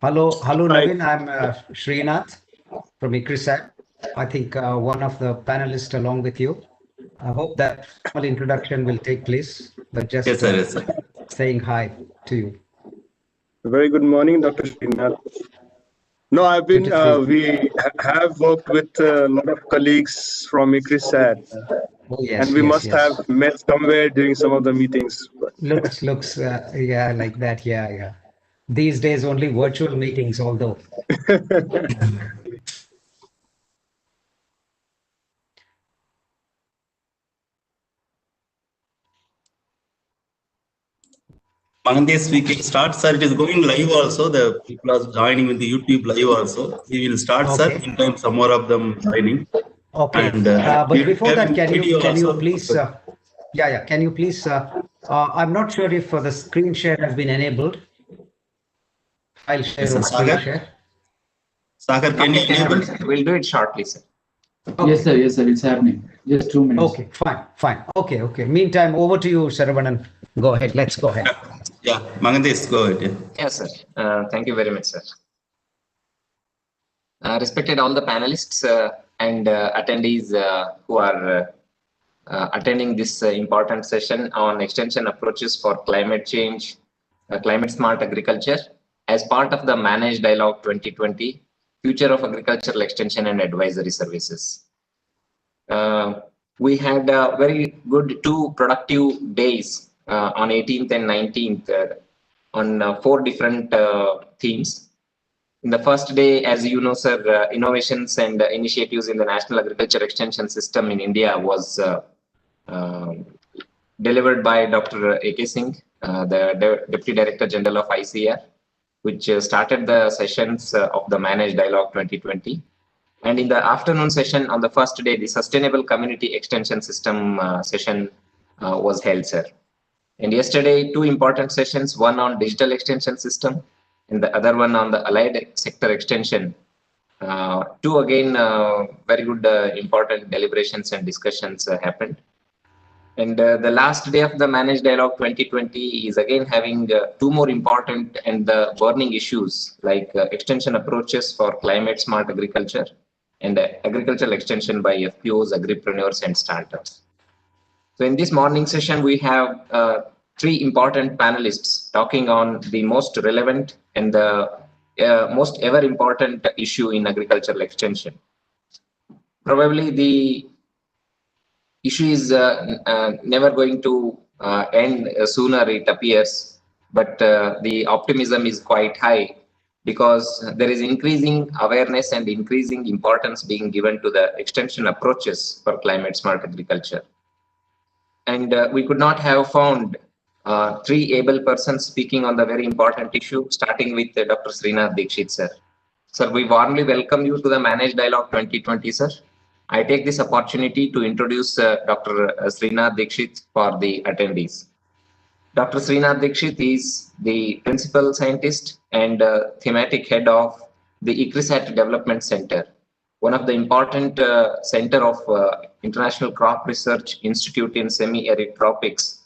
Hello, Hi. Navin. I'm Srinath from ICRISAT. I think one of the panelists along with you. I hope that formal introduction will take place, but Yes, just sir. Yes, sir. saying hi to you. Very good morning, Dr. Srinath. No, Good to see you. we have worked with a lot of colleagues from ICRISAT, Oh, and yes, we yes, must have yes. met somewhere during some of the meetings. Looks, yeah, like that. Yeah, yeah. These days, only virtual meetings, although. On this, we can start, sir. It is going live also. The people are joining with the YouTube live also. We will start, sir. Okay, In time, some more of them joining. okay. And But we before that, have video can you also. please, yeah, can you please, I'm not sure if the screen share has been enabled, file Yes, share sir. or screen Sagar, share. Sagar, can you enable? We'll do it shortly, sir. Okay. Yes, sir, it's happening. Just 2 minutes. Okay, fine. Okay. Meantime, over to you, Saravanan. Go ahead. Let's go ahead. Yeah, Mangandesh, go ahead. Yeah. Yes, sir. Thank you very much, sir. Respected all the panelists and attendees who are attending this important session on extension approaches for climate change, climate smart agriculture as part of the Managed Dialogue 2020, Future of Agricultural Extension and Advisory Services. We had very good 2 productive days on 18th and 19th on 4 different themes. In the first day, as you know, sir, innovations and initiatives in the National Agriculture Extension System in India was delivered by Dr. A.K. Singh, the Deputy Director General of ICAR, which started the sessions of the Managed Dialogue 2020. And in the afternoon session on the first day, the Sustainable Community Extension System session was held, sir. And yesterday, 2 important sessions, one on digital extension system and the other one on the allied sector extension. 2 again very good important deliberations and discussions happened. And the last day of the Managed Dialogue 2020 is again having 2 more important and the burning issues like extension approaches for climate smart agriculture and agricultural extension by FPOs, agripreneurs and startups. So in this morning session, we have 3 important panelists talking on the most relevant and the most ever important issue in agricultural extension. Probably the issue is never going to end sooner, it appears, but the optimism is quite high because there is increasing awareness and increasing importance being given to the extension approaches for climate smart agriculture. And we could not have found 3 able persons speaking on the very important issue, starting with Dr. Srinath Dikshit, sir. Sir, we warmly welcome you to the Managed Dialogue 2020, sir. I take this opportunity to introduce Dr. Srinath Dikshit for the attendees. Dr. Srinath Dikshit is the principal scientist and thematic head of the ICRISAT Development Center, one of the important center of International Crop Research Institute in semi-arid tropics,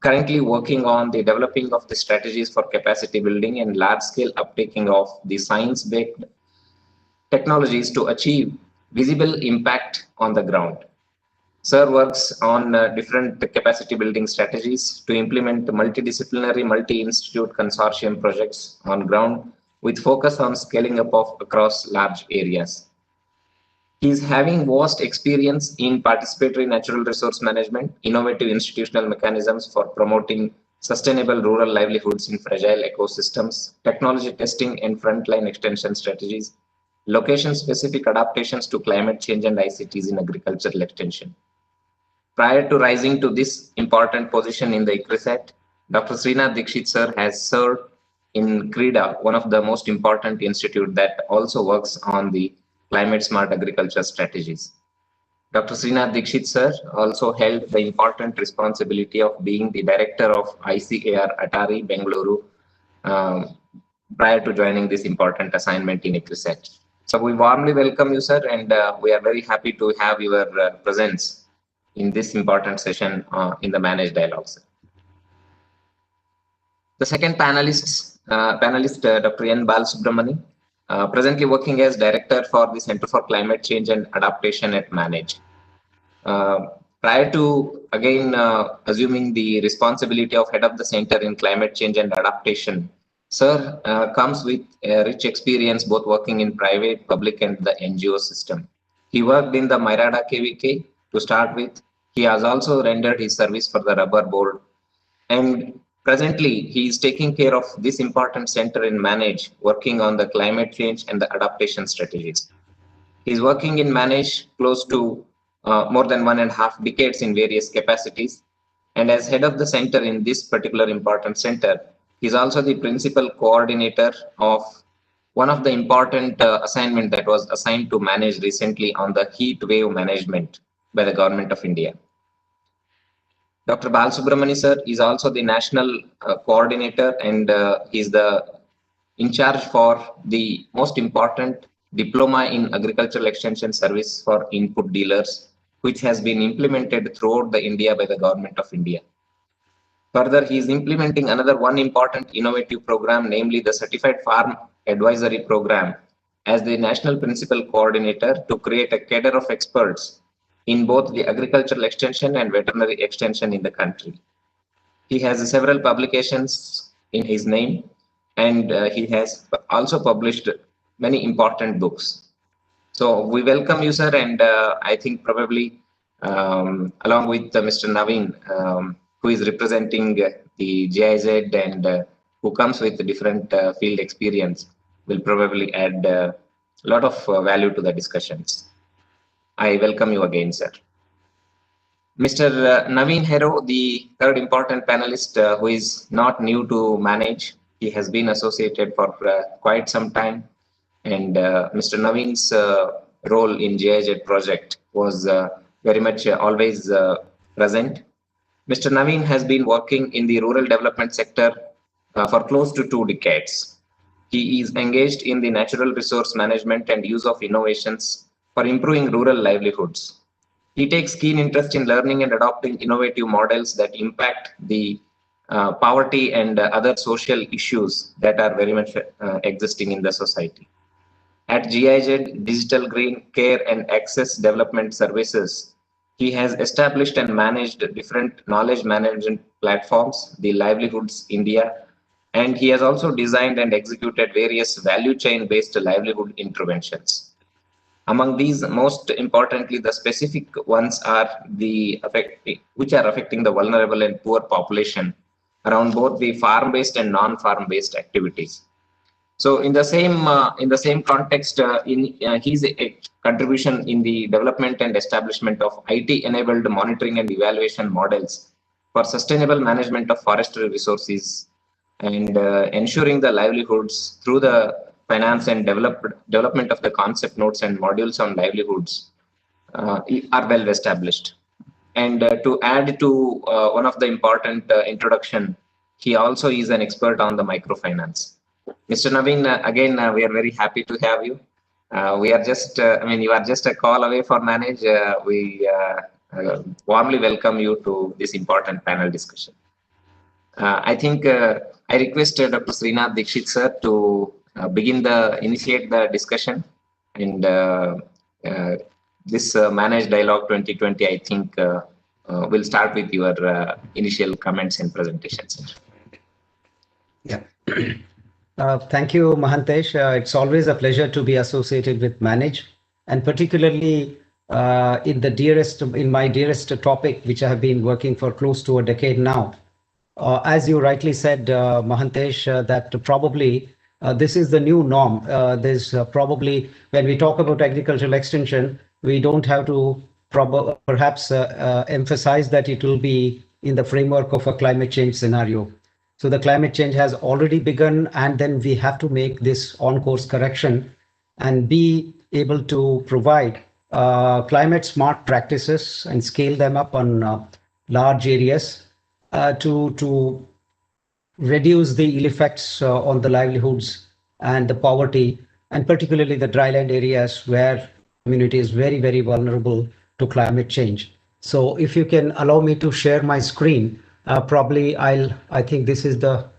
currently working on the developing of the strategies for capacity building and large-scale uptaking of the science-based technologies to achieve visible impact on the ground. Sir works on different capacity building strategies to implement multidisciplinary, multi-institute consortium projects on ground with focus on scaling up of across large areas. He is having vast experience in participatory natural resource management, innovative institutional mechanisms for promoting sustainable rural livelihoods in fragile ecosystems, technology testing and frontline extension strategies, location-specific adaptations to climate change and ICTs in agricultural extension. Prior to rising to this important position in the ICRISAT, Dr. Srinath Dikshit sir has served in CRIDA, one of the most important institute that also works on the climate smart agriculture strategies. Dr. Srinath Dikshit sir also held the important responsibility of being the director of ICAR Atari Bengaluru prior to joining this important assignment in ICRISAT. So we warmly welcome you, sir, and we are very happy to have your presence in this important session in the Managed Dialogue, sir. The second panelist, Dr. N. Balasubramani, presently working as Director for the Center for Climate Change and Adaptation at Manage. Prior to, again, assuming the responsibility of Head of the Center in Climate Change and Adaptation, Sir comes with a rich experience both working in private, public and the NGO system. He worked in the Myrada KVK to start with. He has also rendered his service for the Rubber Board. And presently, he is taking care of this important center in Manage, working on the climate change and the adaptation strategies. He's working in Manage close to more than 1.5 decades in various capacities. And as head of the center in this particular important center, he's also the principal coordinator of one of the important assignment that was assigned to Manage recently on the heat wave management by the Government of India. Dr. Balasubramani sir is also the national coordinator, and he's the in charge for the most important diploma in agricultural extension service for input dealers, which has been implemented throughout the India by the Government of India. Further, he is implementing another one important innovative program, namely the Certified Farm Advisory Program, as the national principal coordinator to create a cadre of experts in both the agricultural extension and veterinary extension in the country. He has several publications in his name, and he has also published many important books. So we welcome you, sir, and I think probably along with Mr. Naveen, who is representing the GIZ and who comes with different field experience, will probably add a lot of value to the discussions. I welcome you again, sir. Mr. Naveen Hero, the third important panelist who is not new to Manage. He has been associated for quite some time. And Mr. Naveen's role in GIZ project was very much always present. Mr. Naveen has been working in the rural development sector for close to 2 decades. He is engaged in the natural resource management and use of innovations for improving rural livelihoods. He takes keen interest in learning and adopting innovative models that impact the poverty and other social issues that are very much existing in the society. At GIZ, Digital Green Care and Access Development Services, he has established and managed different knowledge management platforms, the Livelihoods India, and he has also designed and executed various value chain based livelihood interventions. Among these, most importantly, the specific ones are which are affecting the vulnerable and poor population around both the farm-based and non-farm based activities. So in the same context, his contribution in the development and establishment of IT-enabled monitoring and evaluation models for sustainable management of forestry resources and ensuring the livelihoods through the finance and development of the concept notes and modules on livelihoods are well established. And to add to one of the important introduction, he also is an expert on the microfinance. Mr. Naveen, again, we are very happy to have you. We are just, you are just a call away for Manage. We warmly welcome you to this important panel discussion. I think I request Dr. Srinath Dikshit sir to initiate the discussion, and this Manage Dialogue 2020, I think we'll start with your initial comments and presentations. Yeah. Thank you, Mahantesh. It's always a pleasure to be associated with Manage, and particularly in my dearest topic, which I have been working for close to a decade now. As you rightly said, Mahantesh, that probably this is the new norm. There's probably, when we talk about agricultural extension, we don't have to perhaps emphasize that it will be in the framework of a climate change scenario. So the climate change has already begun, and then we have to make this on-course correction and be able to provide climate smart practices and scale them up on large areas to reduce the ill effects on the livelihoods and the poverty, and particularly the dryland areas where community is very, very vulnerable to climate change. So if you can allow me to share my screen, probably I think this is the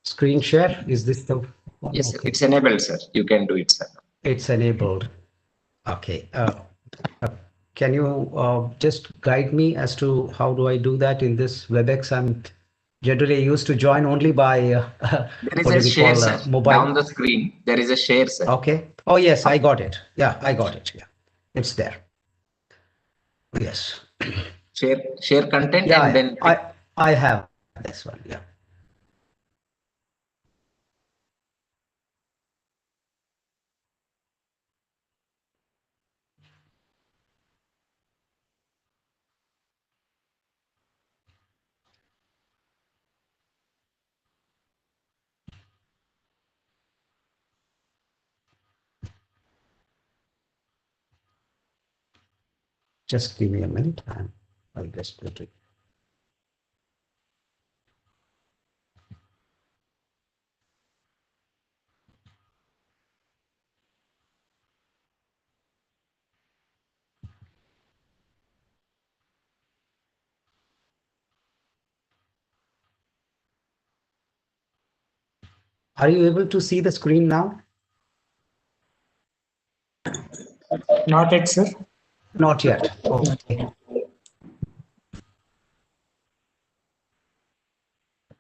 screen share. Is this the one? Yes, sir. Okay. It's enabled, sir. You can do it, sir. It's enabled. Okay. Can you just guide me as to how do I do that in this WebEx? I'm generally used to join only by There is what a do we share, call, sir. mobile. Down the screen, there is a share, sir. Okay. Oh, yes, I got it. Yeah, I got it. Yeah, it's there. Yes. Share content, Yeah, and then I have this one. Yeah. Just give me a minute and I'll just put it. Are you able to see the screen now? Not yet, sir. Not yet. Okay.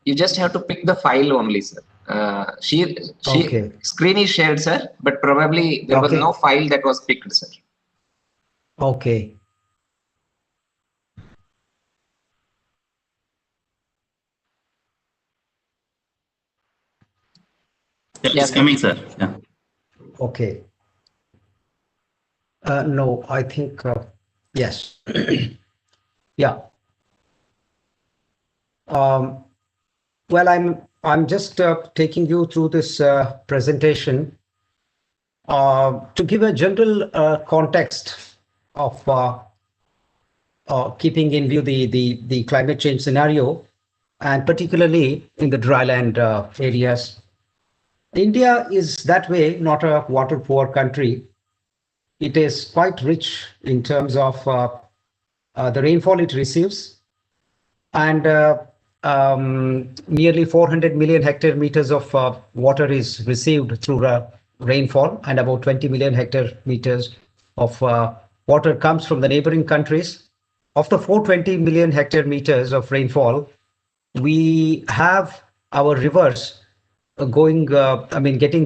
you just have to pick the file only, sir. Okay. Screen is shared, sir, but probably there was Okay. no file that was picked, sir. Okay. Yeah, Yeah, it's coming, sir. Yeah. Okay. No, I think yes. Yeah. Well, I'm just taking you through this presentation to give a general context of keeping in view the climate change scenario, and particularly in the dryland areas. India is that way not a water poor country. It is quite rich in terms of the rainfall it receives, and nearly 400 million hectare meters of water is received through rainfall, and about 20 million hectare meters of water comes from the neighboring countries. Of the 420 million hectare meters of rainfall, we have our rivers getting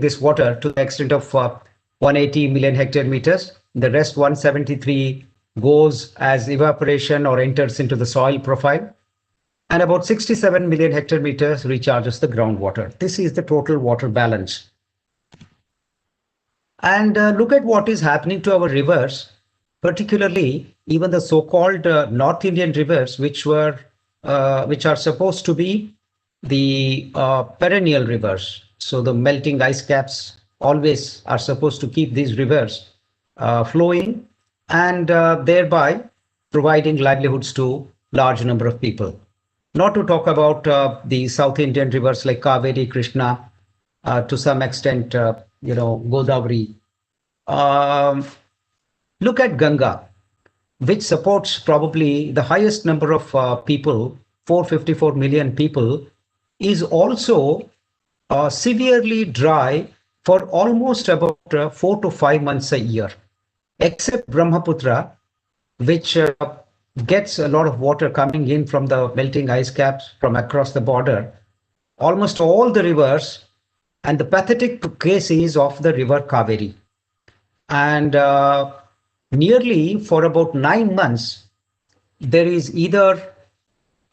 this water to the extent of 180 million hectare meters. The rest 173 goes as evaporation or enters into the soil profile. And about 67 million hectare meters recharges the groundwater. This is the total water balance. And look at what is happening to our rivers, particularly even the so-called North Indian rivers, which are supposed to be the perennial rivers. So the melting ice caps always are supposed to keep these rivers flowing, and thereby providing livelihoods to large number of people. Not to talk about the South Indian rivers like Kaveri, Krishna, to some extent, Godavari. Look at Ganga, which supports probably the highest number of people, 454 million people, is also severely dry for almost about 4 to 5 months a year, except Brahmaputra, which gets a lot of water coming in from the melting ice caps from across the border. Almost all the rivers, and the pathetic case is of the river Kaveri. And nearly for about 9 months, there is either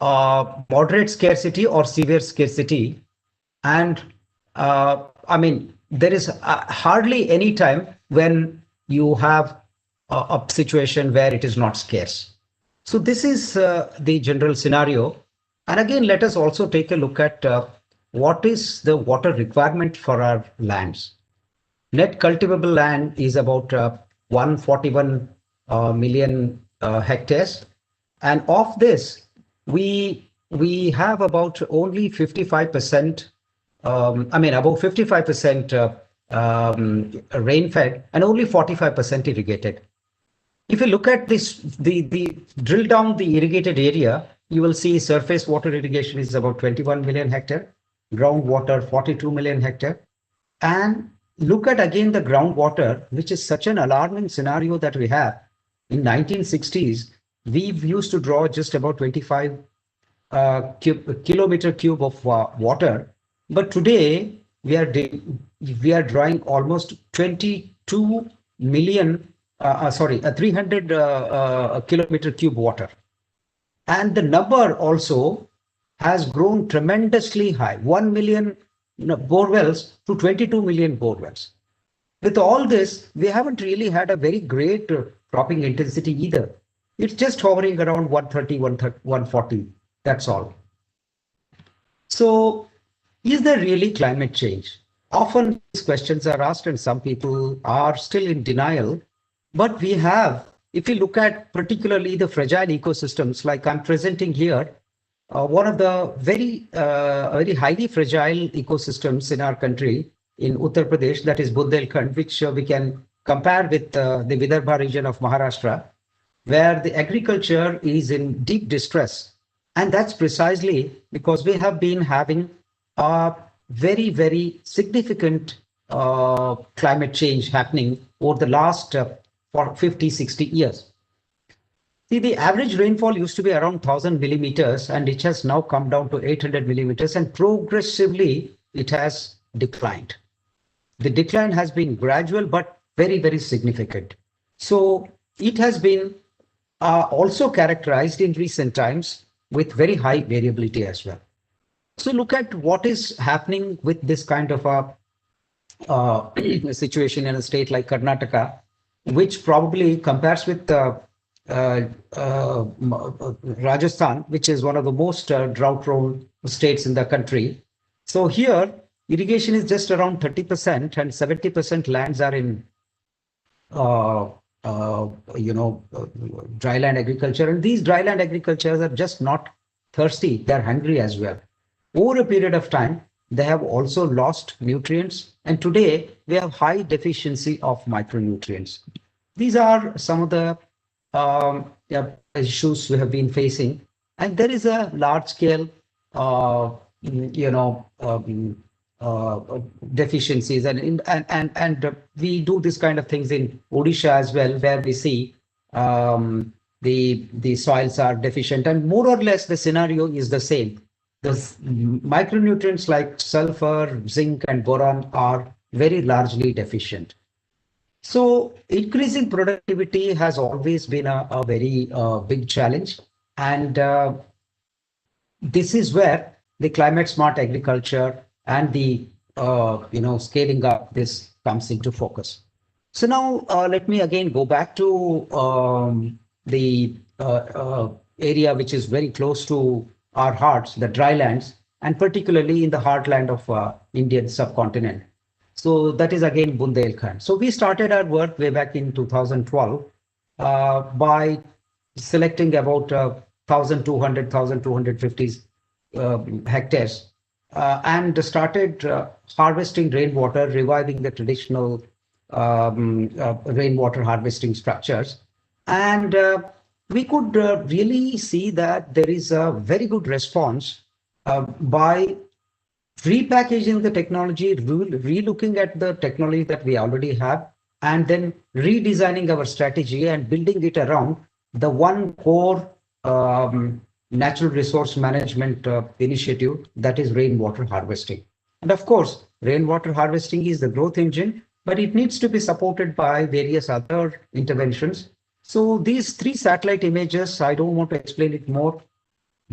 moderate scarcity or severe scarcity. And there is hardly any time when you have a situation where it is not scarce. So this is the general scenario. And again, let us also take a look at what is the water requirement for our lands. Net cultivable land is about 141 million hectares. And of this, we have about only 55%, about 55% rain-fed and only 45% irrigated. If you look at this, the drill down the irrigated area, you will see surface water irrigation is about 21 million hectare. groundwater 42 million hectare. And look at again the groundwater, which is such an alarming scenario that we have. In 1960s, we used to draw just about 25 kilometer cube of water, but today we are drawing almost 22 million, 300 kilometer cube water, and the number also has grown tremendously high, 1 million bore wells to 22 million bore wells. With all this, we haven't really had a very great cropping intensity either. It's just hovering around 130, 140. That's all. So, is there really climate change? Often these questions are asked, and some people are still in denial. But we have, if you look at particularly the fragile ecosystems, like I'm presenting here, one of the very highly fragile ecosystems in our country, in Uttar Pradesh, that is Bundelkhand, which we can compare with the Vidarbha region of Maharashtra, where the agriculture is in deep distress. And that's precisely because we have been having a very, very significant climate change happening over the last 50, 60 years. See, the average rainfall used to be around 1,000 millimeters, and it has now come down to 800 millimeters, and progressively it has declined. The decline has been gradual, but very, very significant. So it has been also characterized in recent times with very high variability as well. So look at what is happening with this kind of a situation in a state like Karnataka, which probably compares with Rajasthan, which is one of the most drought-prone states in the country. So here, irrigation is just around 30%, and 70% lands are in dryland agriculture, and these dryland agricultures are just not thirsty, they're hungry as well. Over a period of time, they have also lost nutrients, and today we have high deficiency of micronutrients. These are some of the issues we have been facing, and there is a large scale deficiencies, and we do this kind of things in Odisha as well, where we see the soils are deficient, and more or less the scenario is the same. The micronutrients like sulfur, zinc, and boron are very largely deficient. So increasing productivity has always been a very big challenge, and this is where the climate smart agriculture and the scaling up this comes into focus. So now let me again go back to the area which is very close to our hearts, the drylands, and particularly in the heartland of Indian subcontinent. So that is again Bundelkhand. So we started our work way back in 2012 by selecting about 1,200, 1,250 hectares and started harvesting rainwater, reviving the traditional rainwater harvesting structures. And we could really see that there is a very good response by repackaging the technology, relooking at the technology that we already have, and then redesigning our strategy and building it around the one core natural resource management initiative, that is rainwater harvesting. And of course, rainwater harvesting is the growth engine, but it needs to be supported by various other interventions. So these 3 satellite images, I don't want to explain it more.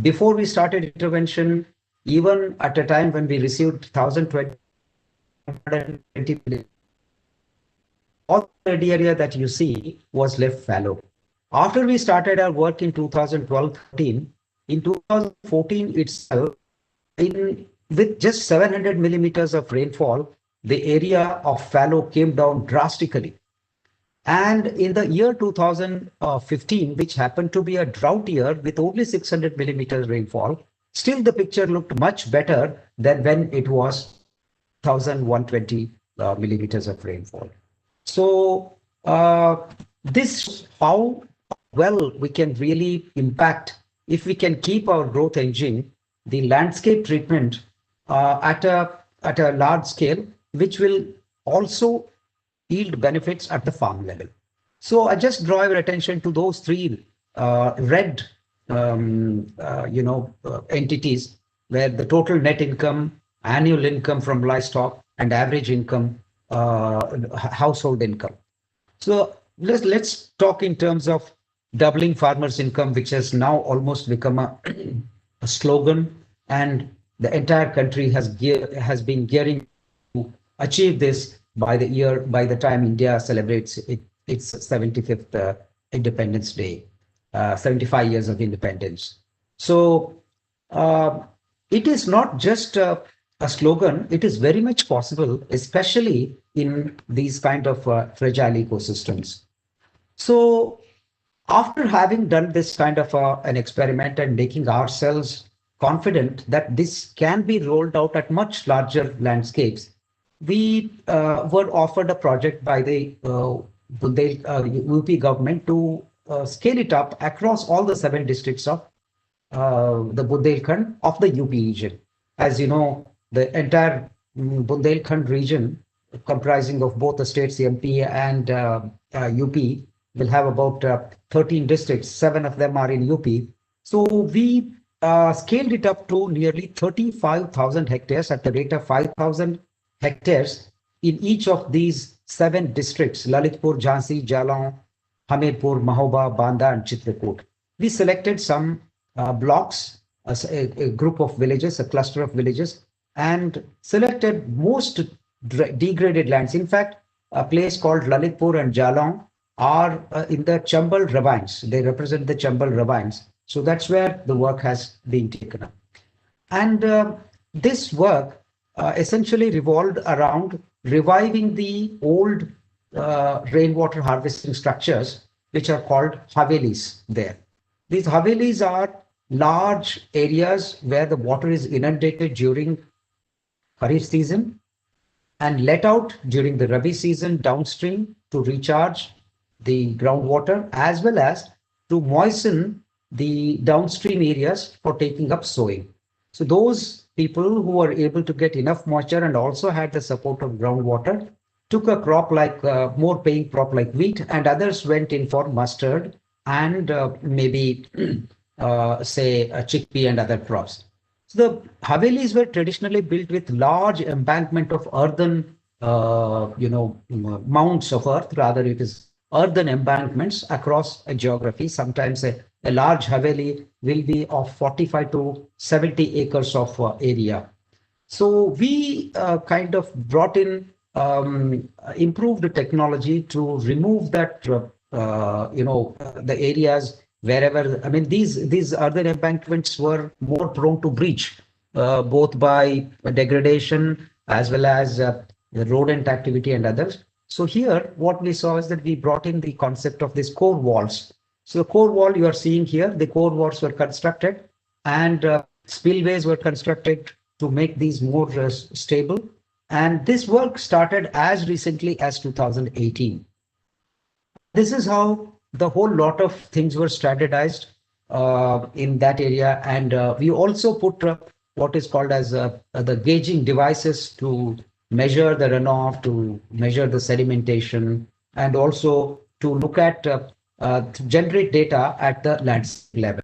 Before we started intervention, even at a time when we received 1,020 million, all the area that you see was left fallow. After we started our work in 2012-13, in 2014 itself, with just 700 millimeters of rainfall, the area of fallow came down drastically. And in the year 2015, which happened to be a drought year with only 600 millimeters rainfall, still the picture looked much better than when it was 1,120 millimeters of rainfall. So this is how well we can really impact if we can keep our growth engine. The landscape treatment at a large scale, which will also yield benefits at the farm level. So I just draw your attention to those three red, entities where the total net income, annual income from livestock, and average income, household income. So let's talk in terms of doubling farmers' income, which has now almost become a slogan, and the entire country has been gearing to achieve this by the time India celebrates its 75th Independence Day, 75 years of independence. So it is not just a slogan, it is very much possible, especially in these kind of fragile ecosystems. So after having done this kind of an experiment and making ourselves confident that this can be rolled out at much larger landscapes, we were offered a project by the UP government to scale it up across all the 7 districts of the Bundelkhand of the UP region. As you know, the entire Bundelkhand region, comprising of both the states, MP and UP, will have about 13 districts. 7 of them are in UP. So we scaled it up to nearly 35,000 hectares at the rate of 5,000 hectares in each of these 7 districts: Lalitpur, Jhansi, Jalan, Hamirpur, Mahoba, Banda, and Chitrakoot. We selected some blocks, a group of villages, a cluster of villages, and selected most degraded lands. In fact, a place called Lalitpur and Jalan are in the Chambal ravines. They represent the Chambal ravines. So that's where the work has been taken up. And this work essentially revolved around reviving the old rainwater harvesting structures, which are called havelis there. These havelis are large areas where the water is inundated during Kharif season and let out during the Rabi season downstream to recharge the groundwater, as well as to moisten the downstream areas for taking up sowing. So those people who were able to get enough moisture and also had the support of groundwater took a crop like more paying crop like wheat, and others went in for mustard and maybe say a chickpea and other crops. So the havelis were traditionally built with large embankment of earthen, mounds of earth. Rather, it is earthen embankments across a geography. Sometimes a large haveli will be of 45 to 70 acres of area. So we kind of brought in improved the technology to remove that, the areas wherever, I mean, these earthen embankments were more prone to breach, both by degradation as well as the rodent activity and others. So here, what we saw is that we brought in the concept of these core walls. So the core wall you are seeing here, the core walls were constructed and spillways were constructed to make these more stable. And this work started as recently as 2018. This is how the whole lot of things were standardized in that area. And we also put what is called as the gauging devices to measure the runoff, to measure the sedimentation, and also to look at to generate data at the landscape level.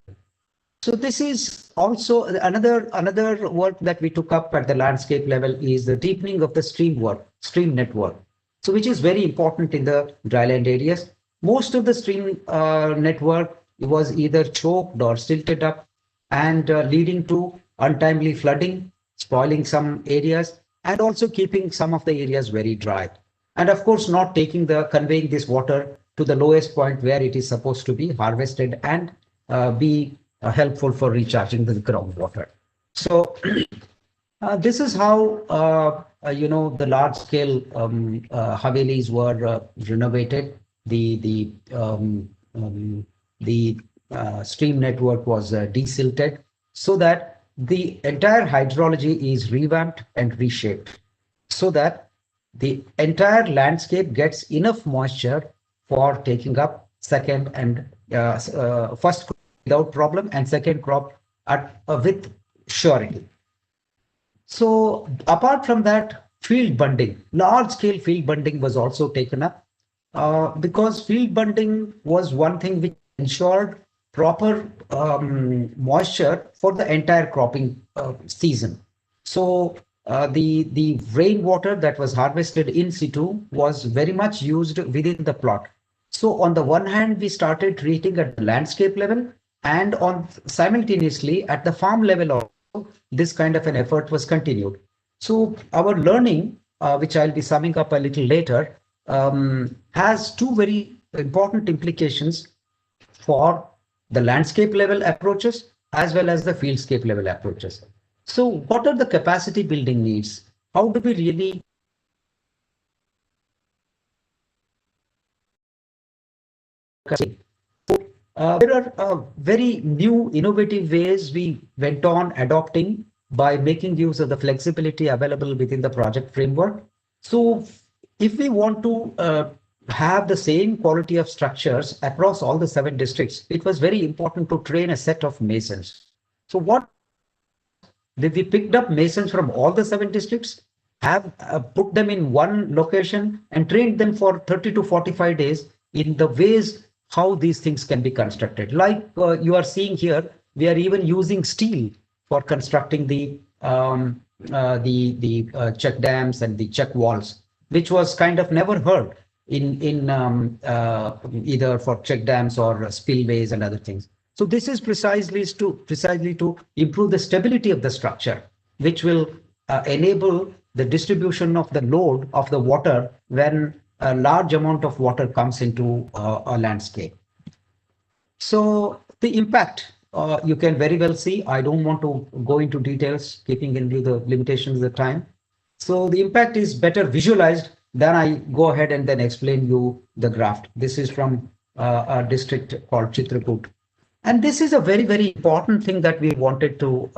So this is also another work that we took up at the landscape level is the deepening of the stream network. So which is very important in the dryland areas. Most of the stream network was either choked or silted up and leading to untimely flooding, spoiling some areas, and also keeping some of the areas very dry. And of course, not conveying this water to the lowest point where it is supposed to be harvested and be helpful for recharging the groundwater. So this is how the large scale havelis were renovated. The stream network was desilted so that the entire hydrology is revamped and reshaped, so that the entire landscape gets enough moisture for taking up second and first crop without problem and second crop with surety. So apart from that, field bunding, large scale field bunding was also taken up because field bunding was one thing which ensured proper moisture for the entire cropping season. So the rainwater that was harvested in situ was very much used within the plot. So on the one hand, we started treating at the landscape level, and on simultaneously at the farm level also, this kind of an effort was continued. So our learning, which I'll be summing up a little later, has two very important implications for the landscape level approaches as well as the fieldscape level approaches. So what are the capacity building needs? How do we really there are very new innovative ways we went on adopting by making use of the flexibility available within the project framework. So if we want to have the same quality of structures across all the 7 districts, it was very important to train a set of masons. So what did we picked up masons from all the 7 districts, have put them in one location and trained them for 30 to 45 days in the ways how these things can be constructed. Like you are seeing here, we are even using steel for constructing the check dams and the check walls, which was kind of never heard in either for check dams or spillways and other things. So this is precisely to improve the stability of the structure, which will enable the distribution of the load of the water when a large amount of water comes into a landscape. So the impact, you can very well see. I don't want to go into details, keeping in view the limitations of the time. So the impact is better visualized. Then I go ahead and then explain you the graph. This is from a district called Chitrakoot. And this is a very, very important thing that we wanted to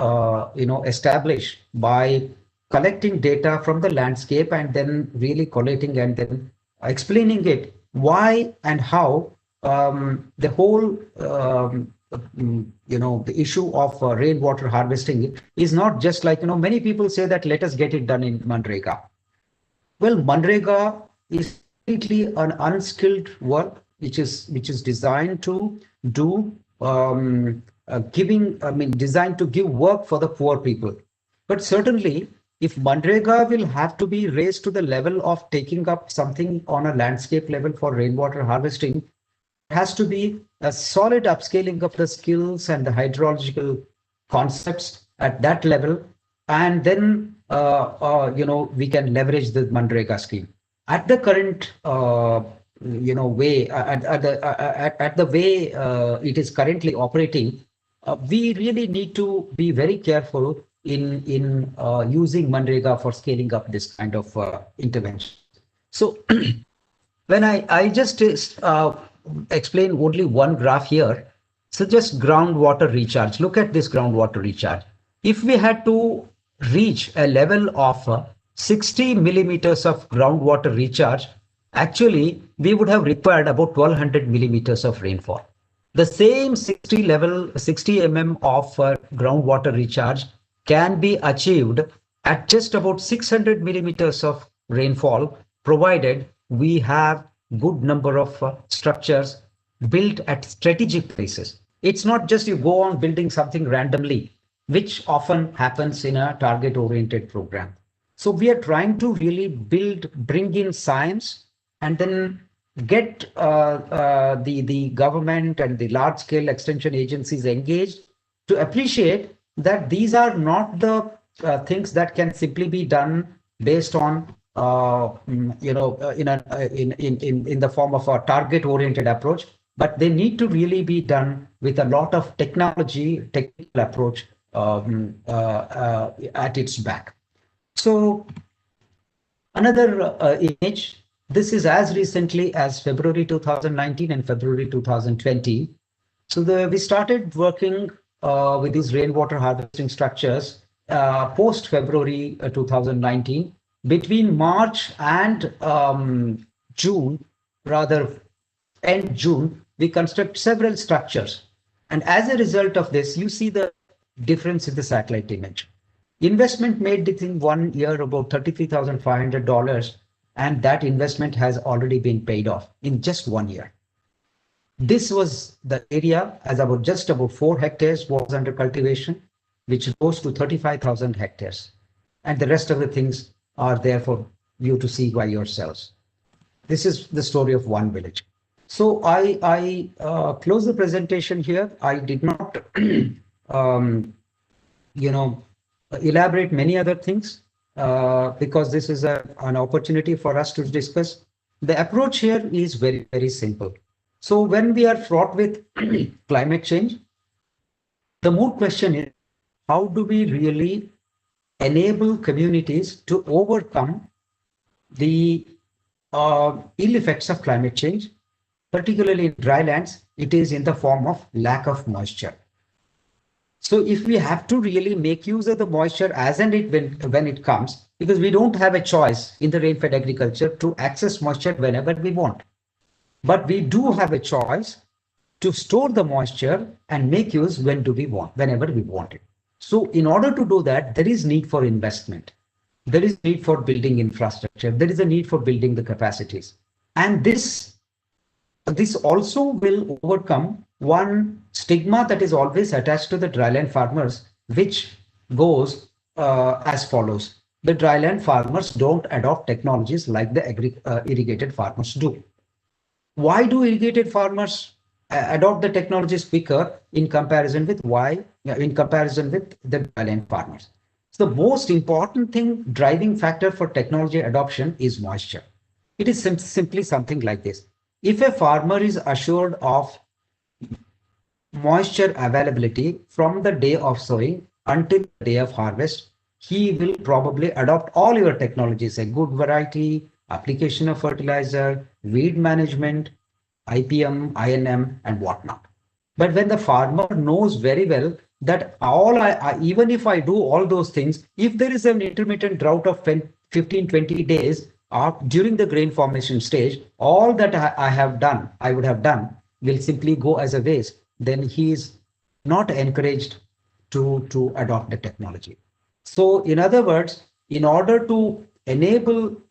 establish by collecting data from the landscape and then really collating and then explaining it, why and how the whole, the issue of rainwater harvesting is not just like, many people say that let us get it done in Manrega. Well, Manrega is completely an unskilled work, which is designed to do designed to give work for the poor people. But certainly, if Manrega will have to be raised to the level of taking up something on a landscape level for rainwater harvesting, it has to be a solid upscaling of the skills and the hydrological concepts at that level. And then, we can leverage the Manrega scheme. At the current way, at the way it is currently operating, we really need to be very careful in using Manrega for scaling up this kind of intervention. So when I just explain only one graph here, so just groundwater recharge. Look at this groundwater recharge. If we had to reach a level of 60 millimeters of groundwater recharge, actually, we would have required about 1200 millimeters of rainfall. The same 60 mm of groundwater recharge can be achieved at just about 600 millimeters of rainfall, provided we have good number of structures built at strategic places. It's not just you go on building something randomly, which often happens in a target-oriented program. So we are trying to really bring in science and then get the government and the large-scale extension agencies engaged to appreciate that these are not the things that can simply be done based on in the form of a target-oriented approach, but they need to really be done with a lot of technical approach at its back. So another image. This is as recently as February 2019 and February 2020. So we started working with these rainwater harvesting structures post February 2019. Between March and June, rather end June, we construct several structures. And as a result of this, you see the difference in the satellite image. Investment made within 1 year about $33,500, and that investment has already been paid off in just 1 year. This was the area, as about just about 4 hectares was under cultivation, which rose to 35,000 hectares. And the rest of the things are there for you to see by yourselves. This is the story of one village. So I close the presentation here. I did not, elaborate many other things because this is an opportunity for us to discuss. The approach here is very, very simple. So when we are fraught with climate change, the moot question is, how do we really enable communities to overcome the ill effects of climate change? Particularly in dry lands, it is in the form of lack of moisture. So if we have to really make use of the moisture as and when it comes, because we don't have a choice in the rain-fed agriculture to access moisture whenever we want. But we do have a choice to store the moisture and make use whenever we want it. So in order to do that, there is need for investment. There is need for building infrastructure. There is a need for building the capacities. And this also will overcome one stigma that is always attached to the dryland farmers, which goes as follows. The dryland farmers don't adopt technologies like the irrigated farmers do. Why do irrigated farmers adopt the technologies quicker in comparison with the dryland farmers? So the most important driving factor for technology adoption is moisture. It is simply something like this. If a farmer is assured of moisture availability from the day of sowing until the day of harvest, he will probably adopt all your technologies, a good variety, application of fertilizer, weed management, IPM, INM, and whatnot. But when the farmer knows very well that even if I do all those things, if there is an intermittent drought of 15, 20 days during the grain formation stage, all that I would have done will simply go as a waste. Then he is not encouraged to adopt the technology. So in other words, in order to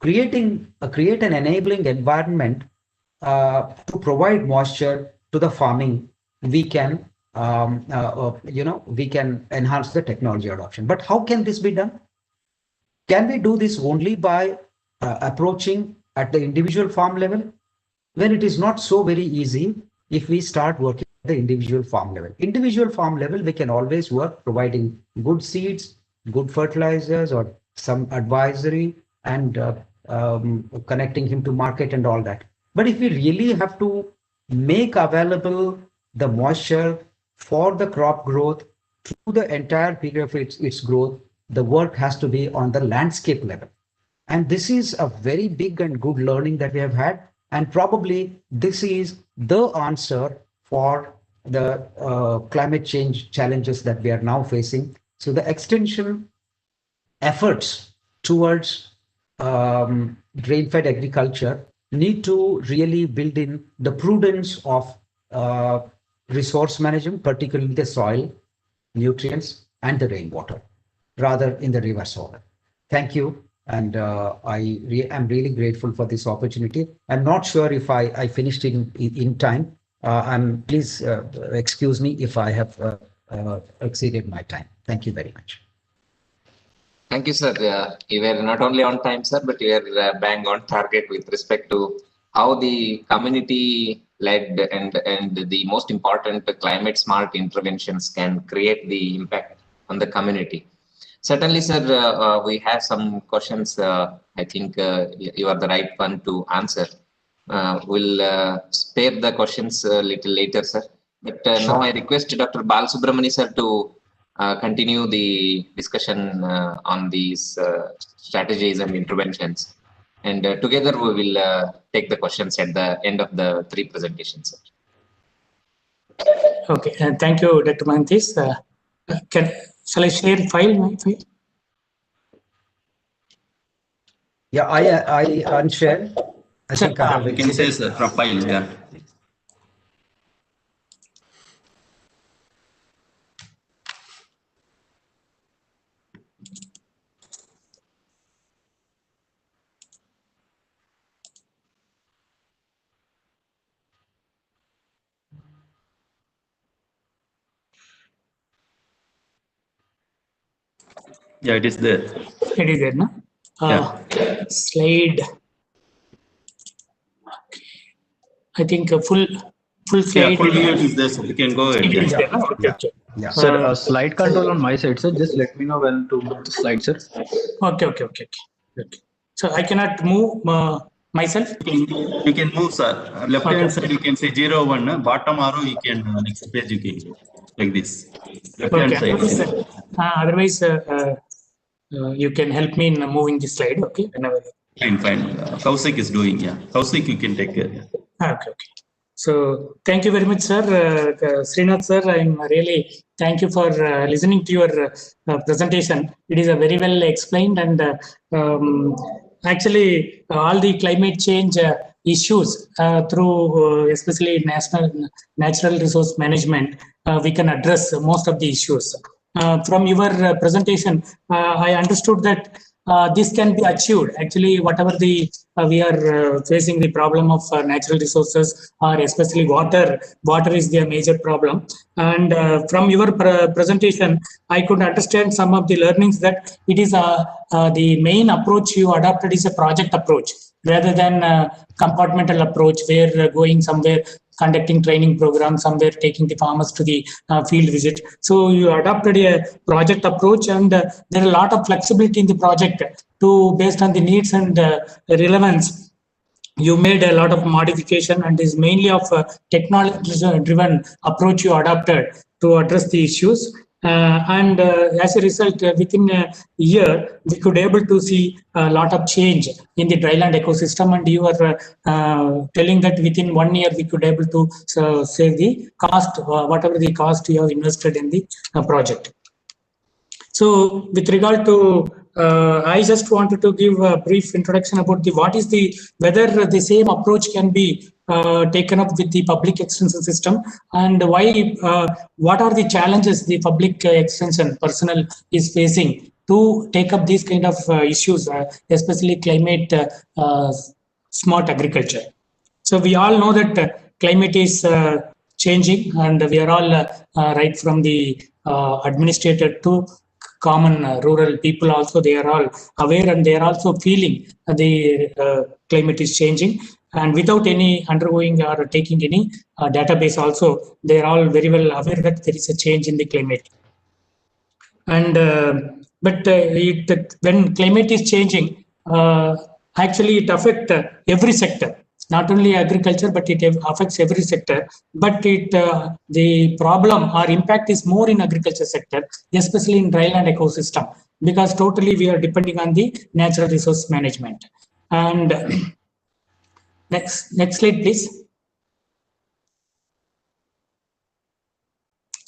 create an enabling environment to provide moisture to the farming, we can enhance the technology adoption. But how can this be done? Can we do this only by approaching at the individual farm level? When it is not so very easy if we start working at the individual farm level. Individual farm level, we can always work providing good seeds, good fertilizers, or some advisory, and connecting him to market and all that. But if we really have to make available the moisture for the crop growth through the entire period of its growth, the work has to be on the landscape level. And this is a very big and good learning that we have had. And probably this is the answer for the climate change challenges that we are now facing. So the extension efforts towards grain-fed agriculture need to really build in the prudence of resource management, particularly the soil, nutrients, and the rainwater, rather in the reverse order. Thank you. And I am really grateful for this opportunity. I'm not sure if I finished in time. Please excuse me if I have exceeded my time. Thank you very much. Thank you, sir. You were not only on time, sir, but you were bang on target with respect to how the community-led and the most important climate-smart interventions can create the impact on the community. Certainly, sir, we have some questions. I think you are the right one to answer. We'll spare the questions a little later, sir. But Sure. Now I request Dr. Balasubramani, sir, to continue the discussion on these strategies and interventions. And together we will take the questions at the end of the 3 presentations, sir. Okay, thank you, Dr. Mahantis. Shall I share my file? Yeah, I unshare. I think I have You can say, sir, profile. Yeah. Yeah, it is there. It is there, no? Slide. I think a full slide. Yeah, full view is there, so we can go ahead. It is there, no? Okay, Yeah. okay. Yeah. Sir, slide control on my side, sir. Just let me know when to move the slide, sir. Okay. So I cannot move myself. You can move, sir. Left hand side, you can say 0, 1. Bottom arrow, you can next page, you can go like this. Left hand side. Otherwise, you can help me in moving the slide. Okay. Whenever. Fine. Kausik is doing. Yeah. Kausik, you can take care. Yeah. Okay. So thank you very much, sir. Srinath, sir, I'm really thank you for listening to your presentation. It is a very well explained, and actually all the climate change issues through especially natural resource management, we can address most of the issues. From your presentation, I understood that this can be achieved. Actually, whatever the we are facing the problem of natural resources, or especially water is the major problem. And from your presentation, I could understand some of the learnings that it is the main approach you adopted is a project approach rather than compartmental approach, where going somewhere, conducting training programs, somewhere taking the farmers to the field visit. So you adopted a project approach, and there are a lot of flexibility in the project to based on the needs and relevance. You made a lot of modification, and is mainly of a technology-driven approach you adopted to address the issues. And as a result, within a year, we could able to see a lot of change in the dryland ecosystem. And you are telling that within 1 year, we could able to save the cost, whatever the cost you have invested in the project. So with regard to, I just wanted to give a brief introduction about whether the same approach can be taken up with the public extension system, and why, what are the challenges the public extension personnel is facing to take up these kind of issues, especially climate smart agriculture. So we all know that climate is changing, and we are all right from the administrator to common rural people also, they are all aware, and they are also feeling the climate is changing, and without any undergoing or taking any database also, they are all very well aware that there is a change in the climate. And but when climate is changing, actually it affects every sector, not only agriculture, but it affects every sector. But the problem or impact is more in agriculture sector, especially in dryland ecosystem, because totally we are depending on the natural resource management. And next slide, please.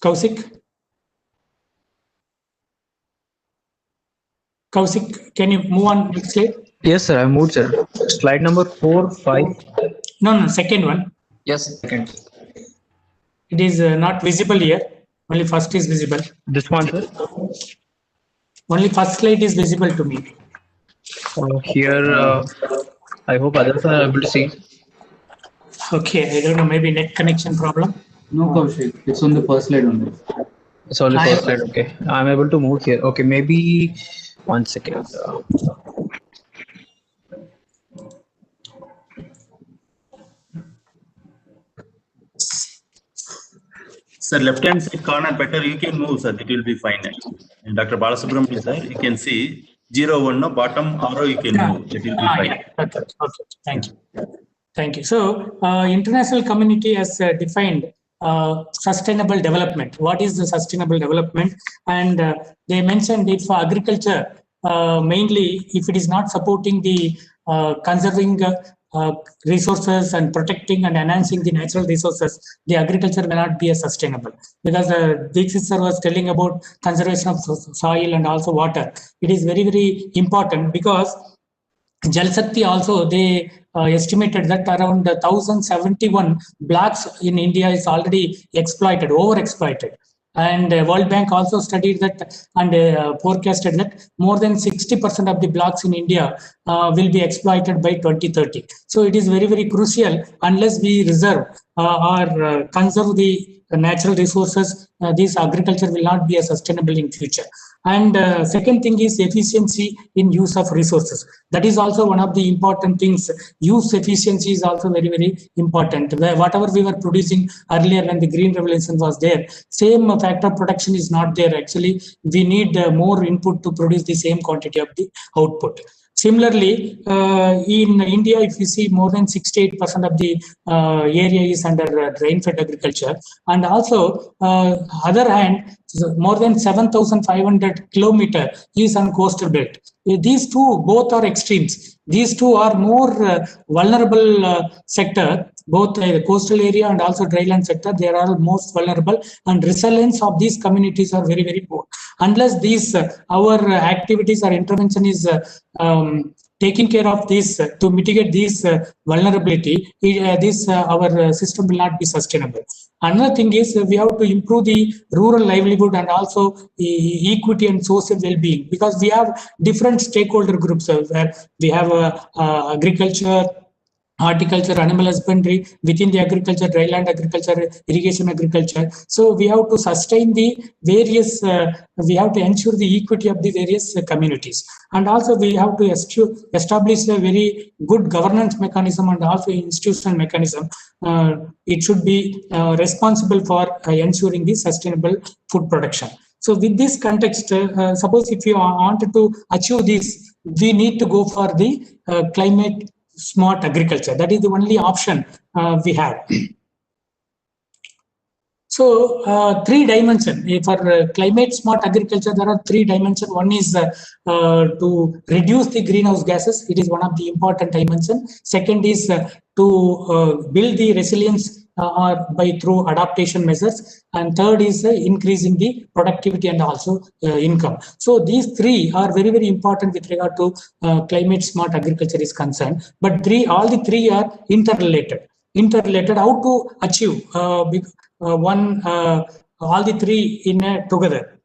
Kausik, can you move on next slide? Yes, sir. I moved, sir. Slide number 4, 5. No, second one. Yes. Second. It is not visible here. Only first is visible. This one, sir. Only first slide is visible to me. Here, I hope others are able to see. Okay, I don't know. Maybe net connection problem. No, Kaushik. It's on the first slide only. It's only first slide. Okay, I'm able to move here. Okay, maybe 1 second. Sir, left hand side corner better, you can move, sir. It will be fine. And Dr. Balasubramanian, sir, you can see 0, 1, no, bottom arrow you can move. It will be fine. Yeah. Okay, thank you. Thank you. So, international community has defined sustainable development. What is the sustainable development? And they mentioned if agriculture, mainly if it is not supporting the conserving resources and protecting and enhancing the natural resources, the agriculture may not be as sustainable. Because Dixit sir was telling about conservation of soil and also water. It is very, very important, because Jal Shakti also, they estimated that around 1,071 blocks in India is already exploited, overexploited. And World Bank also studied that and forecasted that more than 60% of the blocks in India will be exploited by 2030. So it is very, very crucial, unless we reserve or conserve the natural resources, this agriculture will not be sustainable in future. And second thing is efficiency in use of resources. That is also one of the important things. Use efficiency is also very, very important. Whatever we were producing earlier when the Green Revolution was there, same factor production is not there. Actually, we need more input to produce the same quantity of the output. Similarly, in India, if you see, more than 68% of the area is under rain-fed agriculture. And also, other hand, more than 7,500 kilometers is on coastal belt. These two, both are extremes. These two are more vulnerable sector, both the coastal area and also dryland sector. They are most vulnerable, and resilience of these communities are very, very poor. Unless these our activities or intervention is taking care of this to mitigate this vulnerability, our system will not be sustainable. Another thing is we have to improve the rural livelihood and also equity and social well-being, because we have different stakeholder groups where we have agriculture, horticulture, animal husbandry, within the agriculture, dryland agriculture, irrigation agriculture. So we have to sustain the various, we have to ensure the equity of the various communities. And also we have to establish a very good governance mechanism and also institutional mechanism. It should be responsible for ensuring the sustainable food production. So with this context, suppose if you wanted to achieve this, we need to go for the climate smart agriculture. That is the only option we have. So three dimensions for climate smart agriculture. There are three dimensions. One is to reduce the greenhouse gases. It is one of the important dimensions. Second is to build the resilience through adaptation measures, and third is increasing the productivity and also income. So these three are very, very important with regard to climate smart agriculture is concerned. But all the three are interrelated. How to achieve all the three in together?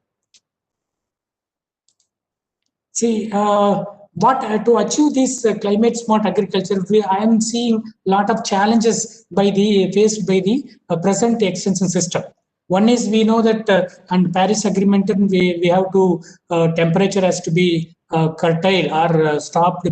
See, to achieve this climate smart agriculture, I am seeing a lot of challenges faced by the present extension system. One is, we know that and Paris Agreement, we have to temperature has to be curtailed or stopped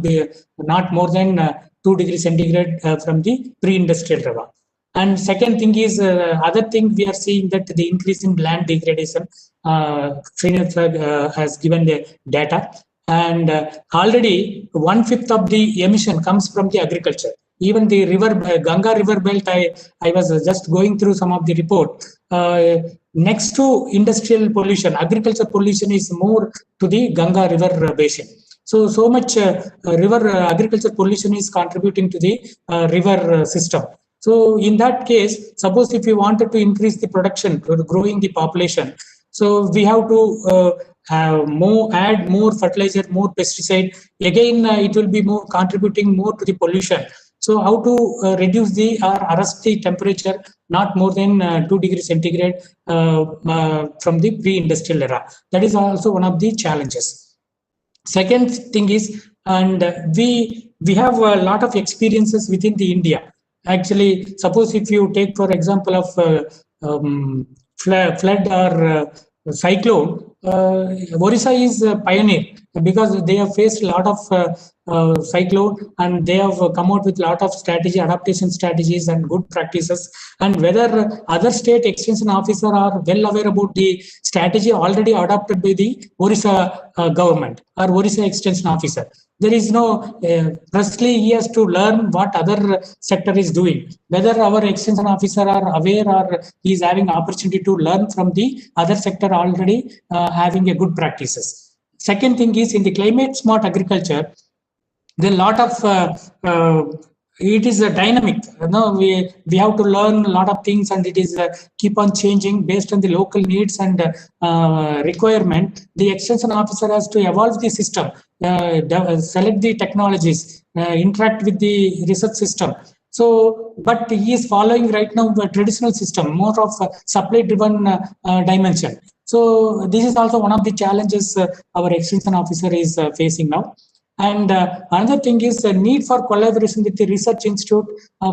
not more than 2 degrees centigrade from the pre-industrial era. And second thing is, other thing we are seeing that the increase in land degradation, Srinath has given the data. And already 1/5 of the emission comes from the agriculture. Even the river, Ganga river belt, I was just going through some of the report. Next to industrial pollution, agriculture pollution is more to the Ganga river basin. So much river agriculture pollution is contributing to the river system. So in that case, suppose if you wanted to increase the production, growing the population, so we have to add more fertilizer, more pesticide. Again, it will be more contributing more to the pollution. So how to reduce or arrest the temperature not more than 2 degrees centigrade from the pre-industrial era? That is also one of the challenges. Second thing is, and we have a lot of experiences within the India. Actually, suppose if you take for example of flood or cyclone, Orissa is a pioneer because they have faced a lot of cyclone, and they have come out with a lot of adaptation strategies and good practices. And whether other state extension officer are well aware about the strategy already adopted by the Orissa government or Orissa extension officer. There is no, firstly he has to learn what other sector is doing. Whether our extension officer are aware or he is having opportunity to learn from the other sector already having a good practices. Second thing is, in the climate smart agriculture, there are a lot of it is a dynamic. We have to learn a lot of things, and it is keep on changing based on the local needs and requirement. The extension officer has to evolve the system, select the technologies, interact with the research system. So, but he is following right now the traditional system, more of supply-driven dimension. So this is also one of the challenges our extension officer is facing now. And another thing is the need for collaboration with the research institute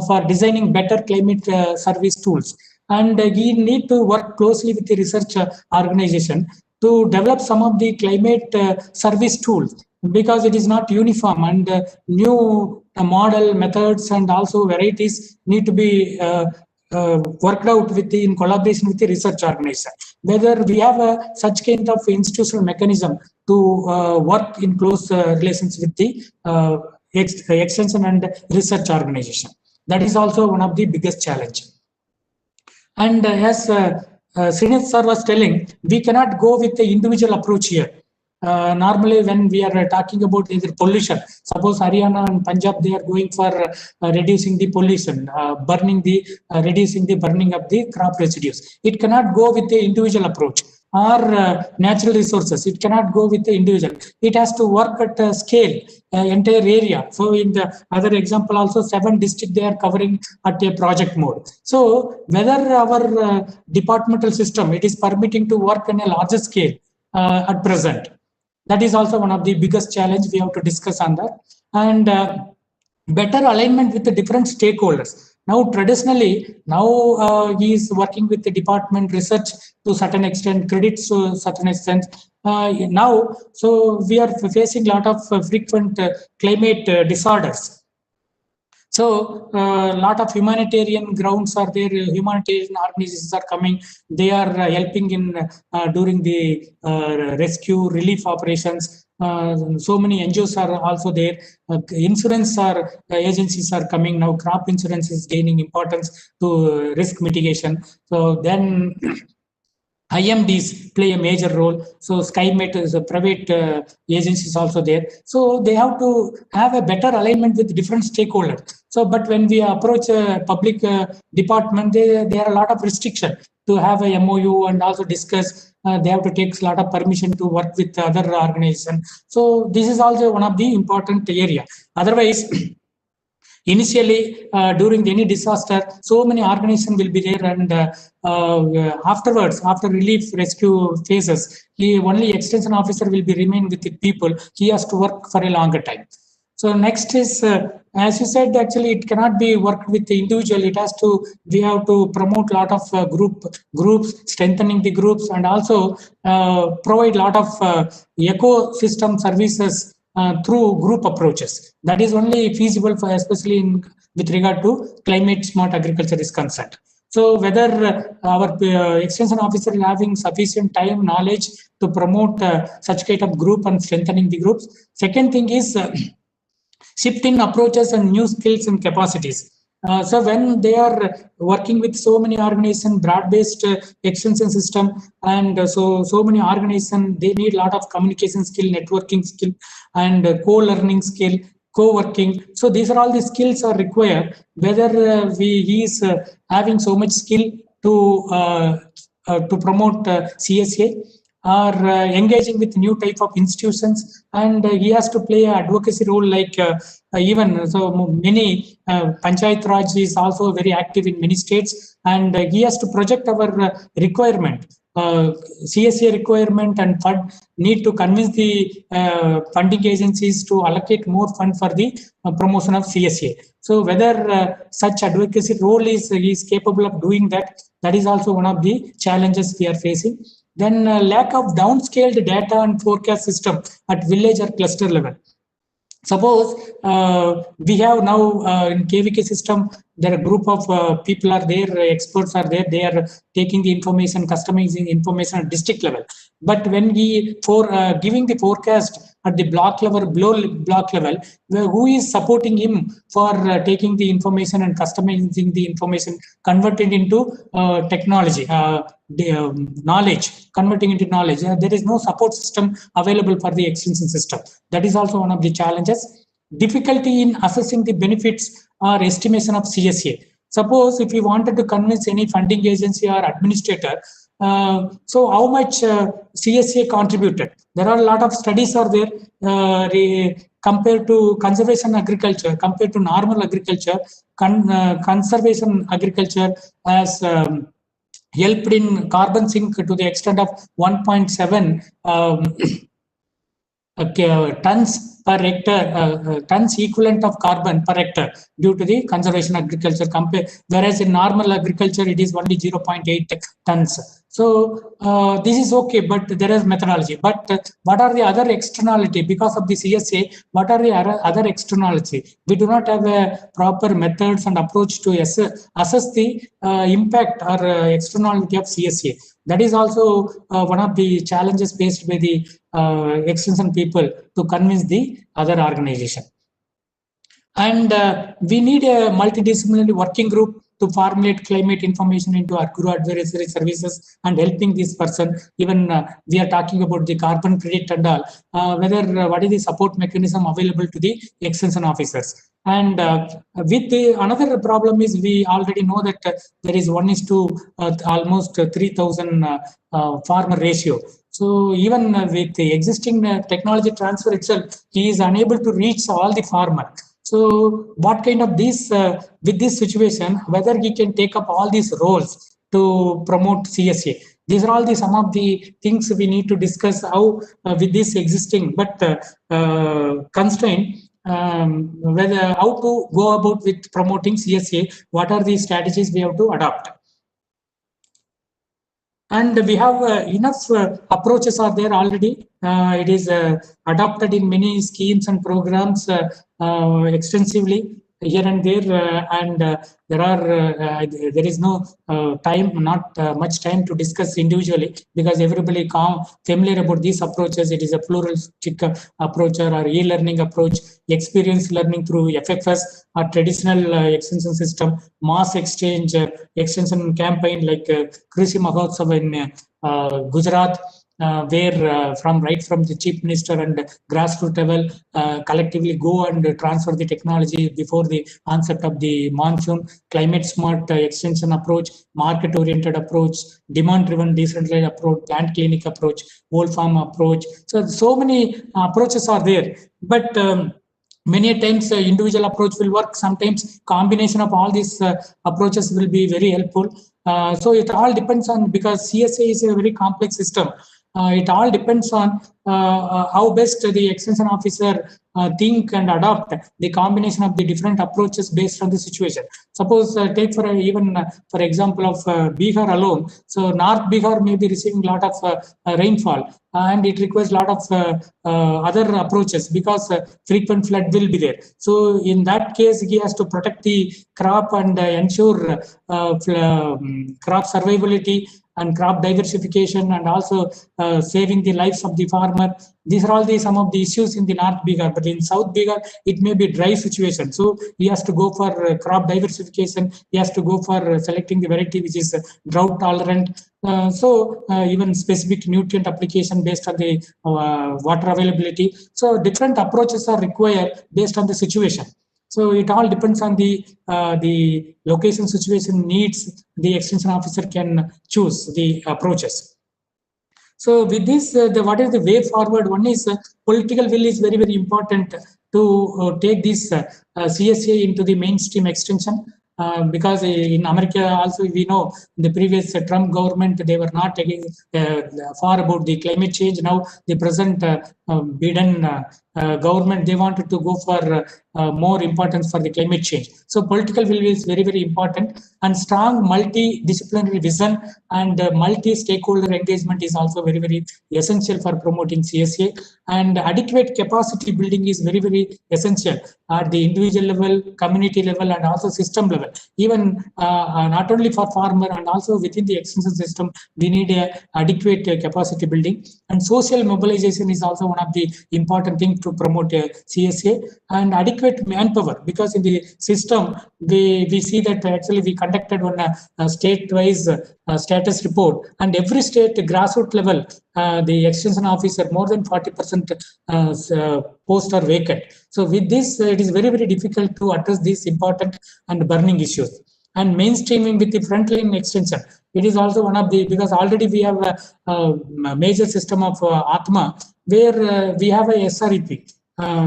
for designing better climate service tools. and he need to work closely with the research organization to develop some of the climate service tools, because it is not uniform, and new model methods and also varieties need to be worked out in collaboration with the research organization. Whether we have such kind of institutional mechanism to work in close relations with the extension and research organization. That is also one of the biggest challenge. And as Srinivas sir was telling, we cannot go with the individual approach here. Normally, when we are talking about either pollution, suppose Haryana and Punjab, they are going for reducing the pollution, reducing the burning of the crop residues. It cannot go with the individual approach. Or natural resources, it cannot go with the individual. It has to work at a scale, entire area. So in the other example also, 7 districts they are covering at a project mode. So whether our departmental system, it is permitting to work on a larger scale at present. That is also one of the biggest challenge we have to discuss on that. And better alignment with the different stakeholders. Now, traditionally, he is working with the department research to certain extent, credits to certain extent. Now, so we are facing a lot of frequent climate disorders. So a lot of humanitarian grounds are there, humanitarian organizations are coming, they are helping in during the rescue relief operations. So many NGOs are also there. Insurance agencies are coming now. Crop insurance is gaining importance to risk mitigation. So then IMDs play a major role. So SkyMet is a private agencies also there. So they have to have a better alignment with different stakeholders. So, but when we approach a public department, there are a lot of restriction to have a MOU and also discuss. They have to take a lot of permission to work with other organizations. So this is also one of the important area. Otherwise, initially, during any disaster, so many organizations will be there, and afterwards, after relief rescue phases, only extension officer will be remain with the people. He has to work for a longer time. So next is, as you said, actually it cannot be worked with the individual. It has to, we have to promote a lot of groups, strengthening the groups, and also provide a lot of ecosystem services through group approaches. That is only feasible for, especially with regard to climate smart agriculture is concerned. So whether our extension officer is having sufficient time, knowledge to promote such kind of group and strengthening the groups. Second thing is shifting approaches and new skills and capacities. So when they are working with so many organizations, broad-based extension system, and so many organizations, they need a lot of communication skill, networking skill, and co-learning skill, co-working. So these are all the skills are required. Whether he is having so much skill to promote CSA, or engaging with new type of institutions, and he has to play an advocacy role, like even so many Panchayat Raj is also very active in many states, and he has to project our requirement, CSA requirement, and fund need to convince the funding agencies to allocate more fund for the promotion of CSA. So whether such advocacy role is capable of doing that, that is also one of the challenges we are facing. Then lack of downscaled data and forecast system at village or cluster level. Suppose we have now in KVK system, there are a group of people are there, experts are there, they are taking the information, customizing information at district level. But when we, for giving the forecast at the block level, below block level, who is supporting him for taking the information and customizing the information, converting into technology, knowledge, converting into knowledge. There is no support system available for the extension system. That is also one of the challenges. Difficulty in assessing the benefits or estimation of CSA. Suppose if you wanted to convince any funding agency or administrator, so how much CSA contributed? There are a lot of studies are there compared to conservation agriculture, compared to normal agriculture. Conservation agriculture has helped in carbon sink to the extent of 1.7 tons per hectare, tons equivalent of carbon per hectare due to the conservation agriculture, whereas in normal agriculture it is only 0.8 tons. So this is okay, but there is methodology. But what are the other externality because of the CSA? What are the other externality? We do not have a proper methods and approach to assess the impact or externality of CSA. That is also one of the challenges faced by the extension people to convince the other organization. And we need a multidisciplinary working group to formulate climate information into our guru advisory services and helping this person. Even we are talking about the carbon credit and all, whether what is the support mechanism available to the extension officers. And with the another problem is we already know that there is 1:, almost 3,000 farmer ratio. So even with the existing technology transfer itself, he is unable to reach all the farmer. So what kind of this, with this situation, whether he can take up all these roles to promote CSA. These are all some of the things we need to discuss how with this existing, but constraint, whether how to go about with promoting CSA, what are the strategies we have to adopt. And we have enough approaches are there already. It is adopted in many schemes and programs extensively here and there, and there is no time, not much time to discuss individually because everybody familiar about these approaches. It is a pluralistic approach or e-learning approach, experience learning through FFS or traditional extension system, mass exchange extension campaign like Krishi Mahotsav in Gujarat, where from the chief minister and grassroots level collectively go and transfer the technology before the onset of the monsoon, climate smart extension approach, market oriented approach, demand driven decentralized approach, plant clinic approach, whole farm approach. So many approaches are there, but many times individual approach will work. Sometimes combination of all these approaches will be very helpful. So it all depends on, because CSA is a very complex system. It all depends on how best the extension officer think and adopt the combination of the different approaches based on the situation. Suppose take for example of Bihar alone. So North Bihar may be receiving a lot of rainfall, and it requires a lot of other approaches because frequent flood will be there. So in that case, he has to protect the crop and ensure crop survivability and crop diversification, and also saving the lives of the farmer. These are all some of the issues in the North Bihar, but in South Bihar, it may be dry situation. So he has to go for crop diversification. He has to go for selecting the variety which is drought tolerant. Even specific nutrient application based on the water availability. So different approaches are required based on the situation. So it all depends on the location situation needs. The extension officer can choose the approaches. So with this, what is the way forward? One is political will is very, very important to take this CSA into the mainstream extension. Because in America also we know the previous Trump government, they were not taking far about the climate change. Now the present Biden government, they wanted to go for more importance for the climate change. So political will is very, very important, and strong multidisciplinary vision and multi-stakeholder engagement is also very, very essential for promoting CSA. And adequate capacity building is very, very essential at the individual level, community level, and also system level. Even not only for farmer and also within the extension system, we need a adequate capacity building. And social mobilization is also one of the important things to promote CSA, and adequate manpower, because in the system we see that actually we conducted one state-wise status report, and every state grassroots level the extension officer more than 40% posts are vacant. So with this, it is very, very difficult to address these important and burning issues. And mainstreaming with the frontline extension, it is also one of the, because already we have a major system of Atma, where we have a SREP.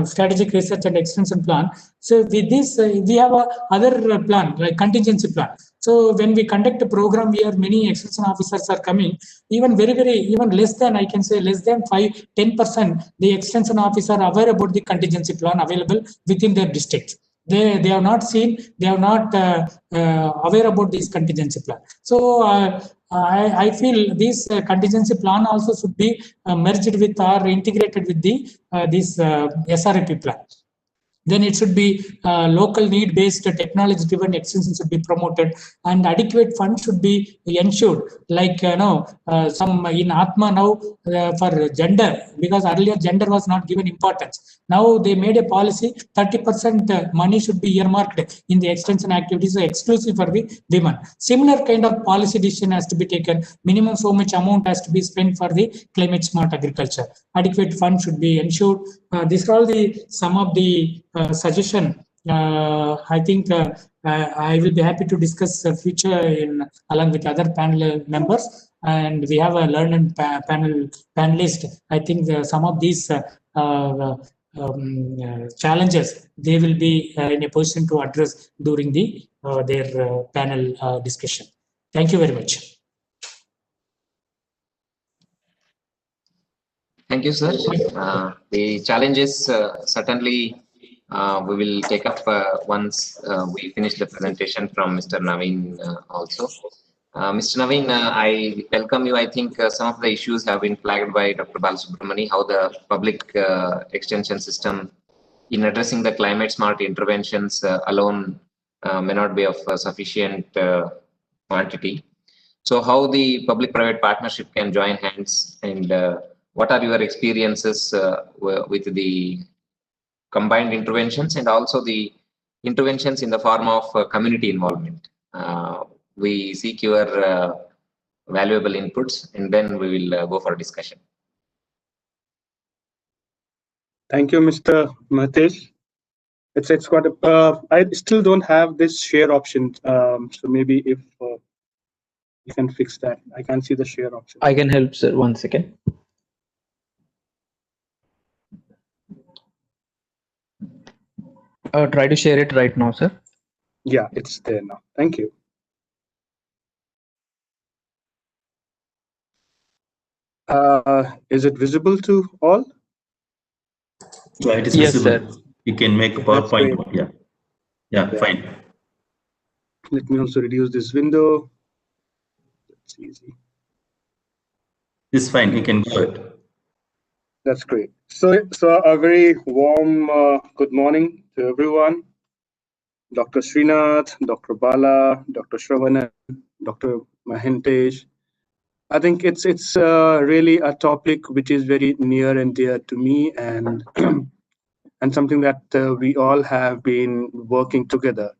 strategic research and extension plan. So with this, we have a other plan, like contingency plan. So when we conduct a program where many extension officers are coming, even even less than, I can say less than 10%, the extension officer are aware about the contingency plan available within their district. They have not seen, they are not aware about this contingency plan. So I feel this contingency plan also should be merged with or integrated with the this SRAP plan. Then it should be local need-based technology-driven extension should be promoted, and adequate funds should be ensured. Like some in Atma now for gender, because earlier gender was not given importance. Now they made a policy 30% money should be earmarked in the extension activities exclusive for the women. Similar kind of policy decision has to be taken. Minimum so much amount has to be spent for the climate smart agriculture. Adequate funds should be ensured. These are all some of the suggestion. I think I will be happy to discuss future along with other panel members, and we have a learned panelist. I think some of these challenges they will be in a position to address during their panel discussion. Thank you very much. Thank you, sir. The challenges certainly we will take up once we finish the presentation from Mr. Naveen also. Mr. Naveen, I welcome you. I think some of the issues have been flagged by Dr. Balasubramani, how the public extension system in addressing the climate smart interventions alone may not be of sufficient quantity. So how the public-private partnership can join hands, and what are your experiences with the combined interventions and also the interventions in the form of community involvement? We seek your valuable inputs, and then we will go for discussion. Thank you, Mr. Mahesh. It's quite a, I still don't have this share option, so maybe if you can fix that. I can't see the share option. I can help, sir. 1 second. Try to share it right now, sir. Yeah, it's there now. Thank you. Is it visible to all? Yeah, it is Yes, visible. sir. You can make a That's great. PowerPoint. Yeah, fine. Let me also reduce this window. It's easy. It's fine. You can go ahead. That's great. So a very warm good morning to everyone. Dr. Srinath, Dr. Bala, Dr. Shravan, Dr. Mahentesh. I think it's really a topic which is very near and dear to me, and and something that we all have been working together.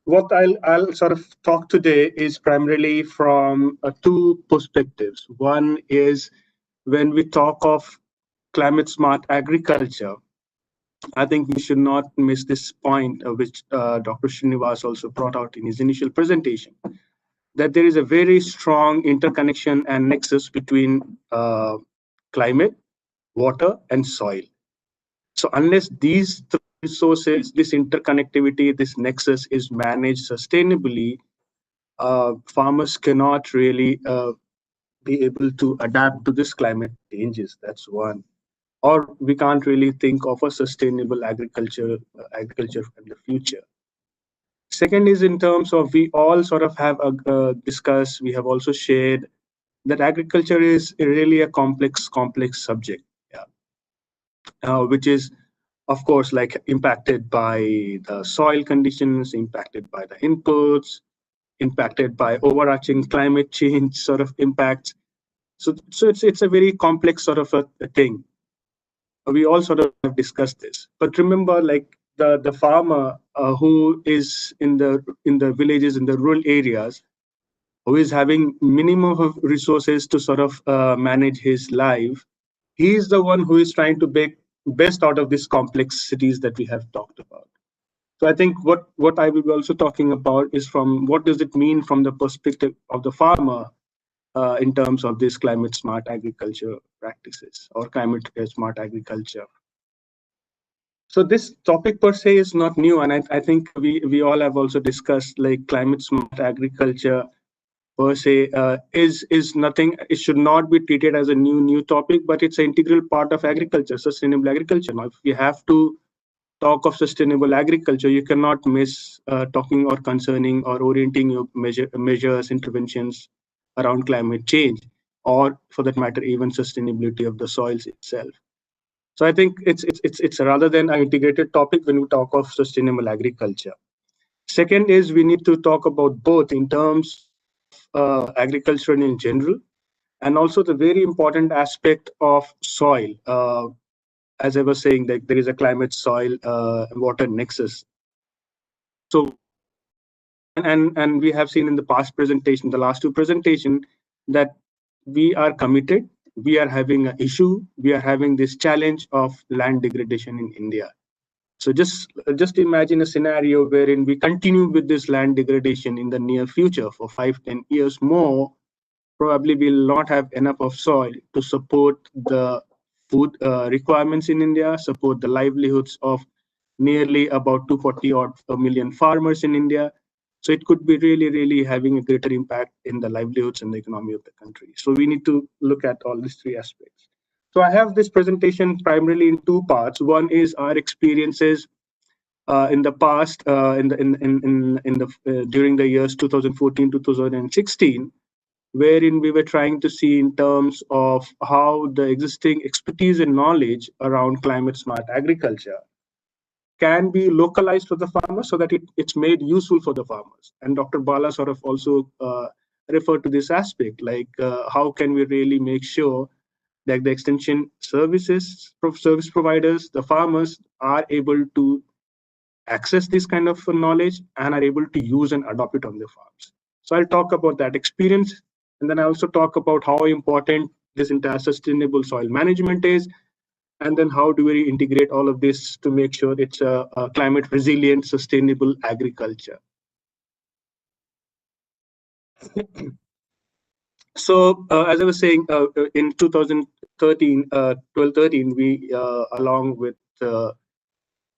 What I'll sort of talk today is primarily from two perspectives. One is when we talk of climate smart agriculture, I think we should not miss this point, which Dr. Srinivas also brought out in his initial presentation, that there is a very strong interconnection and nexus between climate, water, and soil. So unless these resources, this interconnectivity, this nexus is managed sustainably, farmers cannot really be able to adapt to this climate changes. That's one. Or we can't really think of a sustainable agriculture in the future. Second is in terms of, we all sort of have discussed, we have also shared that agriculture is really a complex subject, which is, of course, like impacted by the soil conditions, impacted by the inputs, impacted by overarching climate change sort of impacts. So it's a very complex sort of a thing. We all sort of have discussed this, but remember, like the farmer who is in the villages, in the rural areas, who is having minimum of resources to sort of manage his life, he is the one who is trying to make best out of these complexities that we have talked about. So I think what I will be also talking about is from what does it mean from the perspective of the farmer in terms of this climate smart agriculture practices or climate smart agriculture So this topic per se is not new, and I think we all have also discussed like climate smart agriculture per se is nothing. It should not be treated as a new topic, but it's an integral part of agriculture, sustainable agriculture. Now, if we have to talk of sustainable agriculture, you cannot miss talking or concerning or orienting your measures, interventions around climate change, or for that matter, even sustainability of the soils itself. So I think it's rather than an integrated topic when we talk of sustainable agriculture. Second is we need to talk about both in terms of agriculture in general, and also the very important aspect of soil. As I was saying, that there is a climate, soil, water nexus. So, and we have seen in the past presentation, the last two presentation, that we are committed. We are having an issue. We are having this challenge of land degradation in India. So just imagine a scenario wherein we continue with this land degradation in the near future for 5-10 years more. Probably we'll not have enough of soil to support the food requirements in India, support the livelihoods of nearly about 240 odd million farmers in India. So it could be really having a greater impact in the livelihoods and the economy of the country. So we need to look at all these three aspects. So I have this presentation primarily in two parts. One is our experiences in the past, during the years 2014 to 2016, wherein we were trying to see in terms of how the existing expertise and knowledge around climate smart agriculture can be localized for the farmers so that it's made useful for the farmers. And Dr. Bala sort of also referred to this aspect, like how can we really make sure that the extension service providers, the farmers, are able to access this kind of knowledge and are able to use and adopt it on their farms. So I'll talk about that experience, and then I also talk about how important this entire sustainable soil management is, and then how do we integrate all of this to make sure it's a climate resilient, sustainable agriculture. So as I was saying, in 2013, 12-13, we along with the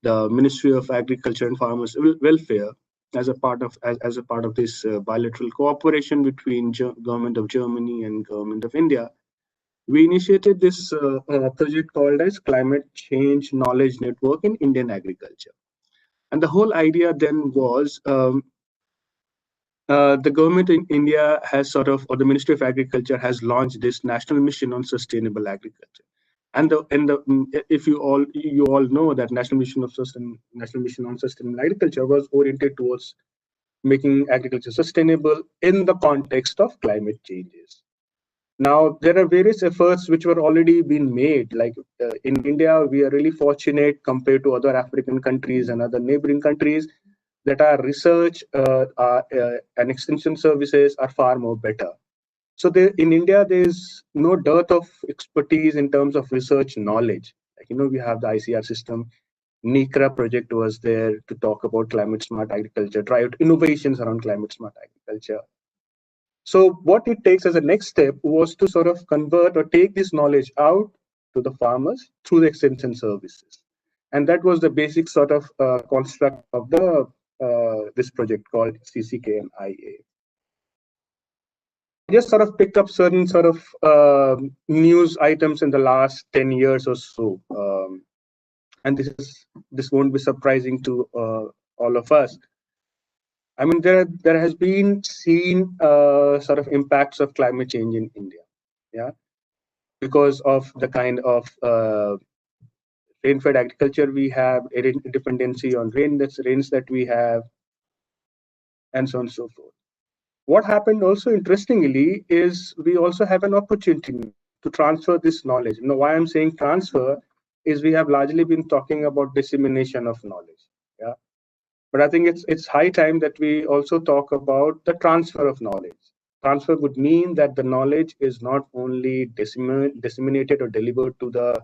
Ministry of Agriculture and Farmers Welfare, as a part of this bilateral cooperation between Government of Germany and Government of India, we initiated this project called as Climate Change Knowledge Network in Indian Agriculture. And the whole idea then was the government in India has sort of, or the Ministry of Agriculture has launched this national mission on sustainable agriculture. And if you all know that National Mission on Sustainable Agriculture was oriented towards making agriculture sustainable in the context of climate changes. Now, there are various efforts which were already being made. Like in India, we are really fortunate compared to other African countries and other neighboring countries that our research and extension services are far more better. So in India, there's no dearth of expertise in terms of research knowledge. Like, we have the ICR system. NICRA project was there to talk about climate smart agriculture, try out innovations around climate smart agriculture. So what it takes as a next step was to sort of convert or take this knowledge out to the farmers through the extension services. And that was the basic sort of construct of the this project called CCKNIA. I just sort of picked up certain sort of news items in the last 10 years or so. And this won't be surprising to all of us. I mean, there has been seen sort of impacts of climate change in India, yeah, because of the kind of rain-fed agriculture we have, dependency on rains that we have, and so on and so forth. What happened also interestingly is we also have an opportunity to transfer this knowledge. Why I'm saying transfer is we have largely been talking about dissemination of knowledge, yeah. But I think it's high time that we also talk about the transfer of knowledge. Transfer would mean that the knowledge is not only disseminated or delivered to the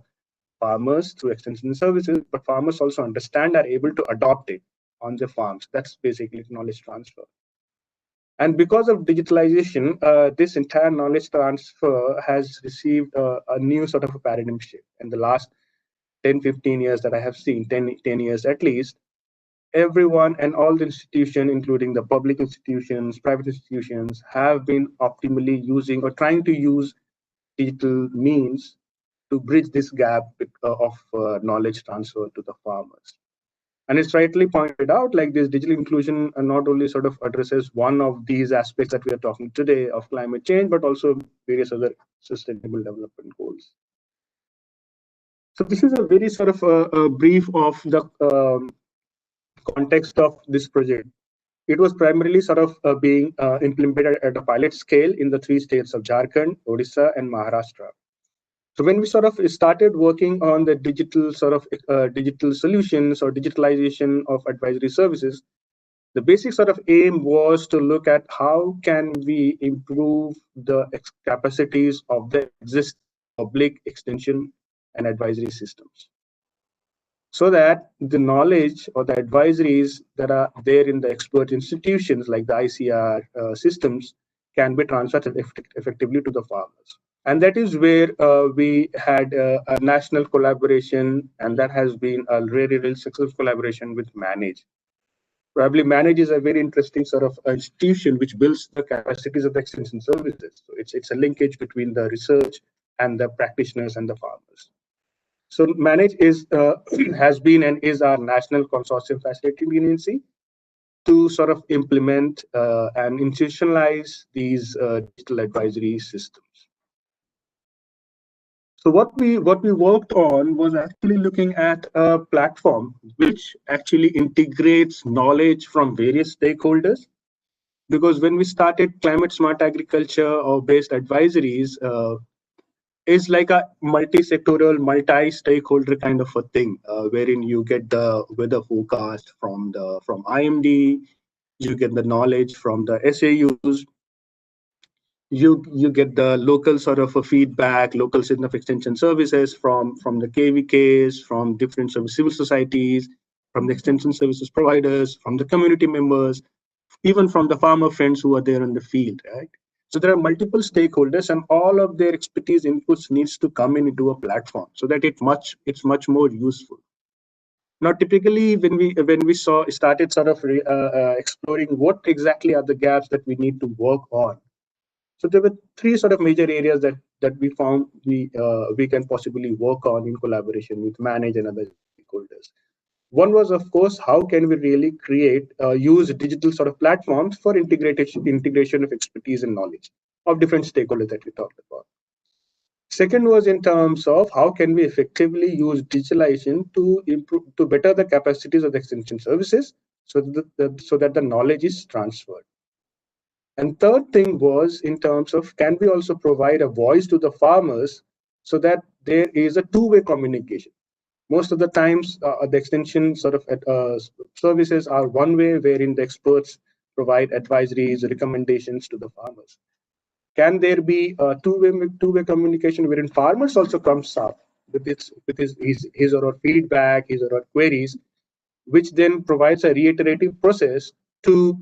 farmers through extension services, but farmers also understand, are able to adopt it on their farms. That's basically knowledge transfer. And because of digitalization, this entire knowledge transfer has received a new sort of a paradigm shift in the last 10, 15 years that I have seen, 10 years at least, everyone and all the institutions, including the public institutions, private institutions, have been optimally using or trying to use digital means to bridge this gap of knowledge transfer to the farmers. And it's rightly pointed out, like this digital inclusion not only sort of addresses one of these aspects that we are talking today of climate change, but also various other sustainable development goals. So this is a very sort of a brief of the context of this project. It was primarily sort of being implemented at a pilot scale in the 3 states of Jharkhand, Odisha, and Maharashtra. So when we sort of started working on the digital sort of digital solutions or digitalization of advisory services, the basic sort of aim was to look at how can we improve the capacities of the existing public extension and advisory systems, so that the knowledge or the advisories that are there in the expert institutions like the ICR systems can be transferred effectively to the farmers. And that is where we had a national collaboration, and that has been a really, really successful collaboration with Manage. Probably Manage is a very interesting sort of institution which builds the capacities of the extension services. So it's a linkage between the research and the practitioners and the farmers. So Manage is has been and is our national consortium facilitating agency to sort of implement and institutionalize these digital advisory systems. So what we worked on was actually looking at a platform which actually integrates knowledge from various stakeholders. Because when we started climate smart agriculture or based advisories, is like a multi-sectoral, multi-stakeholder kind of a thing, wherein you get the weather forecast from IMD, you get the knowledge from the SAUs, you get the local sort of a feedback, local system of extension services from the KVKs, from different sort of civil societies, from the extension services providers, from the community members, even from the farmer friends who are there in the field, right? So there are multiple stakeholders, and all of their expertise inputs needs to come into a platform so that it's much more useful. Now, typically, when we started sort of exploring what exactly are the gaps that we need to work on. So there were 3 sort of major areas that we found we can possibly work on in collaboration with Manage and other stakeholders. One was, of course, how can we really use digital sort of platforms for integration of expertise and knowledge of different stakeholders that we talked about. Second was in terms of how can we effectively use digitalization to better the capacities of the extension services so that the knowledge is transferred. And third thing was in terms of can we also provide a voice to the farmers so that there is a two-way communication. Most of the times, the extension sort of services are one way, wherein the experts provide advisories, recommendations to the farmers. Can there be a two-way communication wherein farmers also comes up with his or her feedback, his or her queries, which then provides a reiterative process to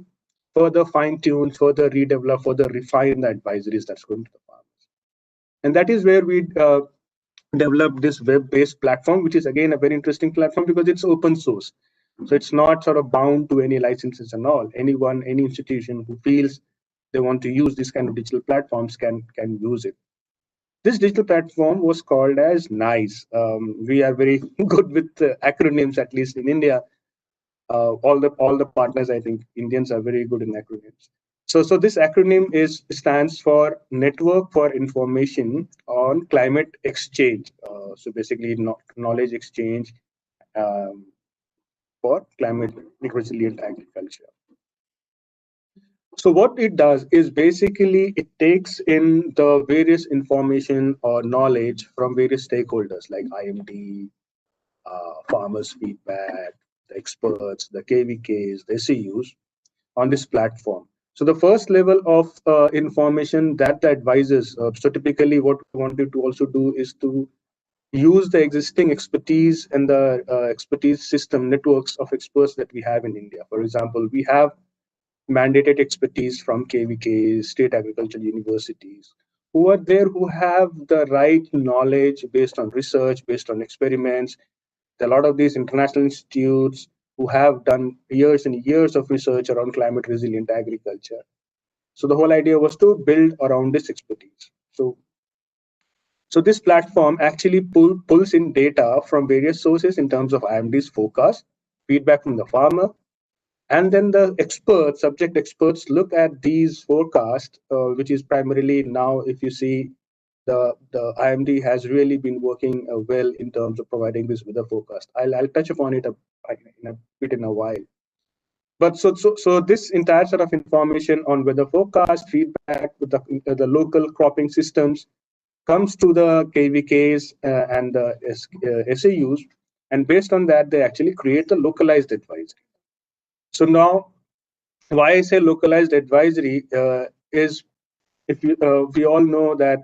further fine-tune, further redevelop, further refine the advisories that's going to the farmers. And that is where we developed this web-based platform, which is again a very interesting platform because it's open source. So it's not sort of bound to any licenses and all. Anyone, any institution who feels they want to use this kind of digital platforms can use it. This digital platform was called as NICE. We are very good with acronyms, at least in India. All the partners, I think Indians are very good in acronyms. So this acronym stands for Network for Information on Climate Exchange. So basically, knowledge exchange for climate resilient agriculture. So what it does is basically it takes in the various information or knowledge from various stakeholders like IMD, farmers' feedback, the experts, the KVKs, the SAUs on this platform. So the first level of information that the advisors, so typically what we wanted to also do is to use the existing expertise and the expertise system networks of experts that we have in India. For example, we have mandated expertise from KVKs, state agricultural universities, who are there, who have the right knowledge based on research, based on experiments, There are a lot of these international institutes who have done years and years of research around climate resilient agriculture. So the whole idea was to build around this expertise. So this platform actually pulls in data from various sources in terms of IMD's forecast, feedback from the farmer, and then the experts, subject experts, look at these forecasts, which is primarily now, if you see, the IMD has really been working well in terms of providing this weather forecast. I'll touch upon it in a while. But so this entire set of information on weather forecast, feedback with the local cropping systems comes to the KVKs and the SAUs, and based on that, they actually create the localized advisory. So now, why I say localized advisory is, if we all know that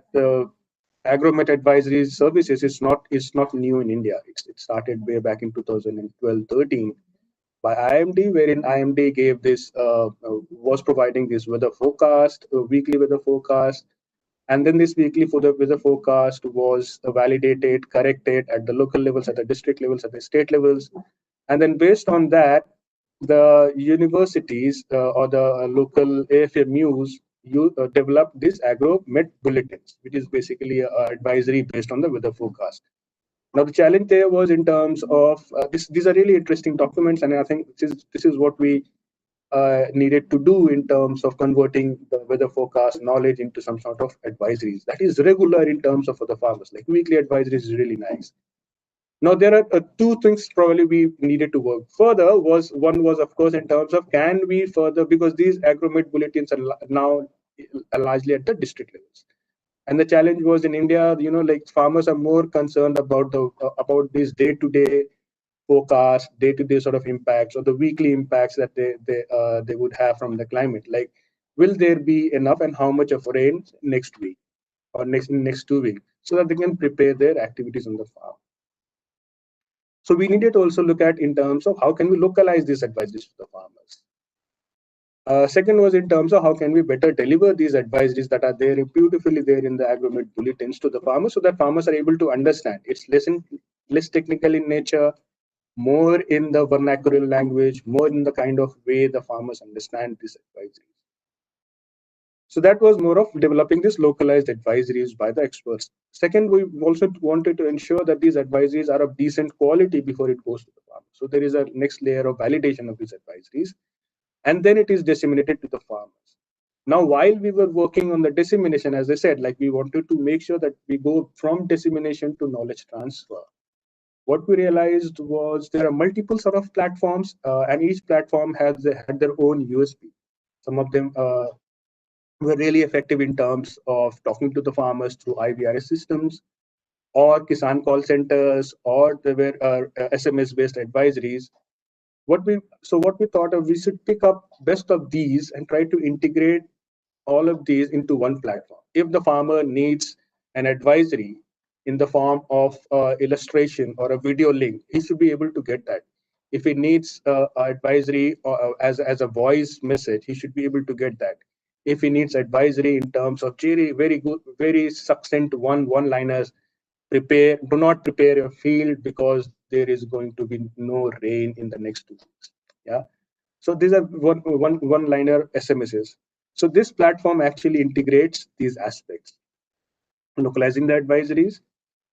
Agromet advisory services is not new in India. It started way back in 2012-13 by IMD, wherein IMD gave this was providing this weather forecast, weekly weather forecast, and then this weekly weather forecast was validated, corrected at the local levels, at the district levels, at the state levels, and then based on that, the universities or the local AFMUs developed these Agromet bulletins, which is basically an advisory based on the weather forecast. Now, the challenge there was in terms of these are really interesting documents, and I think this is what we needed to do in terms of converting the weather forecast knowledge into some sort of advisories that is regular in terms of for the farmers. Like weekly advisories is really nice. Now, there are two things probably we needed to work further. One was, of course, in terms of can we further, because these Agromet bulletins are now largely at the district levels. And the challenge was in India, like farmers are more concerned about about these day-to-day forecast, day-to-day sort of impacts, or the weekly impacts that they would have from the climate. Like, will there be enough and how much of rain next week or next 2 weeks, so that they can prepare their activities on the farm. So we needed to also look at in terms of how can we localize these advisories to the farmers. Second was in terms of how can we better deliver these advisories that are there beautifully there in the Agromet bulletins to the farmers, so that farmers are able to understand. It's less technical in nature, more in the vernacular language, more in the kind of way the farmers understand these advisories. So that was more of developing these localized advisories by the experts. Second, we also wanted to ensure that these advisories are of decent quality before it goes to the farmer. So there is a next layer of validation of these advisories, and then it is disseminated to the farmers. Now, while we were working on the dissemination, as I said, like we wanted to make sure that we go from dissemination to knowledge transfer. What we realized was there are multiple sort of platforms, and each platform had their own USP. Some of them were really effective in terms of talking to the farmers through IVRS systems, or Kisan call centers, or there were SMS-based advisories. What we thought of, we should pick up best of these and try to integrate all of these into one platform. If the farmer needs an advisory in the form of illustration or a video link, he should be able to get that. If he needs advisory as a voice message, he should be able to get that. If he needs advisory in terms of very good, very succinct one-liners, do not prepare your field because there is going to be no rain in the next 2 weeks. Yeah. So these are one-liner SMSs. So this platform actually integrates these aspects: localizing the advisories,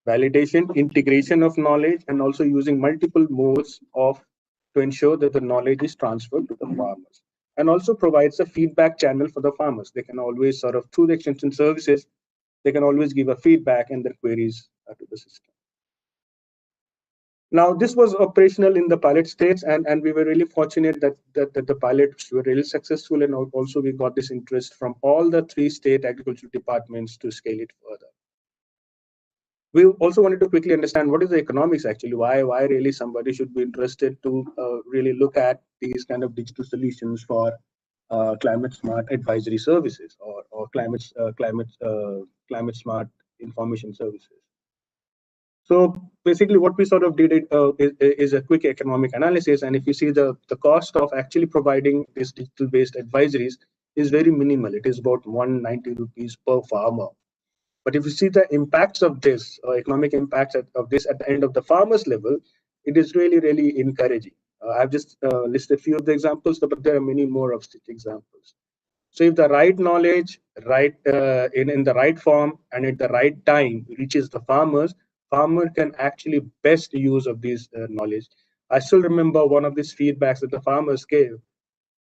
validation, integration of knowledge, and also using multiple modes to ensure that the knowledge is transferred to the farmers, and also provides a feedback channel for the farmers. They can always sort of, through the extension services, they can always give a feedback and their queries to the system. Now, this was operational in the pilot states, and we were really fortunate that the pilots were really successful, and also we got this interest from all the 3 state agricultural departments to scale it further. We also wanted to quickly understand what is the economics actually, why really somebody should be interested to really look at these kind of digital solutions for climate smart advisory services or climate smart information services. So basically what we sort of did is a quick economic analysis, and if you see the cost of actually providing these digital based advisories is very minimal. It is about 190 rupees per farmer. But if you see the impacts of this, economic impacts of this at the end of the farmer's level, it is really, really encouraging. I've just listed a few of the examples, but there are many more of such examples. So if the right knowledge, in the right form and at the right time reaches the farmers, farmer can actually best use of this knowledge. I still remember one of these feedbacks that the farmers gave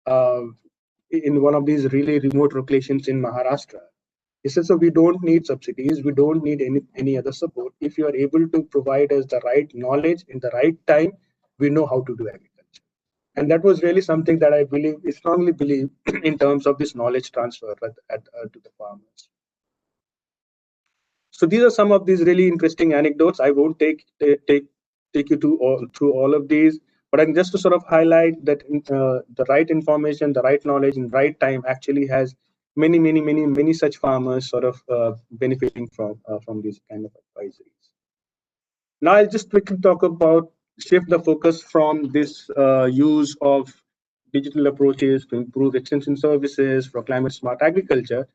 in one of these really remote locations in Maharashtra. He said, so we don't need subsidies, we don't need any other support. If you are able to provide us the right knowledge in the right time, we know how to do agriculture. And that was really something that I strongly believe in terms of this knowledge transfer to the farmers. So these are some of these really interesting anecdotes. I won't take you through all of these, but I'm just to sort of highlight that the right information, the right knowledge, in right time actually has many such farmers sort of benefiting from these kind of advisories. Now I'll just quickly talk about shift the focus from this use of digital approaches to improve extension services for climate smart agriculture.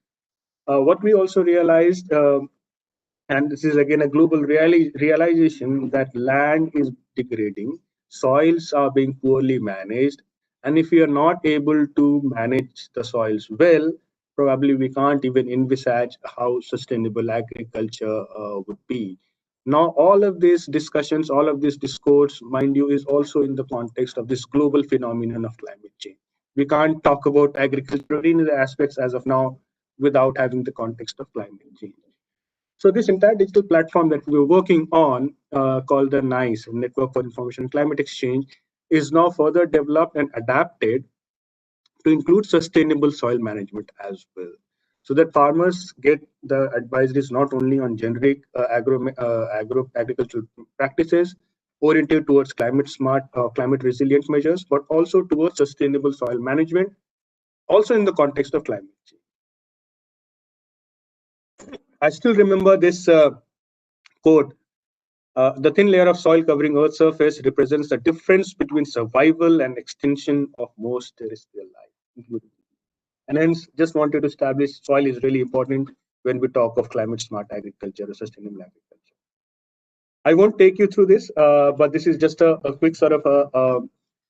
What we also realized, and this is again a global realization, that land is degrading, soils are being poorly managed, and if we are not able to manage the soils well, probably we can't even envisage how sustainable agriculture would be. Now, all of these discussions, all of this discourse, mind you, is also in the context of this global phenomenon of climate change. We can't talk about agriculture in the aspects as of now without having the context of climate change. So this entire digital platform that we're working on, called the NICE, Network for Information and Climate Exchange, is now further developed and adapted to include sustainable soil management as well, so that farmers get the advisories not only on generic agricultural practices oriented towards climate smart, climate resilient measures, but also towards sustainable soil management, also in the context of climate change. I still remember this quote, the thin layer of soil covering Earth's surface represents the difference between survival and extinction of most terrestrial life. And hence, just wanted to establish soil is really important when we talk of climate smart agriculture or sustainable agriculture. I won't take you through this, but this is just a quick sort of a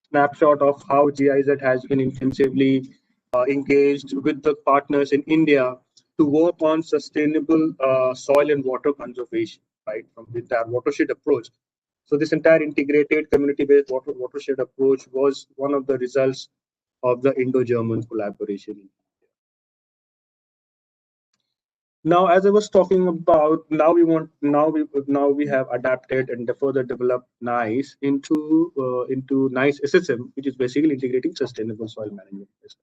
snapshot of how GIZ has been intensively engaged with the partners in India to work on sustainable soil and water conservation, right, with our watershed approach. So this entire integrated community-based watershed approach was one of the results of the Indo-German collaboration. Now, as I was talking about, now we have adapted and further developed NICE into NICE SSM, which is basically integrating sustainable soil management system.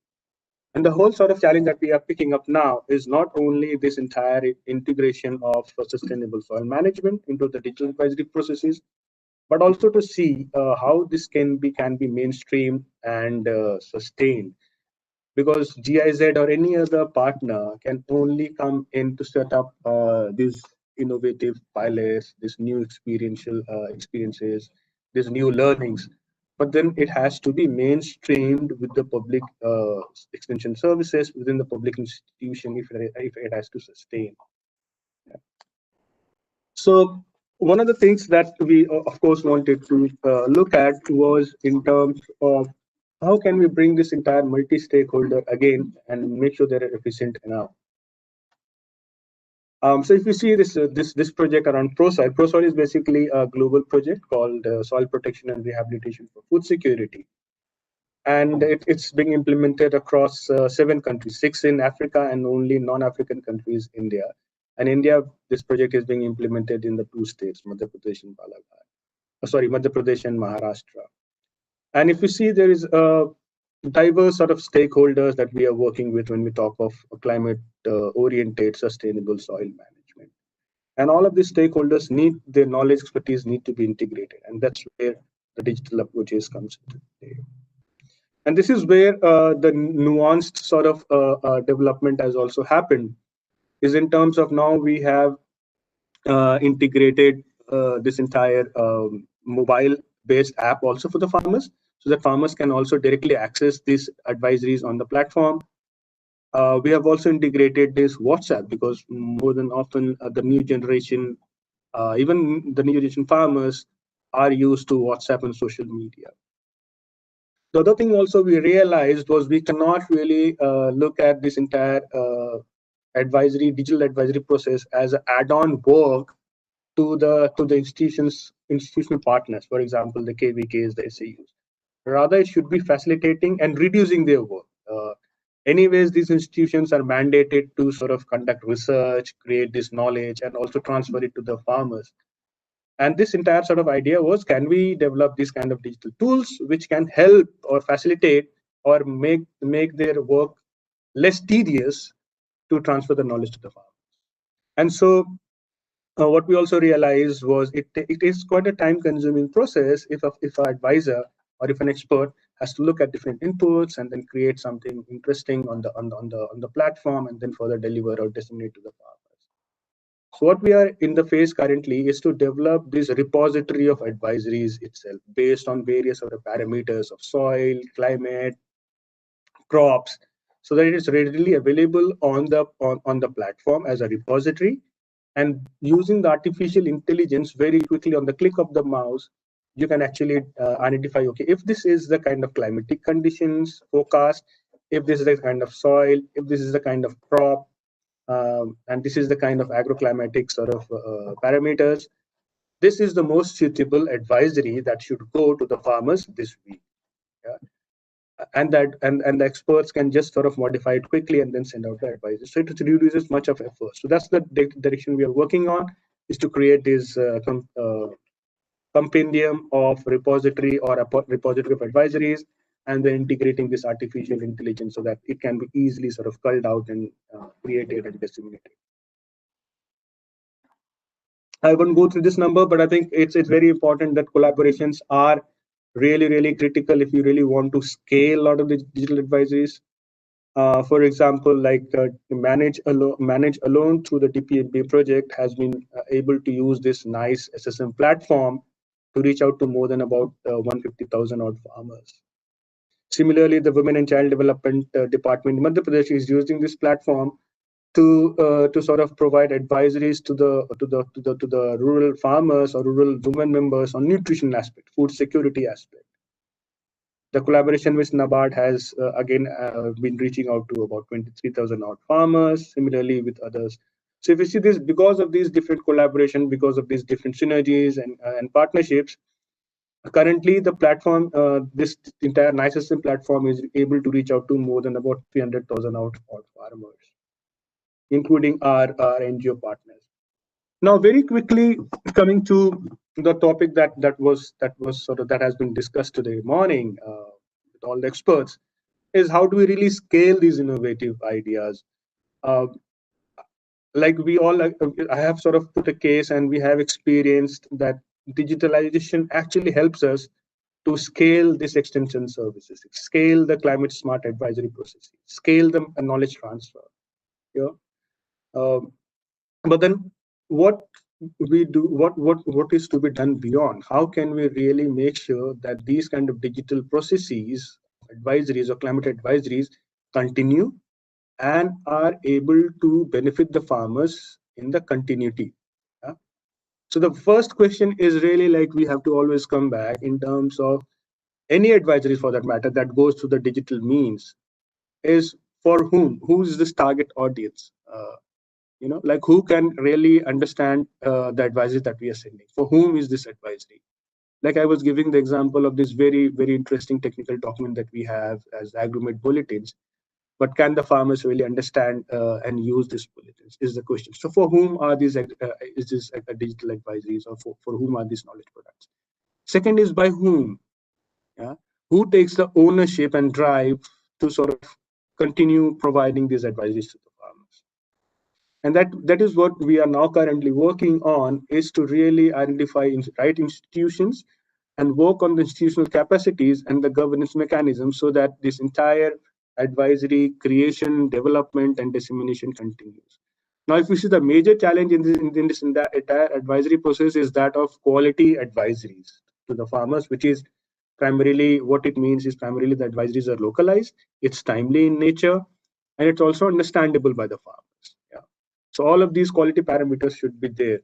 And the whole sort of challenge that we are picking up now is not only this entire integration of sustainable soil management into the digital advisory processes, but also to see how this can be mainstreamed and sustained. Because GIZ or any other partner can only come in to set up these innovative pilots, these new experiential experiences, these new learnings. But then it has to be mainstreamed with the public extension services within the public institution if it has to sustain. Yeah. So one of the things that we, of course, wanted to look at was in terms of how can we bring this entire multi-stakeholder again and make sure they're efficient enough. So if you see this project around ProSoil, ProSoil is basically a global project called Soil Protection and Rehabilitation for Food Security. And it's being implemented across 7 countries, 6 in Africa and only non-African countries, India. And India, this project is being implemented in the 2 states, Madhya Pradesh and Maharashtra. And if you see, there is a diverse sort of stakeholders that we are working with when we talk of climate-oriented sustainable soil management. And all of these stakeholders need their knowledge, expertise need to be integrated. And that's where the digital approaches comes into play. And this is where the nuanced sort of development has also happened, is in terms of now we have integrated this entire mobile-based app also for the farmers, so that farmers can also directly access these advisories on the platform. We have also integrated this WhatsApp, because more than often the new generation, even the new generation farmers, are used to WhatsApp and social media. The other thing also we realized was we cannot really look at this entire digital advisory process as an add-on work to the institutional partners, for example, the KVKs, the SAUs. Rather, it should be facilitating and reducing their work. Anyways, these institutions are mandated to sort of conduct research, create this knowledge, and also transfer it to the farmers. And this entire sort of idea was, can we develop these kind of digital tools which can help or facilitate or make their work less tedious to transfer the knowledge to the farmers. And so what we also realized was it is quite a time-consuming process if an advisor or if an expert has to look at different inputs and then create something interesting on the platform and then further deliver or disseminate to the farmers. So what we are in the phase currently is to develop this repository of advisories itself based on various sort of parameters of soil, climate, crops, so that it is readily available on the platform as a repository. And using the artificial intelligence very quickly on the click of the mouse, you can actually identify, okay, if this is the kind of climatic conditions forecast, if this is the kind of soil, if this is the kind of crop, and this is the kind of agroclimatic sort of parameters, this is the most suitable advisory that should go to the farmers this week. Yeah? And the experts can just sort of modify it quickly and then send out the advice. So it reduces much of effort. So that's the direction we are working on, is to create this compendium of repository or a repository of advisories, and then integrating this artificial intelligence so that it can be easily sort of culled out and created and disseminated. I won't go through this number, but I think it's very important that collaborations are really critical if you really want to scale a lot of the digital advisories. For example, like Manage Alone through the DPNP project has been able to use this nice SSM platform to reach out to more than about 150,000 odd farmers. Similarly, the Women and Child Development Department in Madhya Pradesh is using this platform to sort of provide advisories to the rural farmers or rural women members on nutrition aspect, food security aspect. The collaboration with NABARD has again been reaching out to about 23,000 odd farmers, similarly with others. So if you see this, because of these different collaboration, because of these different synergies and partnerships, currently the platform, this entire NISSM platform is able to reach out to more than about 300,000 odd farmers, including our NGO partners. Now, very quickly coming to the topic that has been discussed today morning with all the experts, is how do we really scale these innovative ideas? Like we all, I have sort of put a case, and we have experienced that digitalization actually helps us to scale this extension services, scale the climate smart advisory processes, scale the knowledge transfer. Yeah. But then what we do, what is to be done beyond? How can we really make sure that these kind of digital processes, advisories or climate advisories continue and are able to benefit the farmers in the continuity? Yeah? So the first question is really like, we have to always come back in terms of any advisories for that matter that goes through the digital means, is for whom? Who is this target audience? Like who can really understand the advisory that we are sending? For whom is this advisory? Like I was giving the example of this very interesting technical document that we have as Agromet bulletins, but can the farmers really understand and use these bulletins is the question. So for whom are these, is this digital advisories, or for whom are these knowledge products? Second is by whom? Yeah? Who takes the ownership and drive to sort of continue providing these advisories to the farmers? And that is what we are now currently working on, is to really identify right institutions and work on the institutional capacities and the governance mechanisms so that this entire advisory creation, development, and dissemination continues. Now, if you see, the major challenge in this entire advisory process is that of quality advisories to the farmers, which is primarily, what it means is primarily the advisories are localized, it's timely in nature, and it's also understandable by the farmers. Yeah. So all of these quality parameters should be there.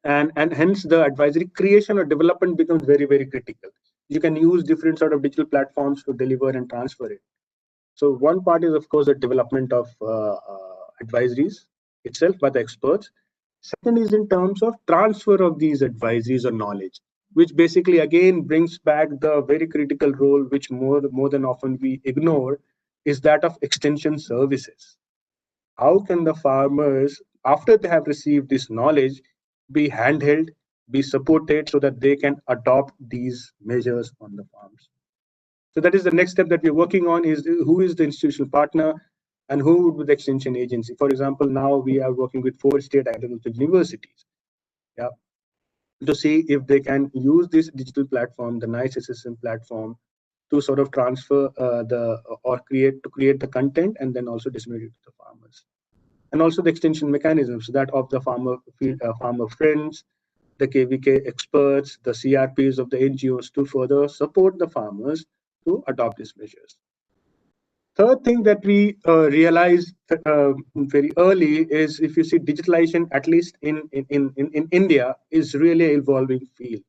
and hence the advisory creation or development becomes very, very critical. You can use different sort of digital platforms to deliver and transfer it. So one part is, of course, the development of advisories itself by the experts. Second is in terms of transfer of these advisories or knowledge, which basically again brings back the very critical role which more than often we ignore, is that of extension services. How can the farmers, after they have received this knowledge, be handheld, be supported so that they can adopt these measures on the farms? So that is the next step that we're working on, is who is the institutional partner and who would be the extension agency. For example, now we are working with 4 state agricultural universities, yeah, to see if they can use this digital platform, the NICE SSM platform, to sort of transfer create the content and then also disseminate it to the farmers. And also the extension mechanisms, that of the farmer friends, the KVK experts, the CRPs of the NGOs, to further support the farmers to adopt these measures. Third thing that we realized very early is, if you see, digitalization, at least in India, is really an evolving field.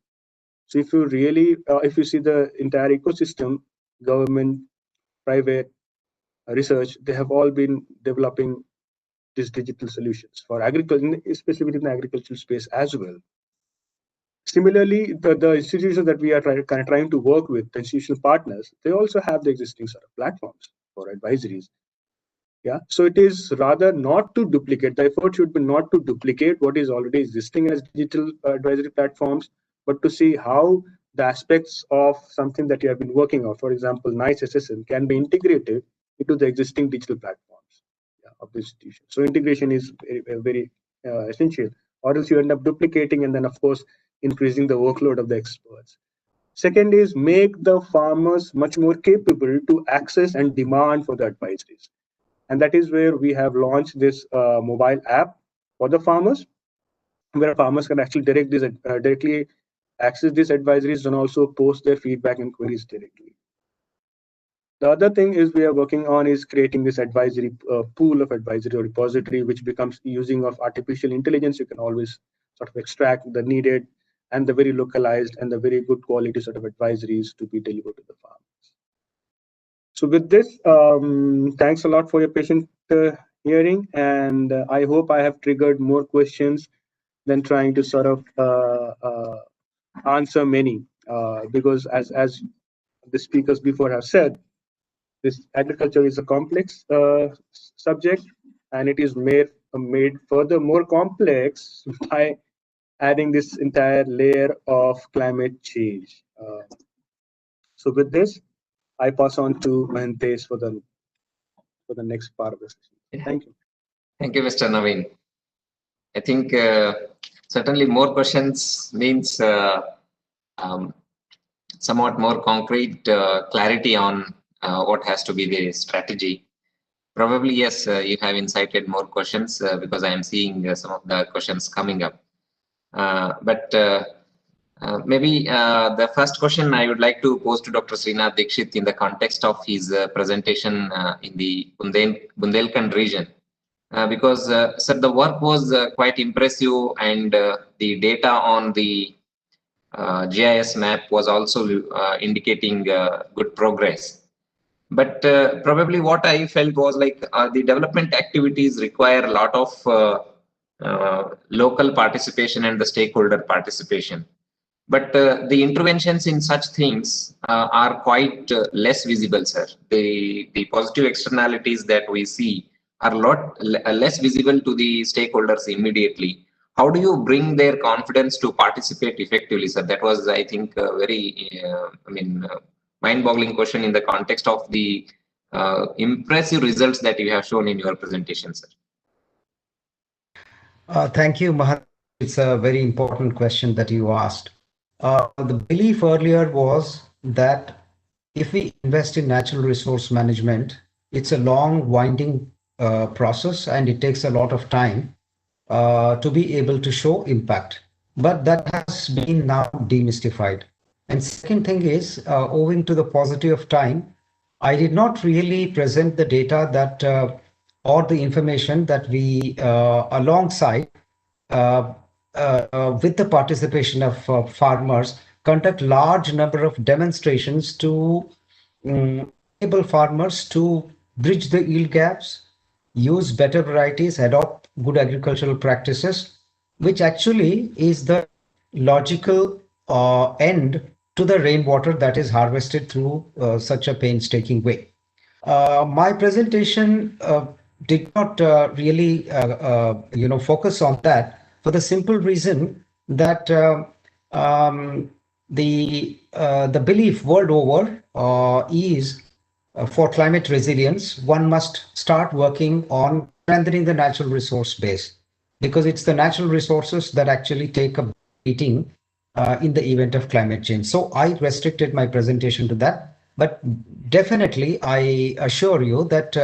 So if you really, if you see the entire ecosystem, government, private, research, they have all been developing these digital solutions for agriculture, especially within the agricultural space as well. Similarly, the institutions that we are trying to work with, the institutional partners, they also have the existing sort of platforms for advisories. Yeah, so it is rather not to duplicate. The effort should be not to duplicate what is already existing as digital advisory platforms, but to see how the aspects of something that you have been working on, for example, NICE SSM, can be integrated into the existing digital platforms, yeah, of the institution. So integration is very essential, or else you end up duplicating and then, of course, increasing the workload of the experts. Second is make the farmers much more capable to access and demand for the advisories. And that is where we have launched this mobile app for the farmers, where farmers can actually directly access these advisories and also post their feedback and queries directly. The other thing is we are working on is creating this advisory pool of advisory or repository, which becomes using of artificial intelligence. You can always sort of extract the needed and the very localized and the very good quality sort of advisories to be delivered to the farmers. So with this, thanks a lot for your patient hearing, and I hope I have triggered more questions than trying to sort of answer many, because as the speakers before have said, this agriculture is a complex subject, and it is made further more complex by adding this entire layer of climate change. So with this, I pass on to Mahantesh for the next part of the session. Yeah. Thank you. Thank you, Mr. Naveen. I think certainly more questions means somewhat more concrete clarity on what has to be the strategy. Probably, yes, you have incited more questions because I am seeing some of the questions coming up. Maybe the first question I would like to pose to Dr. Srinath Dikshit in the context of his presentation in the Bundelkhand region. Because sir, the work was quite impressive, and the data on the GIS map was also indicating good progress. But probably what I felt was like the development activities require a lot of local participation and the stakeholder participation. But the interventions in such things are quite less visible, sir. The positive externalities that we see are a lot less visible to the stakeholders immediately. How do you bring their confidence to participate effectively, sir? That was, I think, a very, mind-boggling question in the context of the impressive results that you have shown in your presentation, sir. Thank you, Mahat. It's a very important question that you asked. The belief earlier was that if we invest in natural resource management, it's a long, winding process, and it takes a lot of time to be able to show impact. But that has been now demystified. And second thing is, owing to the paucity of time, I did not really present the data that or the information that we alongside with the participation of farmers, conduct large number of demonstrations to enable farmers to bridge the yield gaps, use better varieties, adopt good agricultural practices, which actually is the logical end to the rainwater that is harvested through such a painstaking way. My presentation did not really, focus on that for the simple reason that the belief world over is for climate resilience, one must start working on strengthening the natural resource base, because it's the natural resources that actually take a beating in the event of climate change. So I restricted my presentation to that, but definitely I assure you that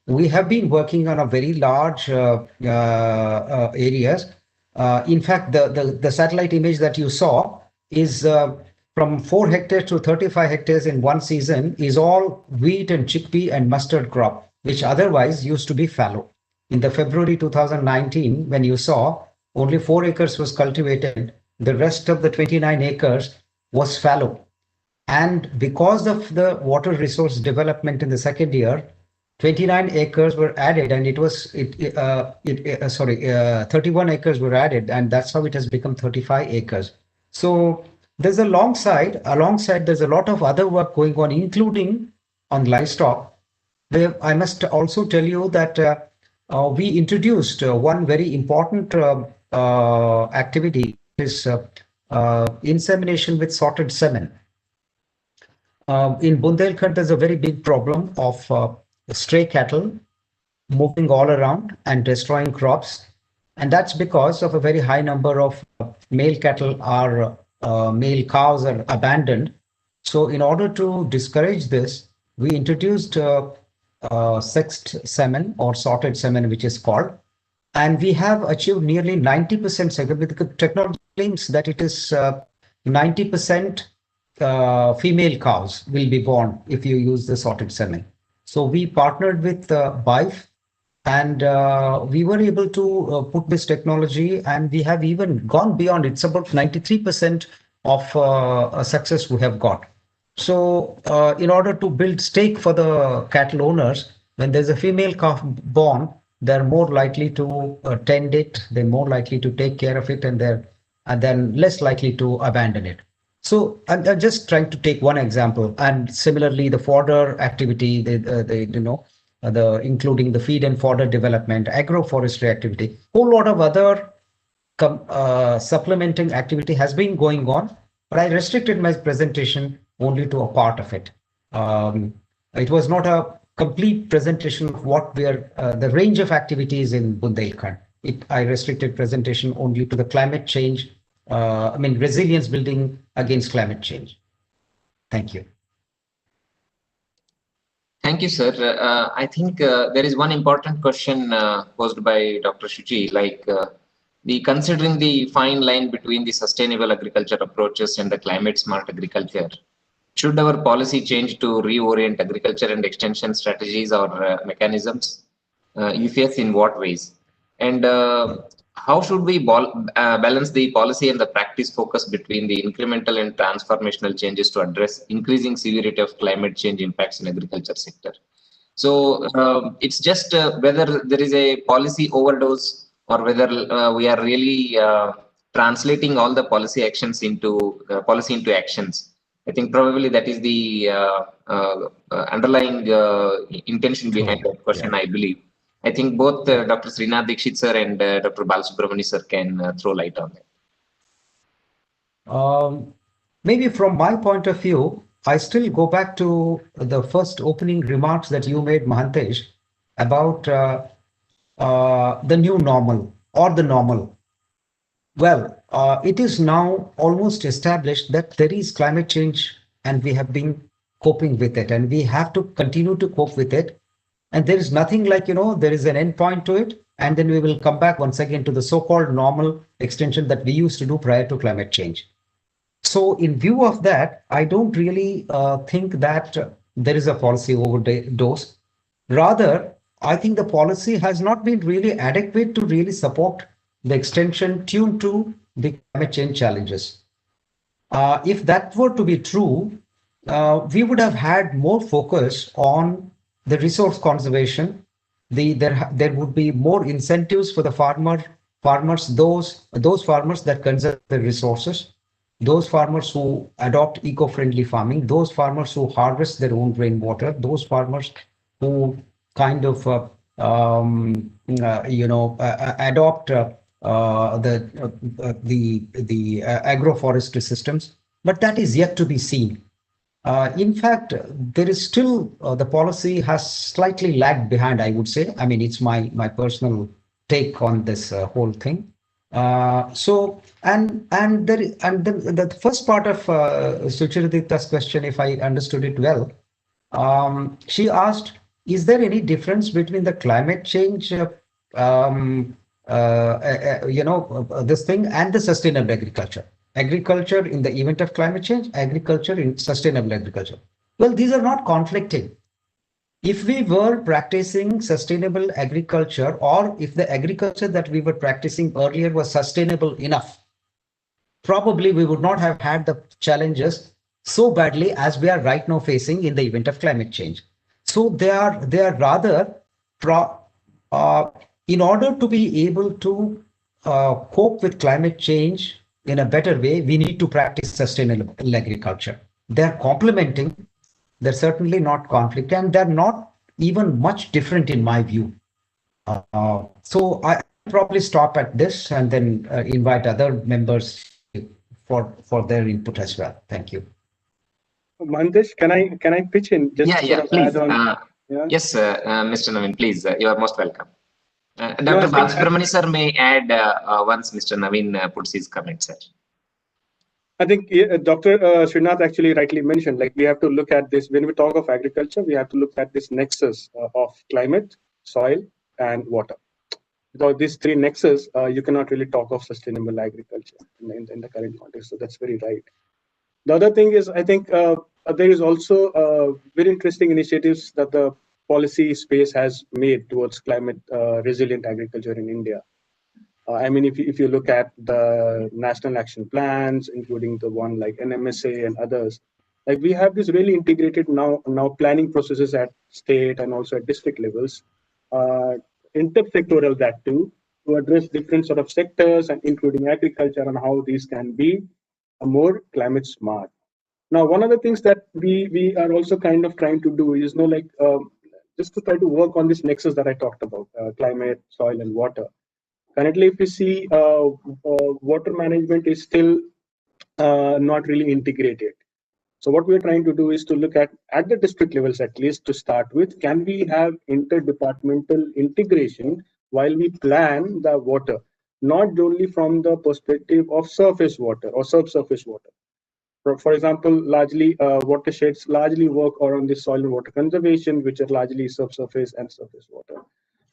we have been working on a very large areas. In fact, the satellite image that you saw is from 4 hectares to 35 hectares in one season is all wheat and chickpea and mustard crop, which otherwise used to be fallow. In the February 2019, when you saw only 4 acres was cultivated, the rest of the 29 acres was fallow. And because of the water resource development in the second year, 29 acres were added, and 31 acres were added, and that's how it has become 35 acres. So there's alongside there's a lot of other work going on, including on livestock. I must also tell you that we introduced one very important activity, is insemination with sorted semen. In Bundelkhand, there's a very big problem of stray cattle moving all around and destroying crops. And that's because of a very high number of male cows are abandoned. So in order to discourage this, we introduced sexed semen or sorted semen, which is called. And we have achieved nearly 90% segregation. The technology claims that it is 90% female cows will be born if you use the sorted semen. So we partnered with BIFE, and we were able to put this technology, and we have even gone beyond. It's about 93% of success we have got. So in order to build stake for the cattle owners, when there's a female calf born, they're more likely to tend it, they're more likely to take care of it, and they're then less likely to abandon it. So I'm just trying to take one example, and similarly the fodder activity, including the feed and fodder development, agroforestry activity, whole lot of other supplementing activity has been going on, but I restricted my presentation only to a part of it. It was not a complete presentation of what the range of activities in Bundelkhand. I restricted presentation only to the climate change, resilience building against climate change. Thank you. Thank you, sir. I think there is one important question posed by Dr. Shuchi, like considering the fine line between the sustainable agriculture approaches and the climate smart agriculture. Should our policy change to reorient agriculture and extension strategies or mechanisms? If yes, in what ways? And how should we balance the policy and the practice focus between the incremental and transformational changes to address increasing severity of climate change impacts in agriculture sector? So it's just whether there is a policy overdose, or whether we are really translating all the policy actions into actions. I think probably that is the underlying intention behind that question, I believe. I think both Dr. Srinath Dikshit sir and Dr. Balasubramani sir can throw light on that. Maybe from my point of view, I still go back to the first opening remarks that you made, Mahantesh, about the new normal or the normal. Well, it is now almost established that there is climate change, and we have been coping with it, and we have to continue to cope with it. And there is nothing like, there is an end point to it, and then we will come back once again to the so-called normal extension that we used to do prior to climate change. So in view of that, I don't really think that there is a policy overdose. Rather, I think the policy has not been really adequate to really support the extension tuned to the climate change challenges. If that were to be true, we would have had more focus on the resource conservation. There would be more incentives for the farmers, those farmers that conserve the resources, those farmers who adopt eco-friendly farming, those farmers who harvest their own rainwater, those farmers who kind of adopt the agroforestry systems, but that is yet to be seen. In fact, there is still the policy has slightly lagged behind, I would say. I mean, it's my personal take on this whole thing. So the first part of Sucharitha's question, if I understood it well, she asked, is there any difference between the climate change, this thing, and the sustainable agriculture? Agriculture in the event of climate change, agriculture in sustainable agriculture. Well, these are not conflicting. If we were practicing sustainable agriculture, or if the agriculture that we were practicing earlier was sustainable enough, probably we would not have had the challenges so badly as we are right now facing in the event of climate change. So they are rather, in order to be able to cope with climate change in a better way, we need to practice sustainable agriculture. They're complementing, they're certainly not conflict, and they're not even much different in my view. So I probably stop at this and then invite other members for their input as well. Thank you. Mandesh, can I pitch in? Just please. Yeah? Yes, Mr. Naveen, please. You are most welcome. Dr. Balasubramanian sir may add once Mr. Naveen puts his comments, sir. I think Dr. Srinath actually rightly mentioned, like we have to look at this, when we talk of agriculture, we have to look at this nexus of climate, soil, and water. Without these three nexus, you cannot really talk of sustainable agriculture in the current context. So that's very right. The other thing is, I think there is also very interesting initiatives that the policy space has made towards climate resilient agriculture in India. I mean, if you look at the national action plans, including the one like NMSA and others, like we have this really integrated now planning processes at state and also at district levels, intersectoral that too, to address different sort of sectors and including agriculture and how these can be more climate smart. Now, one of the things that we are also kind of trying to do is just to try to work on this nexus that I talked about, climate, soil, and water. Currently, if you see, water management is still not really integrated. So what we're trying to do is to look at the district levels, at least to start with, can we have interdepartmental integration while we plan the water, not only from the perspective of surface water or subsurface water. For example, largely watersheds largely work around the soil and water conservation, which are largely subsurface and surface water.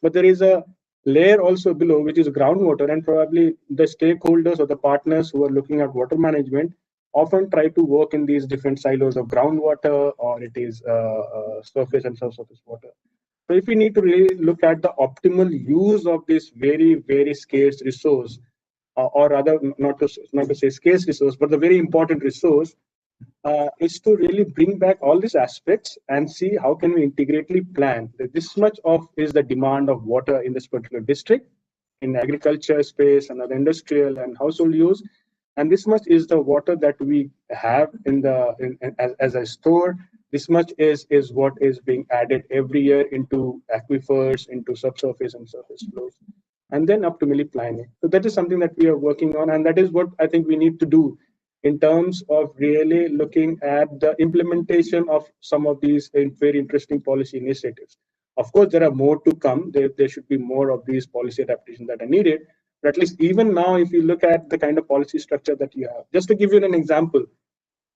But there is a layer also below, which is groundwater, and probably the stakeholders or the partners who are looking at water management often try to work in these different silos of groundwater, or it is surface and subsurface water. So if we need to really look at the optimal use of this very, very scarce resource, or rather not to say scarce resource, but the very important resource, is to really bring back all these aspects and see how can we integrately plan that this much of is the demand of water in this particular district, in agriculture space and other industrial and household use, and this much is the water that we have as a store. This much is what is being added every year into aquifers, into subsurface and surface flows, and then optimally planning. So that is something that we are working on, and that is what I think we need to do in terms of really looking at the implementation of some of these very interesting policy initiatives. Of course, there are more to come. There should be more of these policy adaptations that are needed. But at least even now, if you look at the kind of policy structure that you have, just to give you an example,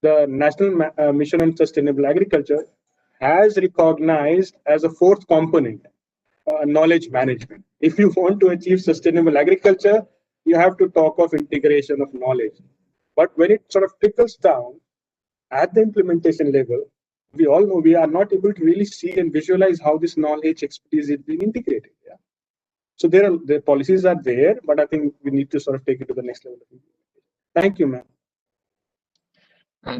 the National Mission on Sustainable Agriculture has recognized as a fourth component knowledge management. If you want to achieve sustainable agriculture, you have to talk of integration of knowledge. But when it sort of trickles down at the implementation level, we all know we are not able to really see and visualize how this knowledge expertise is being integrated. Yeah? So the policies are there, but I think we need to sort of take it to the next level. Thank you, ma'am.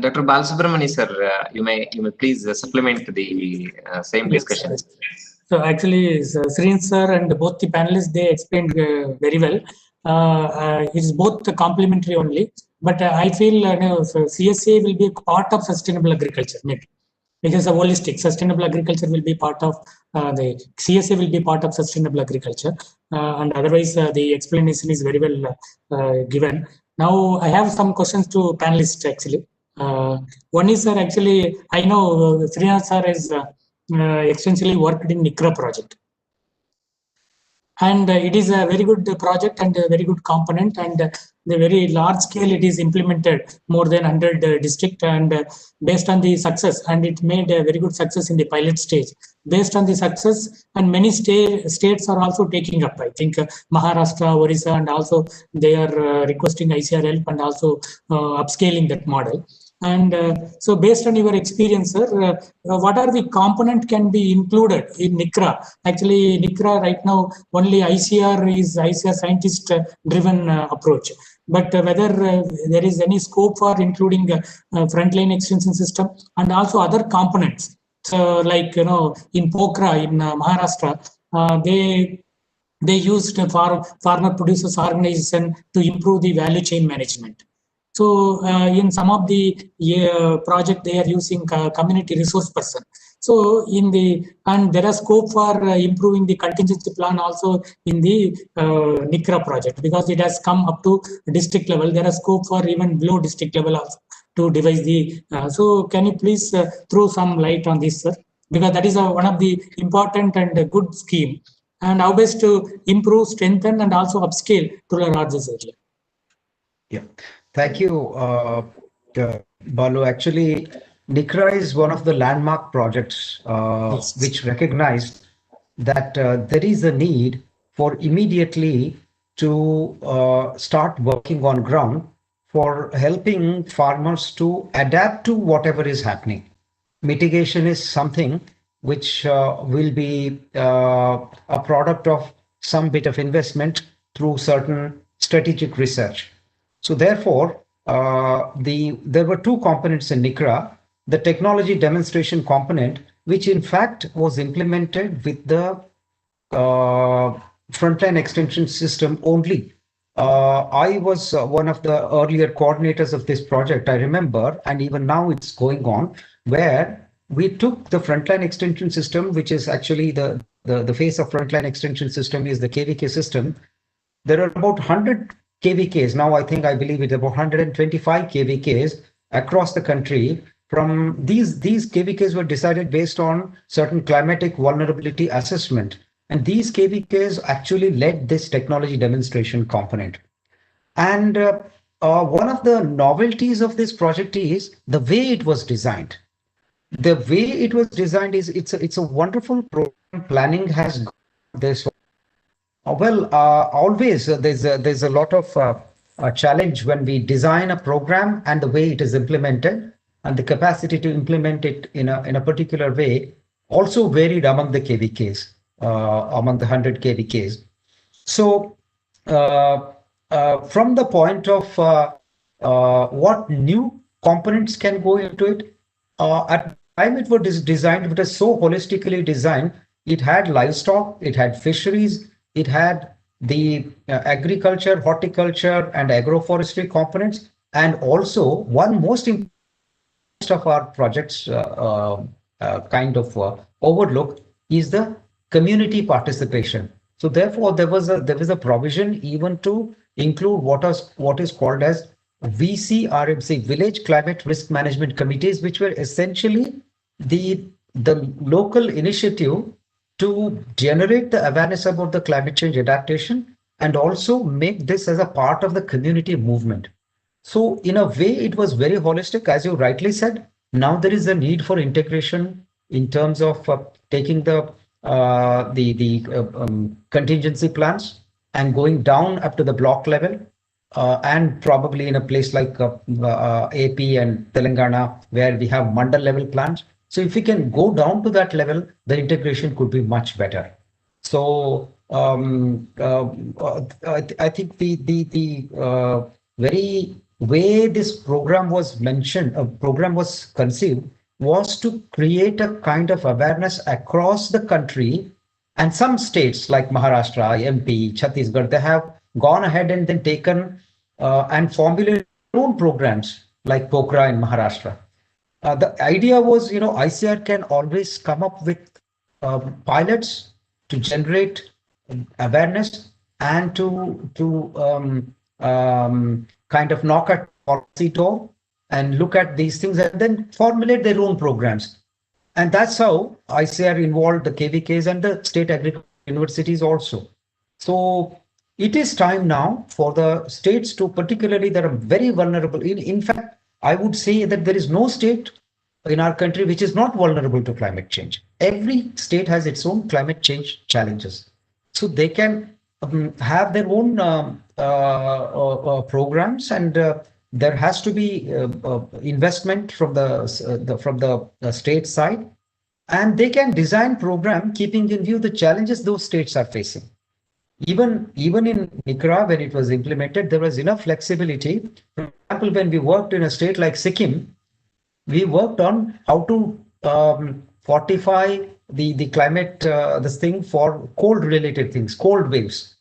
Dr. Balasubramani sir, you may please supplement the same discussion. So actually, Srin sir and both the panelists, they explained very well. It's both complementary only, but I feel CSA will be a part of sustainable agriculture, maybe. Because a holistic sustainable agriculture will be part of the CSA will be part of sustainable agriculture, and otherwise the explanation is very well given. Now I have some questions to panelists actually. One is, sir, actually I know Srinath sir is extensively worked in NICRA project. And it is a very good project and a very good component, and the very large scale it is implemented more than 100 district, and based on the success, and it made a very good success in the pilot stage. Based on the success, and many states are also taking up. I think Maharashtra, Orissa, and also they are requesting ICAR help and also upscaling that model. And so based on your experience, sir, what are the component can be included in NICRA? Actually, NICRA right now, only ICAR is ICAR scientist driven approach. But whether there is any scope for including frontline extension system and also other components. So like, in Pokhara in Maharashtra, they used farmer producers organization to improve the value chain management. So in some of the project, they are using community resource person. So and there is scope for improving the contingency plan also in the NICRA project, because it has come up to district level. There is scope for even below district level also to devise the. So can you please throw some light on this, sir? Because that is one of the important and good scheme. And how best to improve, strengthen, and also upscale to a larger area. Yeah. Thank you, Balu. Actually, NICRA is one of the landmark projects which recognized that there is a need for immediately to start working on ground for helping farmers to adapt to whatever is happening. Mitigation is something which will be a product of some bit of investment through certain strategic research. So therefore, there were two components in NICRA, the technology demonstration component, which in fact was implemented with the frontline extension system only. I was one of the earlier coordinators of this project, I remember, and even now it's going on, where we took the frontline extension system, which is actually the face of frontline extension system is the KVK system. There are about 100 KVKs. Now I believe it's about 125 KVKs across the country. From these KVKs were decided based on certain climatic vulnerability assessment. And these KVKs actually led this technology demonstration component. And one of the novelties of this project is the way it was designed. The way it was designed is it's a wonderful program. Planning has gone this. Well, always there's a lot of challenge when we design a program and the way it is implemented, and the capacity to implement it in a particular way also varied among the KVKs, among the 100 KVKs. So from the point of what new components can go into it, at the time it was designed, it was so holistically designed. It had livestock, it had fisheries, it had the agriculture, horticulture, and agroforestry components, and also one most important of our projects kind of overlook is the community participation. So therefore, there was a provision even to include what is called as VCRMC, Village Climate Risk Management Committees, which were essentially the local initiative to generate the awareness about the climate change adaptation and also make this as a part of the community movement. So in a way, it was very holistic, as you rightly said. Now there is a need for integration in terms of taking the contingency plans and going down up to the block level, and probably in a place like AP and Telangana, where we have mandal level plans. So if we can go down to that level, the integration could be much better. So I think the very way this program was conceived was to create a kind of awareness across the country, and some states like Maharashtra, MP, Chhattisgarh, they have gone ahead and then taken and formulated their own programs like Pokhara in Maharashtra. The idea was, ICAR can always come up with pilots to generate awareness and to kind of knock at policy door and look at these things and then formulate their own programs. And that's how ICAR involved the KVKs and the state agricultural universities also. So it is time now for the states to, particularly that are very vulnerable. In fact, I would say that there is no state in our country which is not vulnerable to climate change. Every state has its own climate change challenges. So they can have their own programs, and there has to be investment from the state side, and they can design program keeping in view the challenges those states are facing. Even in Nicaragua, when it was implemented, there was enough flexibility. For example, when we worked in a state like Sikkim, we worked on how to fortify the climate, this thing for cold related things, cold waves,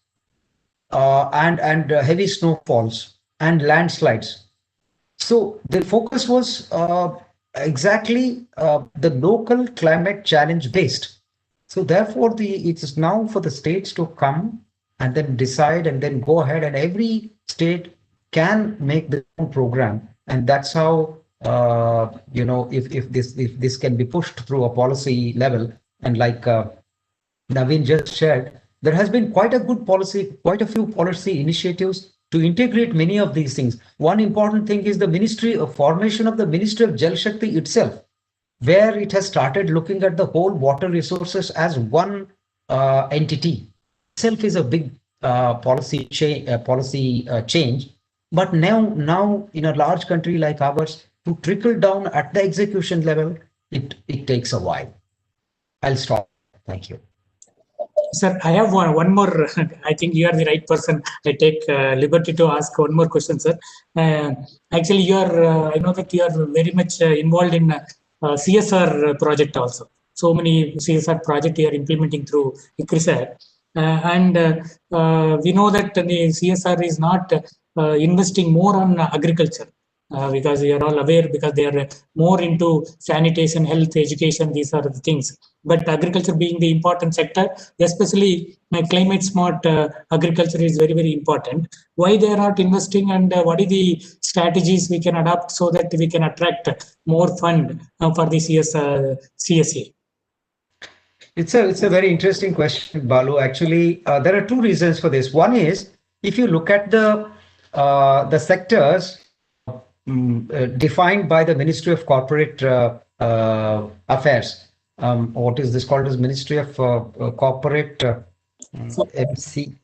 and heavy snowfalls and landslides. So the focus was exactly the local climate challenge based. So therefore, it is now for the states to come and then decide and then go ahead, and every state can make their own program, and that's how if this can be pushed through a policy level, and like Naveen just shared, there has been quite a few policy initiatives to integrate many of these things. One important thing is the formation of the Ministry of Jal Shakti itself, where it has started looking at the whole water resources as one entity. Itself is a big policy change. But now in a large country like ours, to trickle down at the execution level, it takes a while. I'll stop. Thank you. Sir, I have one more. I think you are the right person. I take liberty to ask one more question, sir. Actually, you are. I know that you are very much involved in CSR project also. So many CSR projects you are implementing through ICRISAT. And we know that the CSR is not investing more on agriculture. Because we are all aware, because they are more into sanitation, health, education, these are the things. But agriculture being the important sector, especially climate smart agriculture is very, very important. Why they are not investing, and what are the strategies we can adopt so that we can attract more fund for the CSA? It's a very interesting question, Balu. Actually, there are two reasons for this. One is, if you look at the sectors defined by the Ministry of Corporate Affairs. What is this called as Ministry of Corporate MC?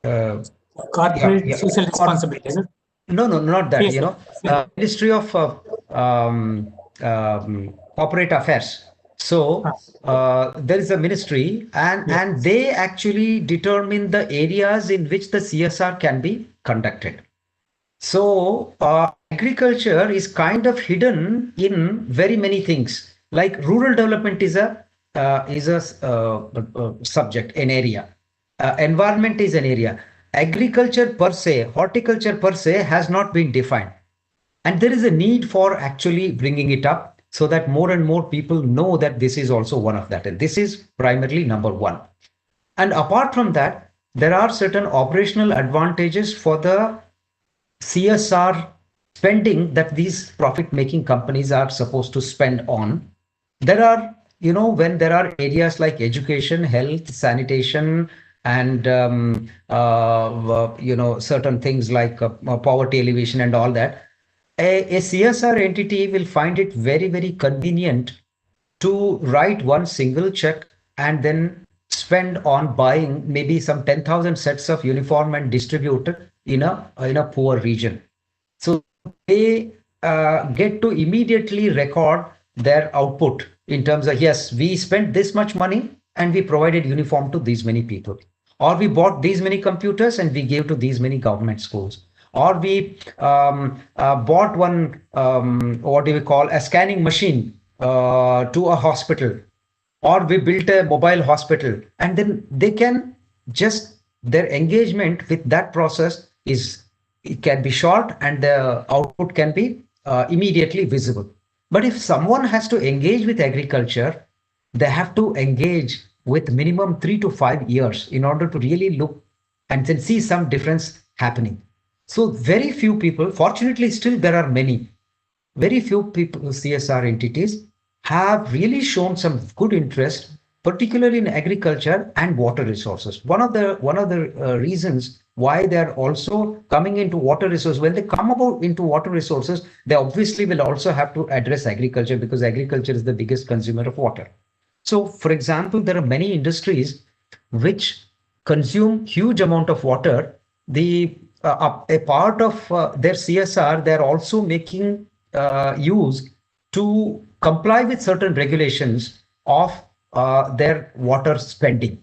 Corporate social responsibility, is it? No, not that. Yes, Ministry of Corporate Affairs. So there is a ministry, and they actually determine the areas in which the CSR can be conducted. So agriculture is kind of hidden in very many things. Like rural development is a subject, an area. Environment is an area. Agriculture per se, horticulture per se has not been defined. And there is a need for actually bringing it up so that more and more people know that this is also one of that. And this is primarily number one. And apart from that, there are certain operational advantages for the CSR spending that these profit-making companies are supposed to spend on. There are, when there are areas like education, health, sanitation, and certain things like poverty alleviation and all that, a CSR entity will find it very, very convenient to write one single check and then spend on buying maybe some 10,000 sets of uniform and distribute in a poor region. So they get to immediately record their output in terms of, yes, we spent this much money and we provided uniform to these many people. or we bought these many computers and we gave to these many government schools, or we bought one, what do we call, a scanning machine to a hospital, or we built a mobile hospital, and then they can just, their engagement with that process is, it can be short and the output can be immediately visible. But if someone has to engage with agriculture, they have to engage with minimum 3 to 5 years in order to really look and then see some difference happening. So very few people, fortunately still there are many, very few people, CSR entities have really shown some good interest, particularly in agriculture and water resources. One of the reasons why they're also coming into water resources, when they come about into water resources, they obviously will also have to address agriculture, because agriculture is the biggest consumer of water. So, for example, there are many industries which consume huge amount of water. A part of their CSR, they're also making use to comply with certain regulations of their water spending.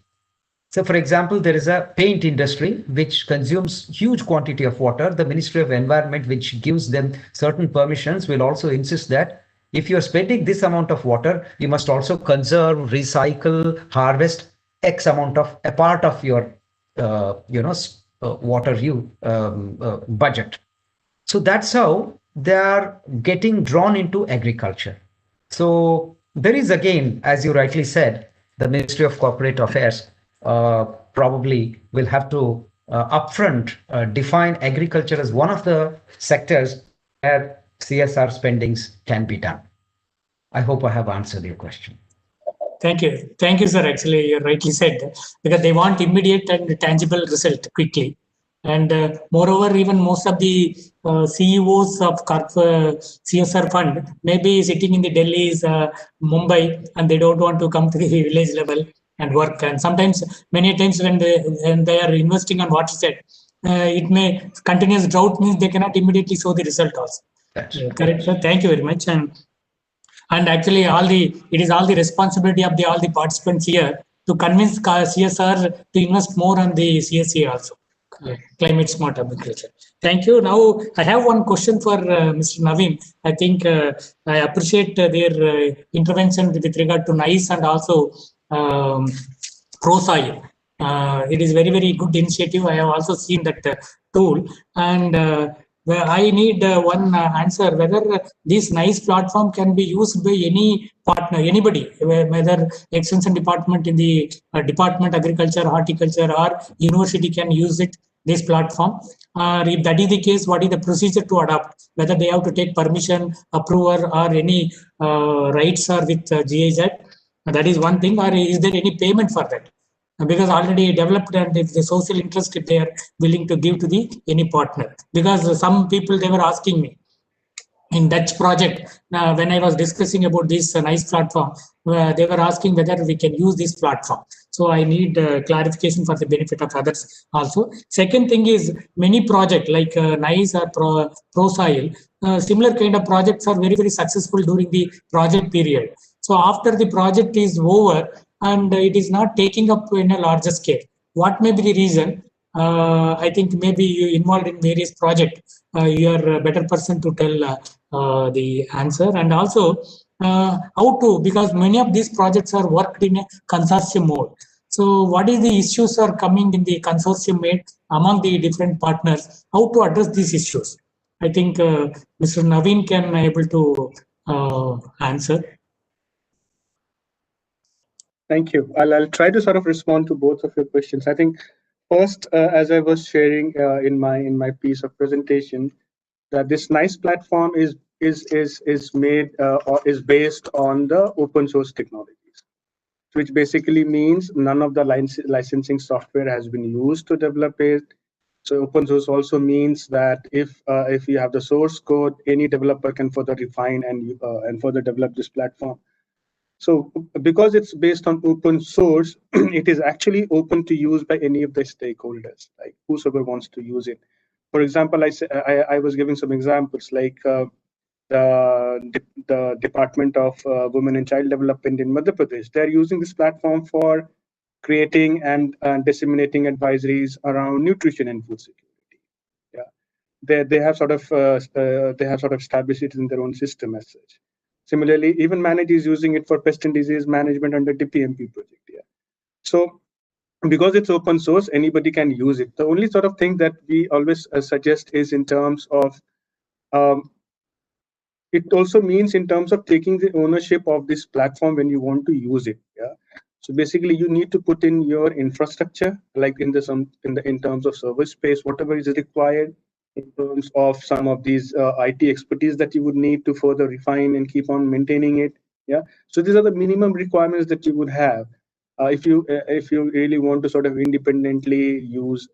So, for example, there is a paint industry which consumes huge quantity of water. The Ministry of Environment, which gives them certain permissions, will also insist that if you are spending this amount of water, you must also conserve, recycle, harvest X amount of a part of your, water budget. So that's how they are getting drawn into agriculture. So there is, again, as you rightly said, the Ministry of Corporate Affairs probably will have to upfront define agriculture as one of the sectors where CSR spendings can be done. I hope I have answered your question. Thank you. Thank you, sir. Actually, you rightly said, because they want immediate and tangible result quickly. And moreover, even most of the CEOs of CSR fund may be sitting in the Delhi's, Mumbai, and they don't want to come to the village level and work. And sometimes, many times when they are investing on what you said, it may, continuous drought means they cannot immediately show the result also. That's correct, sir. Thank you very much. And actually, it is all the responsibility of all the participants here to convince CSR to invest more on the CSA also, climate smart agriculture. Thank you. Now, I have one question for Mr. Naveen. I think I appreciate their intervention with regard to NICE and also ProSoil. It is very, very good initiative. I have also seen that tool, and I need one answer whether this NICE platform can be used by any partner, anybody, whether extension department in the department agriculture, horticulture, or university can use it, this platform. If that is the case, what is the procedure to adopt? Whether they have to take permission, approval, or any rights are with GIZ? That is one thing. Or is there any payment for that? Because already developed, and if the social interest, if they are willing to give to the any partner. Because some people, they were asking me in Dutch project, when I was discussing about this NICE platform, they were asking whether we can use this platform. So I need clarification for the benefit of others also. Second thing is, many projects like NICE or ProSoil, similar kind of projects are very, very successful during the project period. So after the project is over, and it is not taking up in a larger scale. What may be the reason? I think maybe you involved in various projects. You are a better person to tell the answer. And also how to, because many of these projects are worked in a consortium mode. So what is the issues are coming in the consortium made among the different partners? How to address these issues? I think Mr. Naveen can able to answer. Thank you. I'll try to sort of respond to both of your questions. I think first, as I was sharing in my piece of presentation, that this NICE platform is made or is based on the open source technologies, which basically means none of the licensing software has been used to develop it. So open source also means that if you have the source code, any developer can further refine and further develop this platform. So because it's based on open source, it is actually open to use by any of the stakeholders, like whosoever wants to use it. For example, I was giving some examples, like the Department of Women and Child Development in Madhya Pradesh. They're using this platform for creating and disseminating advisories around nutrition and food security. Yeah, they have sort of established it in their own system as such. Similarly, even Manage is using it for pest and disease management under the PMP project. Yeah, so because it's open source, anybody can use it. The only sort of thing that we always suggest is in terms of it also means in terms of taking the ownership of this platform when you want to use it. Yeah. So basically, you need to put in your infrastructure, like in terms of server space, whatever is required, in terms of some of these IT expertise that you would need to further refine and keep on maintaining it. Yeah. So these are the minimum requirements that you would have if you really want to sort of independently use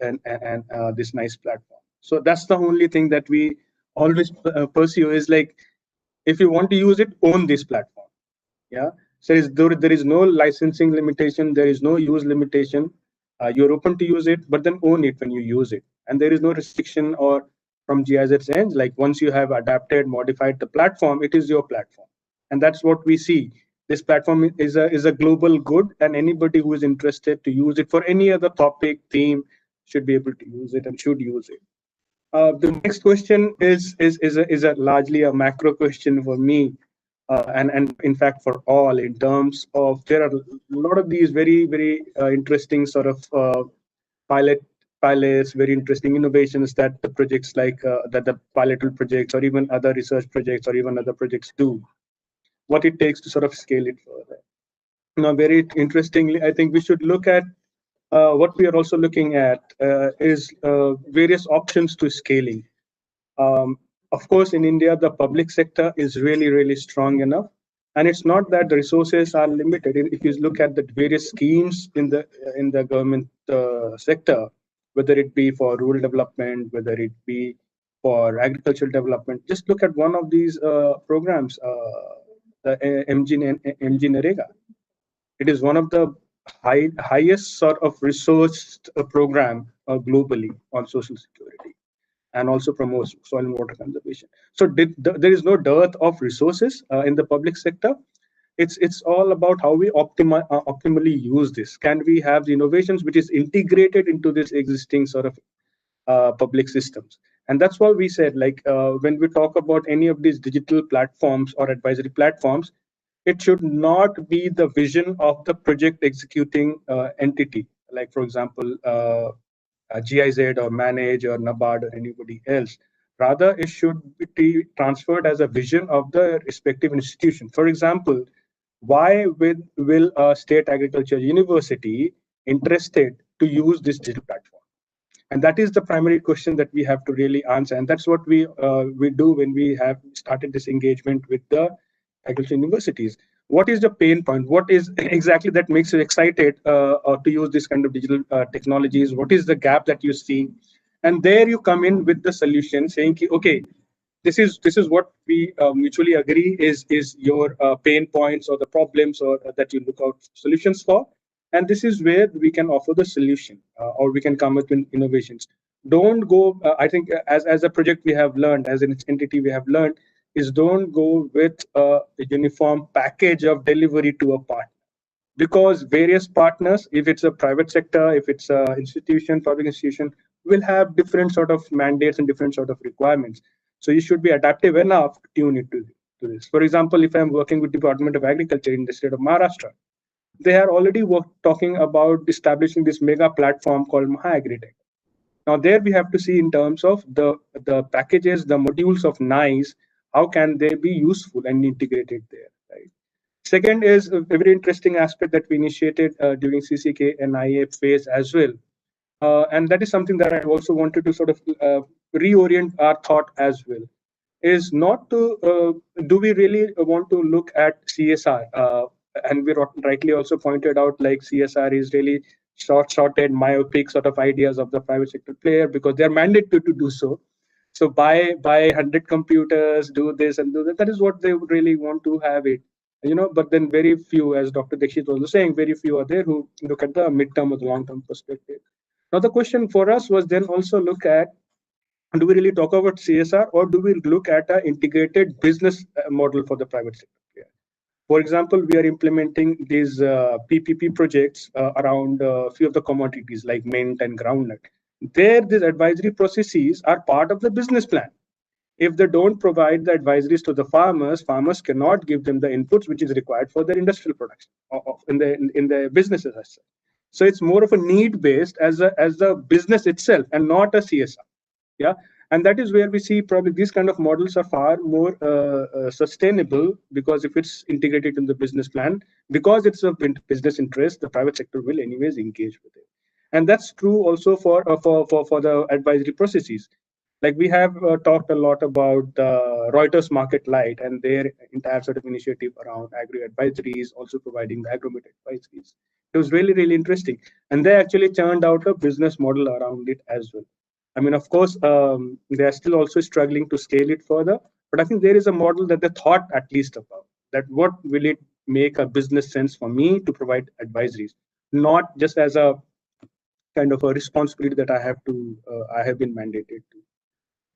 this nice platform. So that's the only thing that we always pursue is like, if you want to use it, own this platform. Yeah. So there is no licensing limitation. There is no use limitation. You're open to use it, but then own it when you use it. And there is no restriction or from GIZ's end. Like once you have adapted, modified the platform, it is your platform. And that's what we see. This platform is a global good, and anybody who is interested to use it for any other topic, theme, should be able to use it and should use it. The next question is a largely a macro question for me, and in fact for all, in terms of there are a lot of these very interesting sort of pilots, very interesting innovations that the projects like that the pilotal projects or even other research projects or even other projects do. What it takes to sort of scale it further. Now, very interestingly, I think we should look at what we are also looking at is various options to scaling. Of course, in India, the public sector is really strong enough, and it's not that the resources are limited. If you look at the various schemes in the government sector, whether it be for rural development, whether it be for agricultural development, just look at one of these programs, the MG Narega. It is one of the highest sort of resourced program globally on social security, and also promotes soil and water conservation. So there is no dearth of resources in the public sector. It's all about how we optimally use this. Can we have the innovations which is integrated into this existing sort of public systems? And that's why we said, like when we talk about any of these digital platforms or advisory platforms, it should not be the vision of the project executing entity. Like, for example, GIZ or Manage or NABARD or anybody else. Rather, it should be transferred as a vision of the respective institution. For example, why will a state agriculture university interested to use this digital platform? And that is the primary question that we have to really answer. And that's what we do when we have started this engagement with the agriculture universities. What is the pain point? What is exactly that makes you excited to use this kind of digital technologies? What is the gap that you see? And there you come in with the solution, saying, okay, this is what we mutually agree is your pain points or the problems or that you look out solutions for. And this is where we can offer the solution or we can come with innovations. Don't go, I think as a project we have learned, as an entity we have learned, is don't go with a uniform package of delivery to a partner. Because various partners, if it's a private sector, if it's an institution, public institution, will have different sort of mandates and different sort of requirements. So you should be adaptive enough to tune it to this. For example, if I'm working with Department of Agriculture in the state of Maharashtra, they are already talking about establishing this mega platform called MahaAgritech. Now there we have to see in terms of the packages, the modules of NICE, how can they be useful and integrated there, right? Second is a very interesting aspect that we initiated during CCK and IA phase as well. And that is something that I also wanted to sort of reorient our thought as well, is not to, do we really want to look at CSR? And we rightly also pointed out, like CSR is really short-sighted, myopic sort of ideas of the private sector player because they're mandated to do so. So buy 100 computers, do this and do that. That is what they would really want to have it, you know. But then very few, as Dr. Dixit was saying, very few are there who look at the midterm or the long-term perspective. Now the question for us was then also look at, do we really talk about CSR or do we look at an integrated business model for the private sector? For example, we are implementing these PPP projects around a few of the commodities like mint and groundnut. There, these advisory processes are part of the business plan. If they don't provide the advisories to the farmers, farmers cannot give them the inputs which is required for their industrial production in the businesses as such. So it's more of a need-based as a business itself and not a CSR. Yeah, and that is where we see probably these kind of models are far more sustainable, because if it's integrated in the business plan, because it's a business interest, the private sector will anyways engage with it. And that's true also for the advisory processes. Like we have talked a lot about Reuters Market Light and their entire sort of initiative around agri advisories, also providing the agromet advisories. It was really, really interesting. And they actually churned out a business model around it as well. I mean, of course, they are still also struggling to scale it further, but I think there is a model that they thought at least about, that what will it make a business sense for me to provide advisories, not just as a kind of a responsibility that I have been mandated to.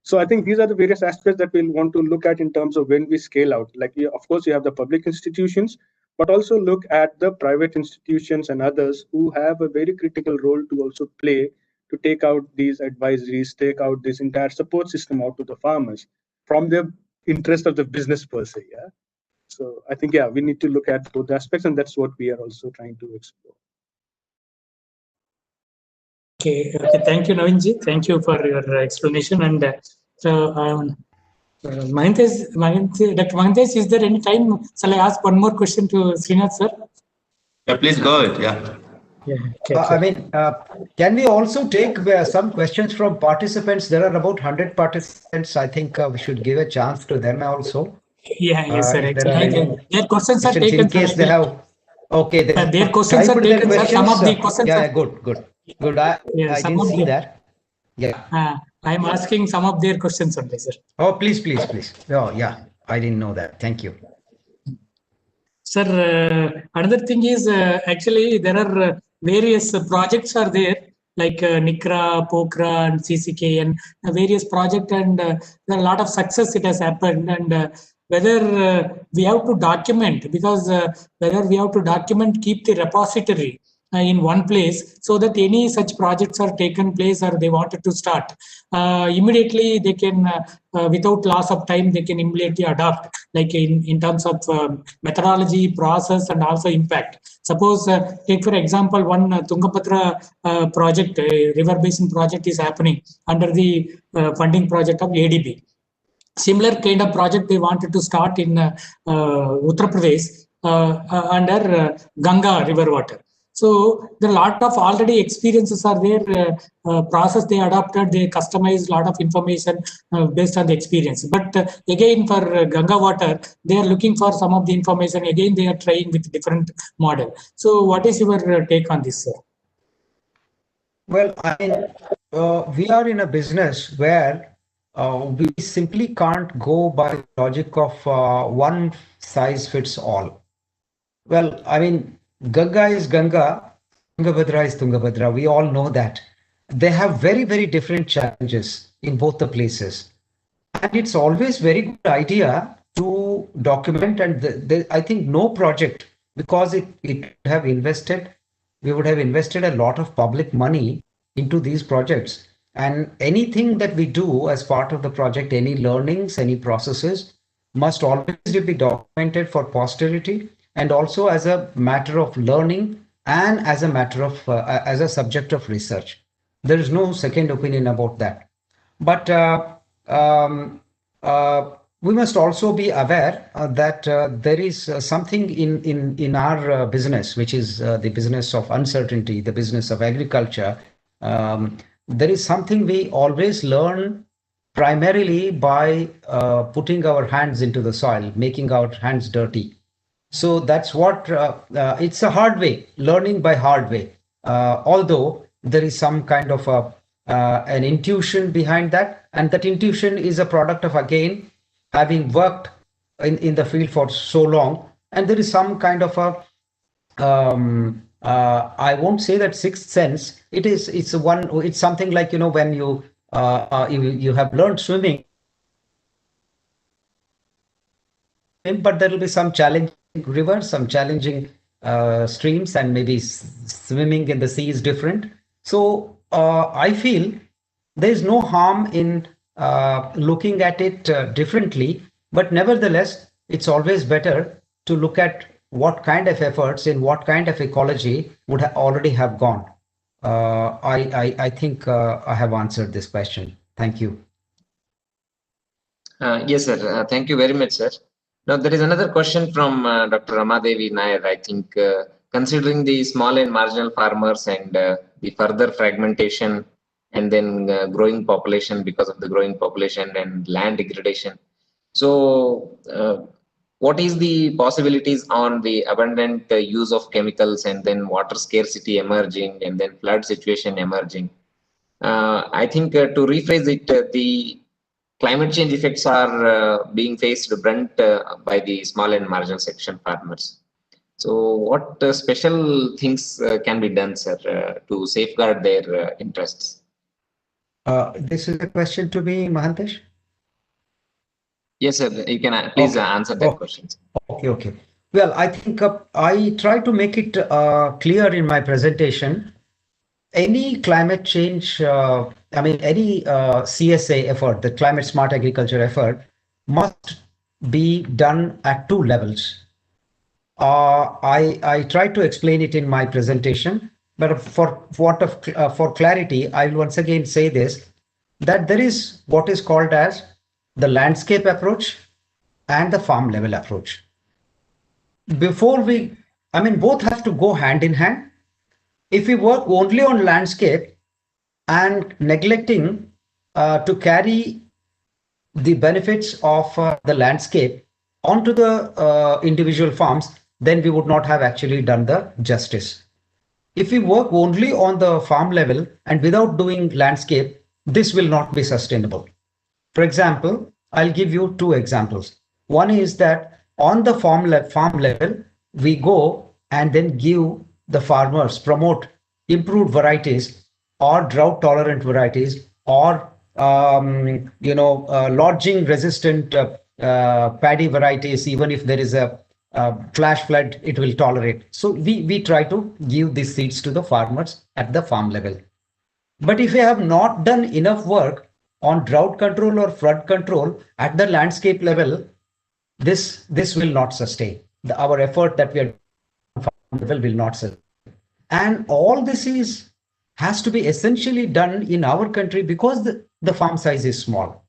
So I think these are the various aspects that we'll want to look at in terms of when we scale out. Like, of course, you have the public institutions, but also look at the private institutions and others who have a very critical role to also play to take out these advisories, take out this entire support system out to the farmers from the interest of the business per se. Yeah. So I think, yeah, we need to look at both aspects, and that's what we are also trying to explore. Okay, thank you, Navinji. Thank you for your explanation. And Dr. Mahantesh, is there any time? Shall I ask one more question to Srinath, sir? Yeah, please go ahead. Yeah. Yeah. Okay, I mean, can we also take some questions from participants? There are about 100 participants. I think we should give a chance to them also. Yeah, yes, sir. Actually, their questions are questions taken. In case they have, okay. Their questions are taken. Sir. Some of the questions. Yeah, good. I didn't see that. Yeah. I'm asking some of their questions only, sir. Oh, please. Oh, yeah. I didn't know that. Thank you. Sir, another thing is actually there are various projects are there, like NICRA, POCRA, and CCK, and various projects, and there are a lot of success it has happened. And whether we have to document, because whether we have to document, keep the repository in one place, so that any such projects are taken place or they wanted to start, immediately they can, without loss of time, they can immediately adopt, like in terms of methodology, process, and also impact. Suppose, take for example, one Tungabhadra project, river basin project is happening under the funding project of ADB. Similar kind of project they wanted to start in Uttar Pradesh under Ganga river water. So there are a lot of already experiences are there, process they adopted, they customized a lot of information based on the experience. But again, for Ganga water, they are looking for some of the information. Again, they are trying with different model. So what is your take on this, sir? Well, I mean, we are in a business where we simply can't go by the logic of one size fits all. Well, I mean, Ganga is Ganga, Tungabhadra is Tungabhadra. We all know that. They have very, very different challenges in both the places. And it's always very good idea to document. And I think no project, because we would have invested a lot of public money into these projects. And anything that we do as part of the project, any learnings, any processes, must always be documented for posterity, and also as a matter of learning and as a matter of as a subject of research. There is no second opinion about that. But we must also be aware that there is something in our business, which is the business of uncertainty, the business of agriculture. There is something we always learn primarily by putting our hands into the soil, making our hands dirty. So that's what it's a hard way, learning by hard way. Although there is some kind of an intuition behind that, and that intuition is a product of, again, having worked in the field for so long, and there is some kind of a I won't say that sixth sense. It's something like, you know, when you have learned swimming, but there will be some challenges rivers, some challenging streams, and maybe swimming in the sea is different. So I feel there is no harm in looking at it differently, but nevertheless, it's always better to look at what kind of efforts in what kind of ecology would already have gone. I think I have answered this question. Thank you. Yes, sir. Thank you very much, sir. Now, there is another question from Dr. Ramadevi Nair. I think considering the small and marginal farmers and the further fragmentation and then growing population because of the growing population and land degradation. So, what is the possibilities on the abundant use of chemicals and then water scarcity emerging and then flood situation emerging? I think to rephrase it, the climate change effects are being faced brunt by the small and marginal section farmers. So what special things can be done, sir, to safeguard their interests? This is a question to me, Mahantesh? Yes, sir. You can please answer that question. Okay. Well, I think I try to make it clear in my presentation. Any climate change, any CSA effort, the climate smart agriculture effort, must be done at two levels. I try to explain it in my presentation, but for clarity, I will once again say this, that there is what is called as the landscape approach and the farm level approach. Both have to go hand in hand. If we work only on landscape and neglecting to carry the benefits of the landscape onto the individual farms, then we would not have actually done the justice. If we work only on the farm level and without doing landscape, this will not be sustainable. For example, I'll give you two examples. One is that on the farm level, we go and then give the farmers, promote improved varieties or drought tolerant varieties or lodging resistant paddy varieties. Even if there is a flash flood, it will tolerate. So we try to give these seeds to the farmers at the farm level. But if we have not done enough work on drought control or flood control at the landscape level, this will not sustain. Our effort that we are doing farm level will not sustain. And all this has to be essentially done in our country because the farm size is small.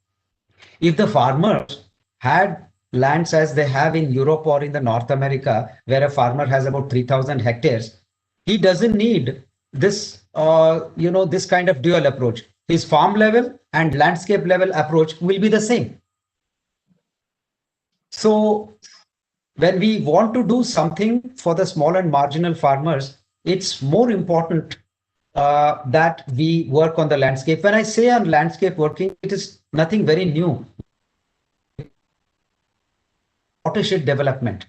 If the farmers had lands as they have in Europe or in the North America, where a farmer has about 3,000 hectares, he doesn't need this, this kind of dual approach. His farm level and landscape level approach will be the same. So when we want to do something for the small and marginal farmers, it's more important that we work on the landscape. When I say on landscape working, it is nothing very new. Watershed development.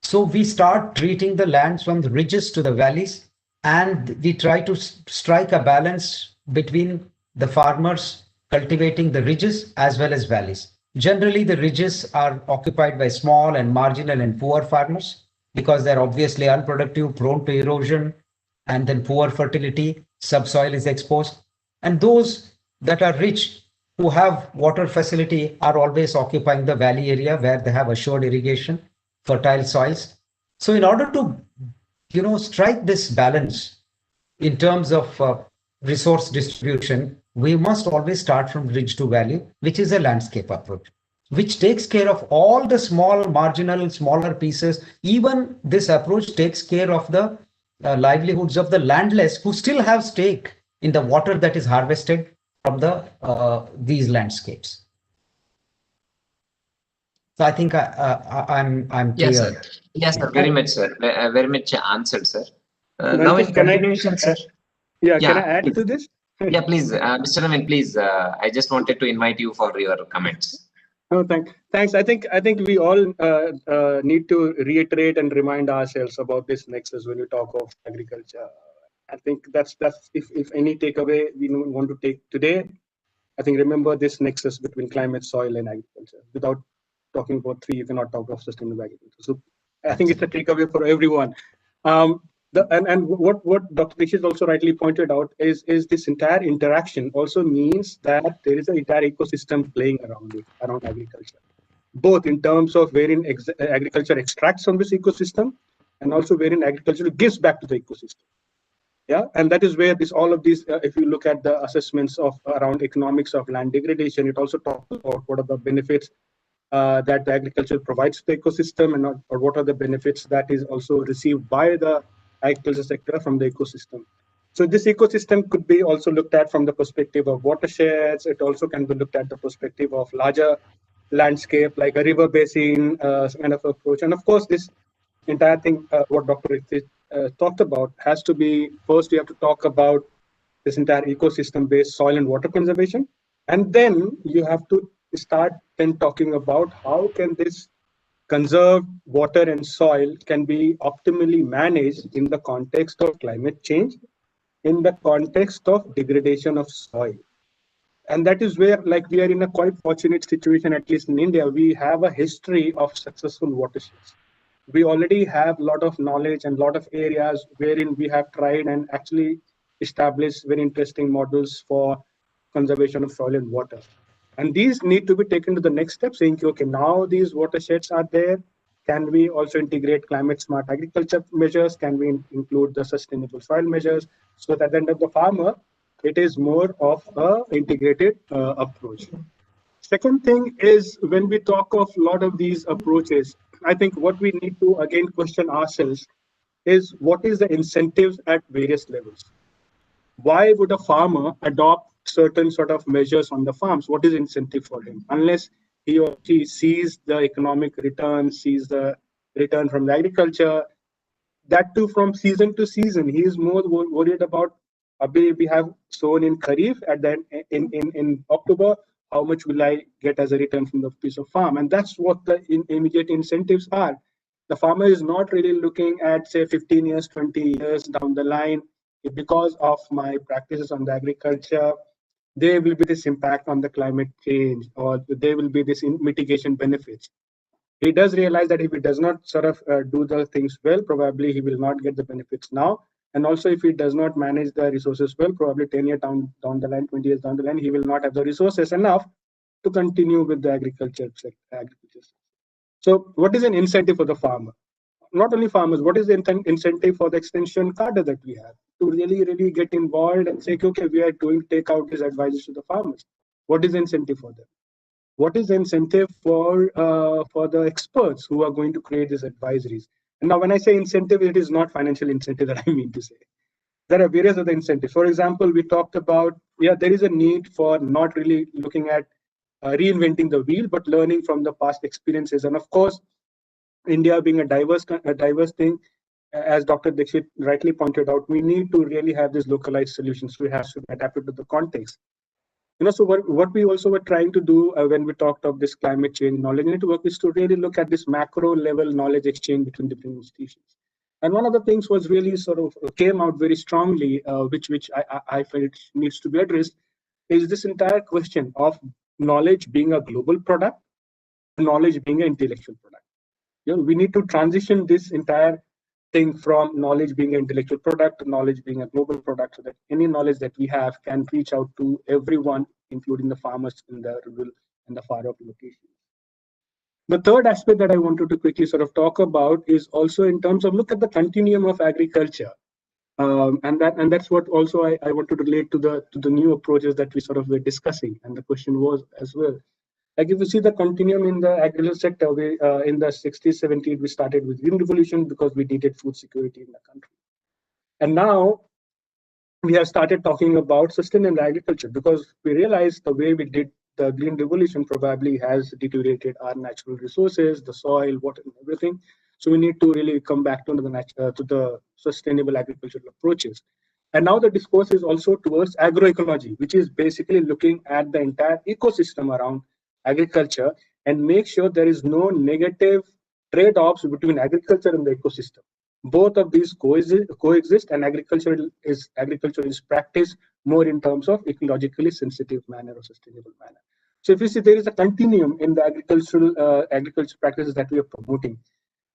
So we start treating the lands from the ridges to the valleys, and we try to strike a balance between the farmers cultivating the ridges as well as valleys. Generally, the ridges are occupied by small and marginal and poor farmers because they're obviously unproductive, prone to erosion, and then poor fertility, subsoil is exposed. And those that are rich, who have water facility, are always occupying the valley area where they have assured irrigation, fertile soils. So in order to, strike this balance in terms of resource distribution, we must always start from ridge to valley, which is a landscape approach, which takes care of all the small, marginal, smaller pieces. Even this approach takes care of the livelihoods of the landless who still have stake in the water that is harvested from these landscapes. So I think I'm clear. Yes, sir. Yes, sir. Very much, sir. Very much answered, sir. Now in continuation, sir. Yeah, can I add to this? Yeah, please, Mr. Naveen, please. I just wanted to invite you for your comments. Oh, thanks. I think we all need to reiterate and remind ourselves about this nexus when we talk of agriculture. I think that's if any takeaway we want to take today, I think remember this nexus between climate, soil, and agriculture. Without talking about 3, you cannot talk of sustainable agriculture. So I think it's a takeaway for everyone. And what Dr. Dixit also rightly pointed out is this entire interaction also means that there is an entire ecosystem playing around agriculture, both in terms of wherein agriculture extracts from this ecosystem and also wherein agriculture gives back to the ecosystem. Yeah, and that is where all of these, if you look at the assessments of around economics of land degradation, it also talks about what are the benefits that the agriculture provides to the ecosystem, and or what are the benefits that is also received by the agriculture sector from the ecosystem. So this ecosystem could be also looked at from the perspective of watersheds. It also can be looked at the perspective of larger landscape like a river basin kind of approach. And of course, this entire thing, what Dr. talked about, has to be, first we have to talk about this entire ecosystem-based soil and water conservation. And then you have to start then talking about how can this conserved water and soil can be optimally managed in the context of climate change, in the context of degradation of soil. And that is where, like, we are in a quite fortunate situation, at least in India. We have a history of successful watersheds. We already have a lot of knowledge and a lot of areas wherein we have tried and actually established very interesting models for conservation of soil and water. And these need to be taken to the next step, saying, okay, now these watersheds are there. Can we also integrate climate smart agriculture measures? Can we include the sustainable soil measures? So that at the end of the farmer, it is more of an integrated approach. Second thing is, when we talk of a lot of these approaches, I think what we need to again question ourselves is what is the incentives at various levels? Why would a farmer adopt certain sort of measures on the farms? What is incentive for him? Unless he or she sees the economic return, sees the return from the agriculture, that too from season to season. He is more worried about, we have sown in Kharif, at the in October, how much will I get as a return from the piece of farm? And that's what the immediate incentives are. The farmer is not really looking at, say, 15 years, 20 years down the line. Because of my practices on the agriculture, there will be this impact on the climate change, or there will be this mitigation benefits. He does realize that if he does not sort of do the things well, probably he will not get the benefits now. And also, if he does not manage the resources well, probably 10 years down the line, 20 years down the line, he will not have the resources enough to continue with the agriculture. So what is an incentive for the farmer? Not only farmers, what is the incentive for the extension cadre that we have to really get involved and say, okay, we are going to take out these advices to the farmers? What is the incentive for them? What is the incentive for the experts who are going to create these advisories? And now when I say incentive, it is not financial incentive that I mean to say. There are various other incentives. For example, we talked about, there is a need for not really looking at reinventing the wheel, but learning from the past experiences. And of course, India being a diverse thing, as Dr. Dixit rightly pointed out, we need to really have these localized solutions. We have to be adapted to the context. So what we also were trying to do when we talked of this climate change knowledge network is to really look at this macro level knowledge exchange between different institutions. And one of the things was really sort of came out very strongly, which I felt needs to be addressed, is this entire question of knowledge being a global product, knowledge being an intellectual product. We need to transition this entire thing from knowledge being an intellectual product to knowledge being a global product, so that any knowledge that we have can reach out to everyone, including the farmers in the rural and the far-off locations. The third aspect that I wanted to quickly sort of talk about is also in terms of look at the continuum of agriculture. And that's what also I want to relate to the new approaches that we sort of were discussing. And the question was as well, like if you see the continuum in the agriculture sector, we in the 60s, 70s, we started with Green Revolution because we needed food security in the country. And now we have started talking about sustainable agriculture because we realized the way we did the Green Revolution probably has deteriorated our natural resources, the soil, water, and everything. So we need to really come back to the sustainable agricultural approaches. And now the discourse is also towards agroecology, which is basically looking at the entire ecosystem around agriculture and make sure there is no negative trade-offs between agriculture and the ecosystem. Both of these coexist, and agriculture is practiced more in terms of ecologically sensitive manner or sustainable manner. So if you see, there is a continuum in the agricultural practices that we are promoting.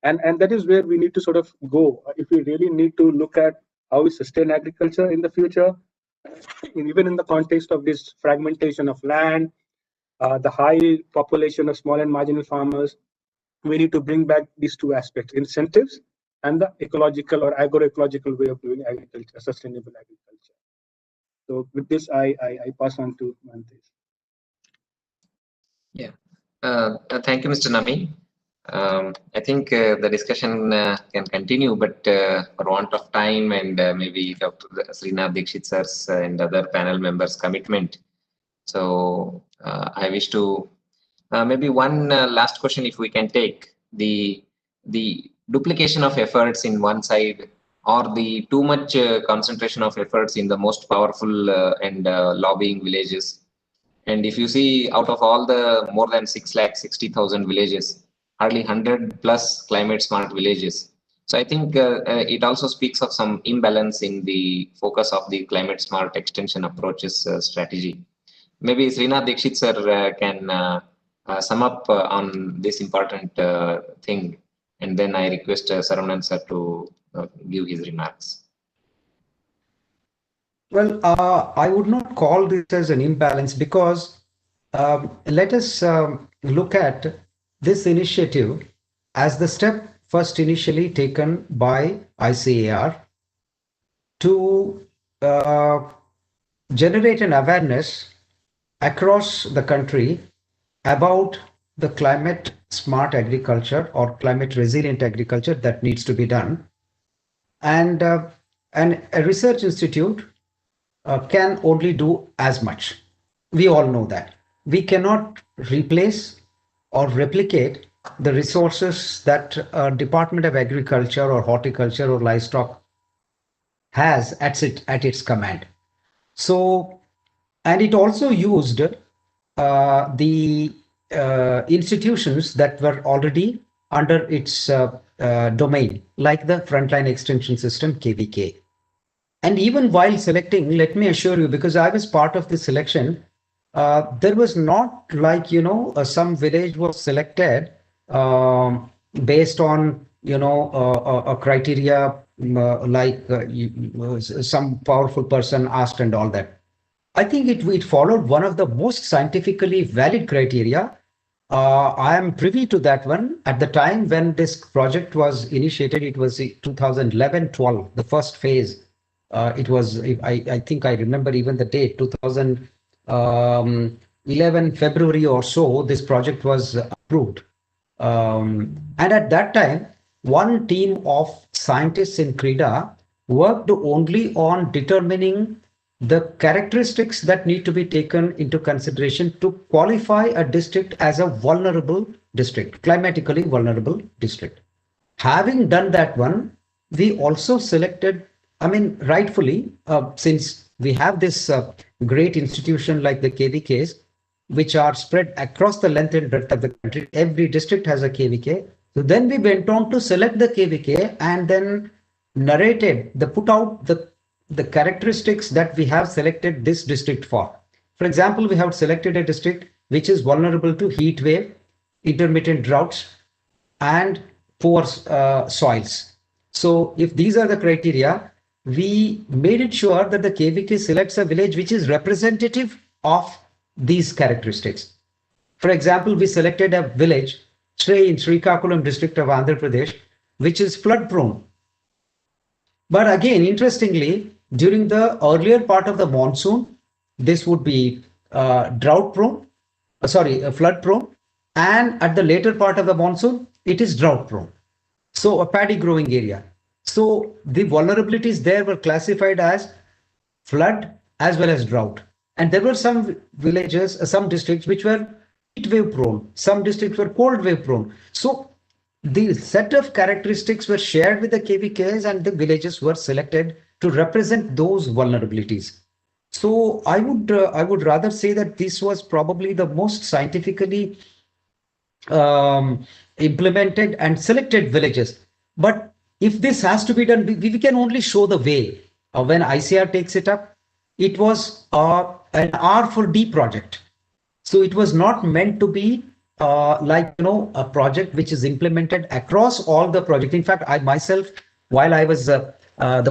And that is where we need to sort of go if we really need to look at how we sustain agriculture in the future, even in the context of this fragmentation of land, the high population of small and marginal farmers. We need to bring back these two aspects, incentives and the ecological or agroecological way of doing agriculture, sustainable agriculture. So with this, I pass on to Mahantesh. Yeah, thank you, Mr. Nami. I think the discussion can continue, but for want of time and maybe Dr. Srinath Dikshit sir's and other panel members' commitment. So I wish to maybe one last question, if we can take the duplication of efforts in one side, or the too much concentration of efforts in the most powerful and lobbying villages. And if you see, out of all the more than 660,000 villages, hardly 100 plus climate smart villages. So I think it also speaks of some imbalance in the focus of the climate smart extension approaches strategy. Maybe Srinath Dikshit sir can sum up on this important thing, and then I request Saravanan sir to give his remarks. Well, I would not call this as an imbalance, because let us look at this initiative as the step first initially taken by ICAR to generate an awareness across the country about the climate smart agriculture or climate resilient agriculture that needs to be done. And a research institute can only do as much. We all know that. We cannot replace or replicate the resources that Department of Agriculture or Horticulture or Livestock has at its command. So, and it also used the institutions that were already under its domain, like the Frontline Extension System, KVK. And even while selecting, let me assure you, because I was part of the selection, there was not like, some village was selected based on, a criteria like some powerful person asked and all that. I think it followed one of the most scientifically valid criteria. I am privy to that one. At the time when this project was initiated, it was 2011-12, the first phase. It was, I think I remember even the date, 2011 February or so, this project was approved. And at that time, one team of scientists in CREDA worked only on determining the characteristics that need to be taken into consideration to qualify a district as a vulnerable district, climatically vulnerable district. Having done that one, we also selected, rightfully, since we have this great institution like the KVKs, which are spread across the length and breadth of the country. Every district has a KVK. So then we went on to select the KVK and then put out the characteristics that we have selected this district for. For example, we have selected a district which is vulnerable to heat wave, intermittent droughts, and poor soils. So if these are the criteria, we made it sure that the KVK selects a village which is representative of these characteristics. For example, we selected a village, in Srikakulam district of Andhra Pradesh, which is flood prone. But again, interestingly, during the earlier part of the monsoon, this would be flood prone. And at the later part of the monsoon, it is drought prone. So a paddy growing area. So the vulnerabilities there were classified as flood as well as drought. And there were some villages, some districts which were heat wave prone. Some districts were cold wave prone. So the set of characteristics were shared with the KVKs and the villages were selected to represent those vulnerabilities. So I would rather say that this was probably the most scientifically implemented and selected villages. But if this has to be done, we can only show the way. When ICAR takes it up, it was an R4D project. So it was not meant to be like, a project which is implemented across all the projects. In fact, I myself, while I was the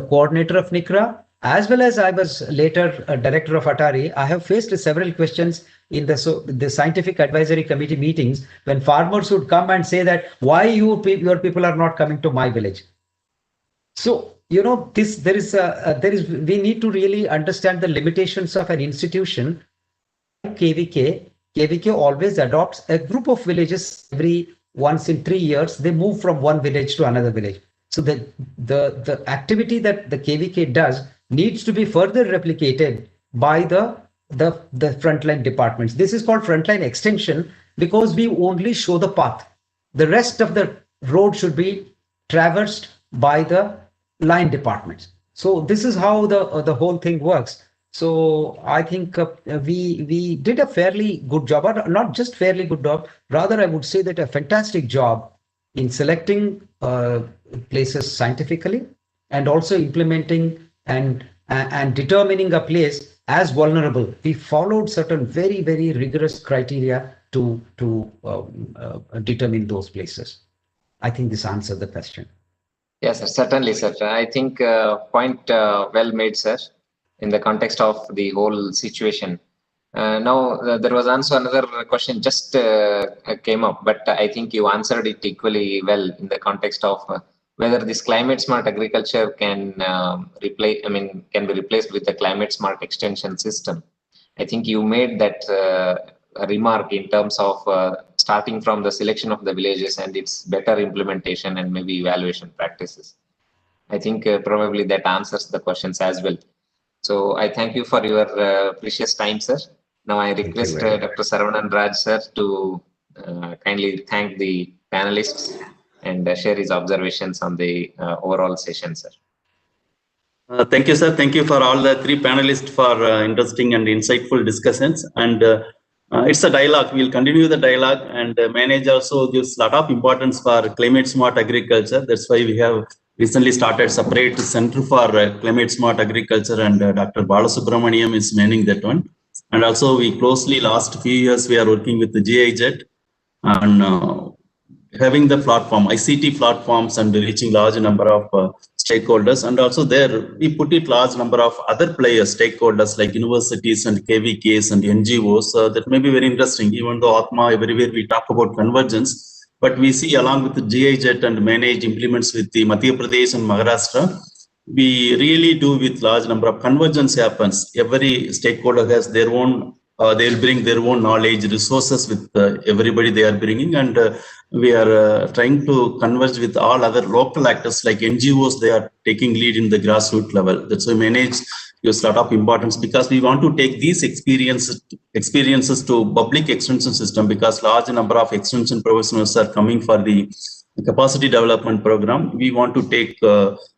coordinator of NICRA, as well as I was later a director of Atari, I have faced several questions in the scientific advisory committee meetings when farmers would come and say that, why your people are not coming to my village? So, we need to really understand the limitations of an institution. KVK always adopts a group of villages every once in 3 years. They move from one village to another village. So the activity that the KVK does needs to be further replicated by the frontline departments. This is called frontline extension because we only show the path. The rest of the road should be traversed by the line departments. So this is how the whole thing works. So I think we did a fairly good job, or not just fairly good job, rather I would say that a fantastic job in selecting places scientifically and also implementing and determining a place as vulnerable. We followed certain very, very rigorous criteria to determine those places. I think this answered the question. Yes, sir, certainly, sir. I think point well made, sir, in the context of the whole situation. Now, there was also another question just came up, but I think you answered it equally well in the context of whether this climate smart agriculture can be replaced with the climate smart extension system. I think you made that remark in terms of starting from the selection of the villages and its better implementation and maybe evaluation practices. I think probably that answers the questions as well. So I thank you for your precious time, sir. Now I request Dr. Saravanan Raj, sir, to kindly thank the panelists and share his observations on the overall session, sir. Thank you, sir. Thank you for all the three panelists for interesting and insightful discussions. And it's a dialogue. We'll continue the dialogue, and manage also gives a lot of importance for climate smart agriculture. That's why we have recently started separate center for climate smart agriculture, and Dr. Balasubramaniam is manning that one. And also we closely last few years we are working with the GIZ and having the platform, ICT platforms, and reaching large number of stakeholders. And also there we put it large number of other players, stakeholders like universities and KVKs and NGOs. That may be very interesting, even though Atma everywhere we talk about convergence, but we see along with the GIZ and manage implements with the Madhya Pradesh and Maharashtra, we really do with large number of convergence happens. Every stakeholder has their own, they'll bring their own knowledge, resources with everybody they are bringing, and we are trying to converge with all other local actors like NGOs. They are taking lead in the grassroots level. That's why manage gives a lot of importance, because we want to take these experiences to public extension system, because large number of extension professionals are coming for the capacity development program. We want to take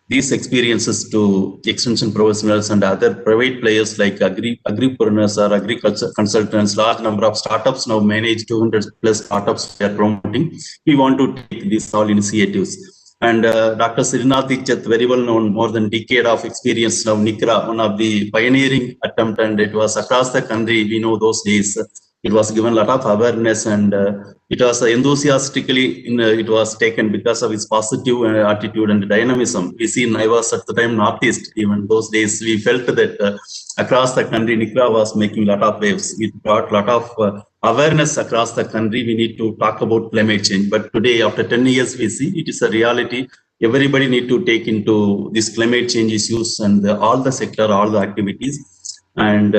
these experiences to extension professionals and other private players like agripreneurs or agriculture consultants. Large number of startups now manage 200 plus startups they are promoting. We want to take these all initiatives. And Dr. Srinath Dikshit, very well known, more than decade of experience now, NICRA, one of the pioneering attempt, and it was across the country. We know those days it was given a lot of awareness, and it was enthusiastically it was taken because of its positive attitude and dynamism. We see I was at the time Northeast, even those days we felt that across the country NICRA was making a lot of waves. It brought a lot of awareness across the country. We need to talk about climate change, but today after 10 years we see it is a reality. Everybody need to take into this climate change issues and all the sector, all the activities. And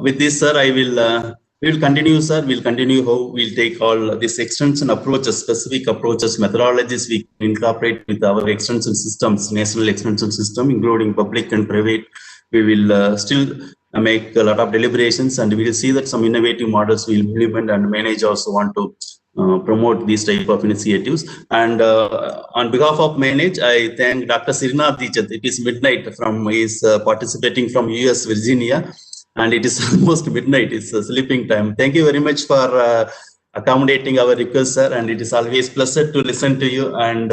with this, sir, we will continue, sir. We'll continue how we'll take all these extension approaches, specific approaches, methodologies we incorporate with our extension systems, national extension system, including public and private. We will still make a lot of deliberations, and we will see that some innovative models will implement, and manage also want to promote these type of initiatives. And on behalf of manage, I thank Dr. Srinath Dikshit. It is midnight from he is participating from US Virginia. And it is almost midnight, it's sleeping time. Thank you very much for accommodating our request, sir. And it is always pleasure to listen to you. And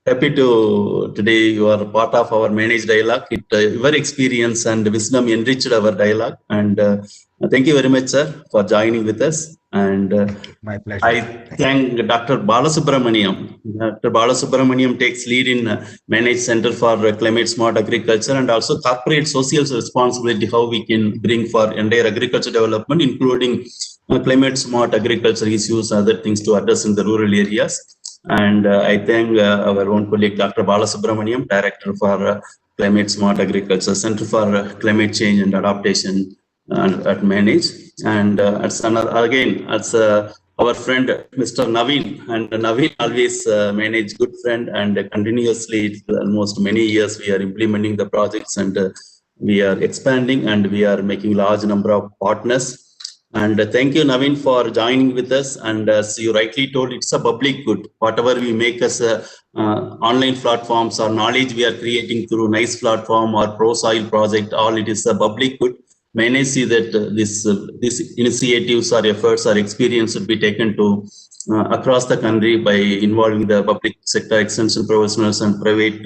happy to today you are part of our managed dialogue. Your experience and wisdom enriched our dialogue, and thank you very much, sir, for joining with us. And My pleasure. I thank Dr. Balasubramaniam. Dr. Balasubramaniam takes lead in Managed Center for Climate Smart Agriculture and also corporate social responsibility, how we can bring for entire agriculture development, including climate smart agriculture issues, other things to address in the rural areas. And I thank our own colleague, Dr. Balasubramaniam, Director for Climate Smart Agriculture, Center for Climate Change and Adaptation at Manage. And again, as our friend, Mr. Naveen, and Naveen always manage good friend, and continuously, almost many years, we are implementing the projects, and we are expanding, and we are making large number of partners. And thank you, Naveen, for joining with us. And as you rightly told, it's a public good. Whatever we make as online platforms or knowledge we are creating through NICE platform or ProSoil project, all it is a public good. Many see that these initiatives or efforts or experience should be taken to across the country by involving the public sector extension professionals and private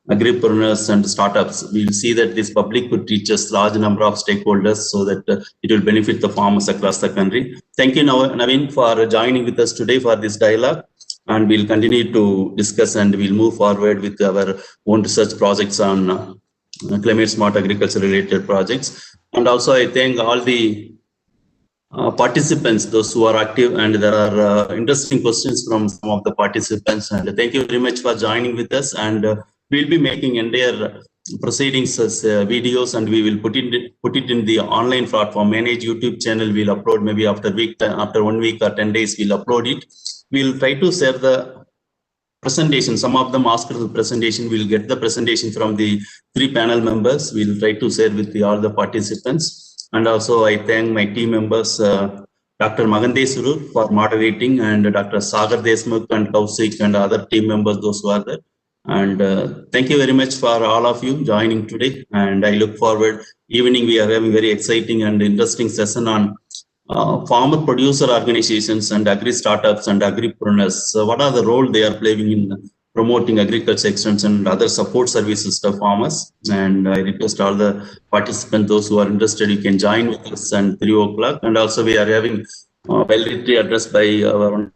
agripreneurs and startups. We will see that this public could reach a large number of stakeholders so that it will benefit the farmers across the country. Thank you, Naveen, for joining with us today for this dialogue. And we'll continue to discuss, and we'll move forward with our own research projects on climate smart agriculture related projects. And also I thank all the participants, those who are active, and there are interesting questions from some of the participants. And thank you very much for joining with us. And we'll be making entire proceedings as videos, and we will put it in the online platform. Manage YouTube channel will upload maybe after 1 week or 10 days. We'll upload it. We'll try to share the presentation. Some of them asked for the presentation. We'll get the presentation from the 3 panel members. We'll try to share with all the participants. And also I thank my team members, Dr. Magande Surur for moderating, and Dr. Sagar Desmukh and Kausik and other team members, those who are there. And thank you very much for all of you joining today. And I look forward. Evening we are having very exciting and interesting session on farmer producer organizations and agri startups and agripreneurs. So what are the role they are playing in promoting agriculture extension and other support services to farmers? And I request all the participants, those who are interested, you can join with us at 3 o'clock. And also we are having valedictory address by our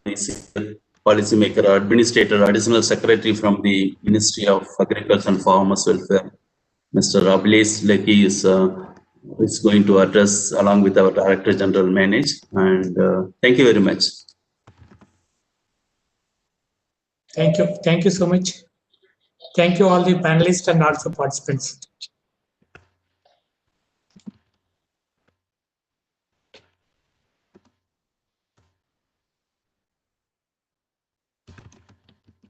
policymaker or administrator, additional secretary from the Ministry of Agriculture and Farmers Welfare, Mr. Abhilash Lekhi is going to address along with our Director General Manage. And thank you very much. Thank you so much. Thank you all the panelists and also participants.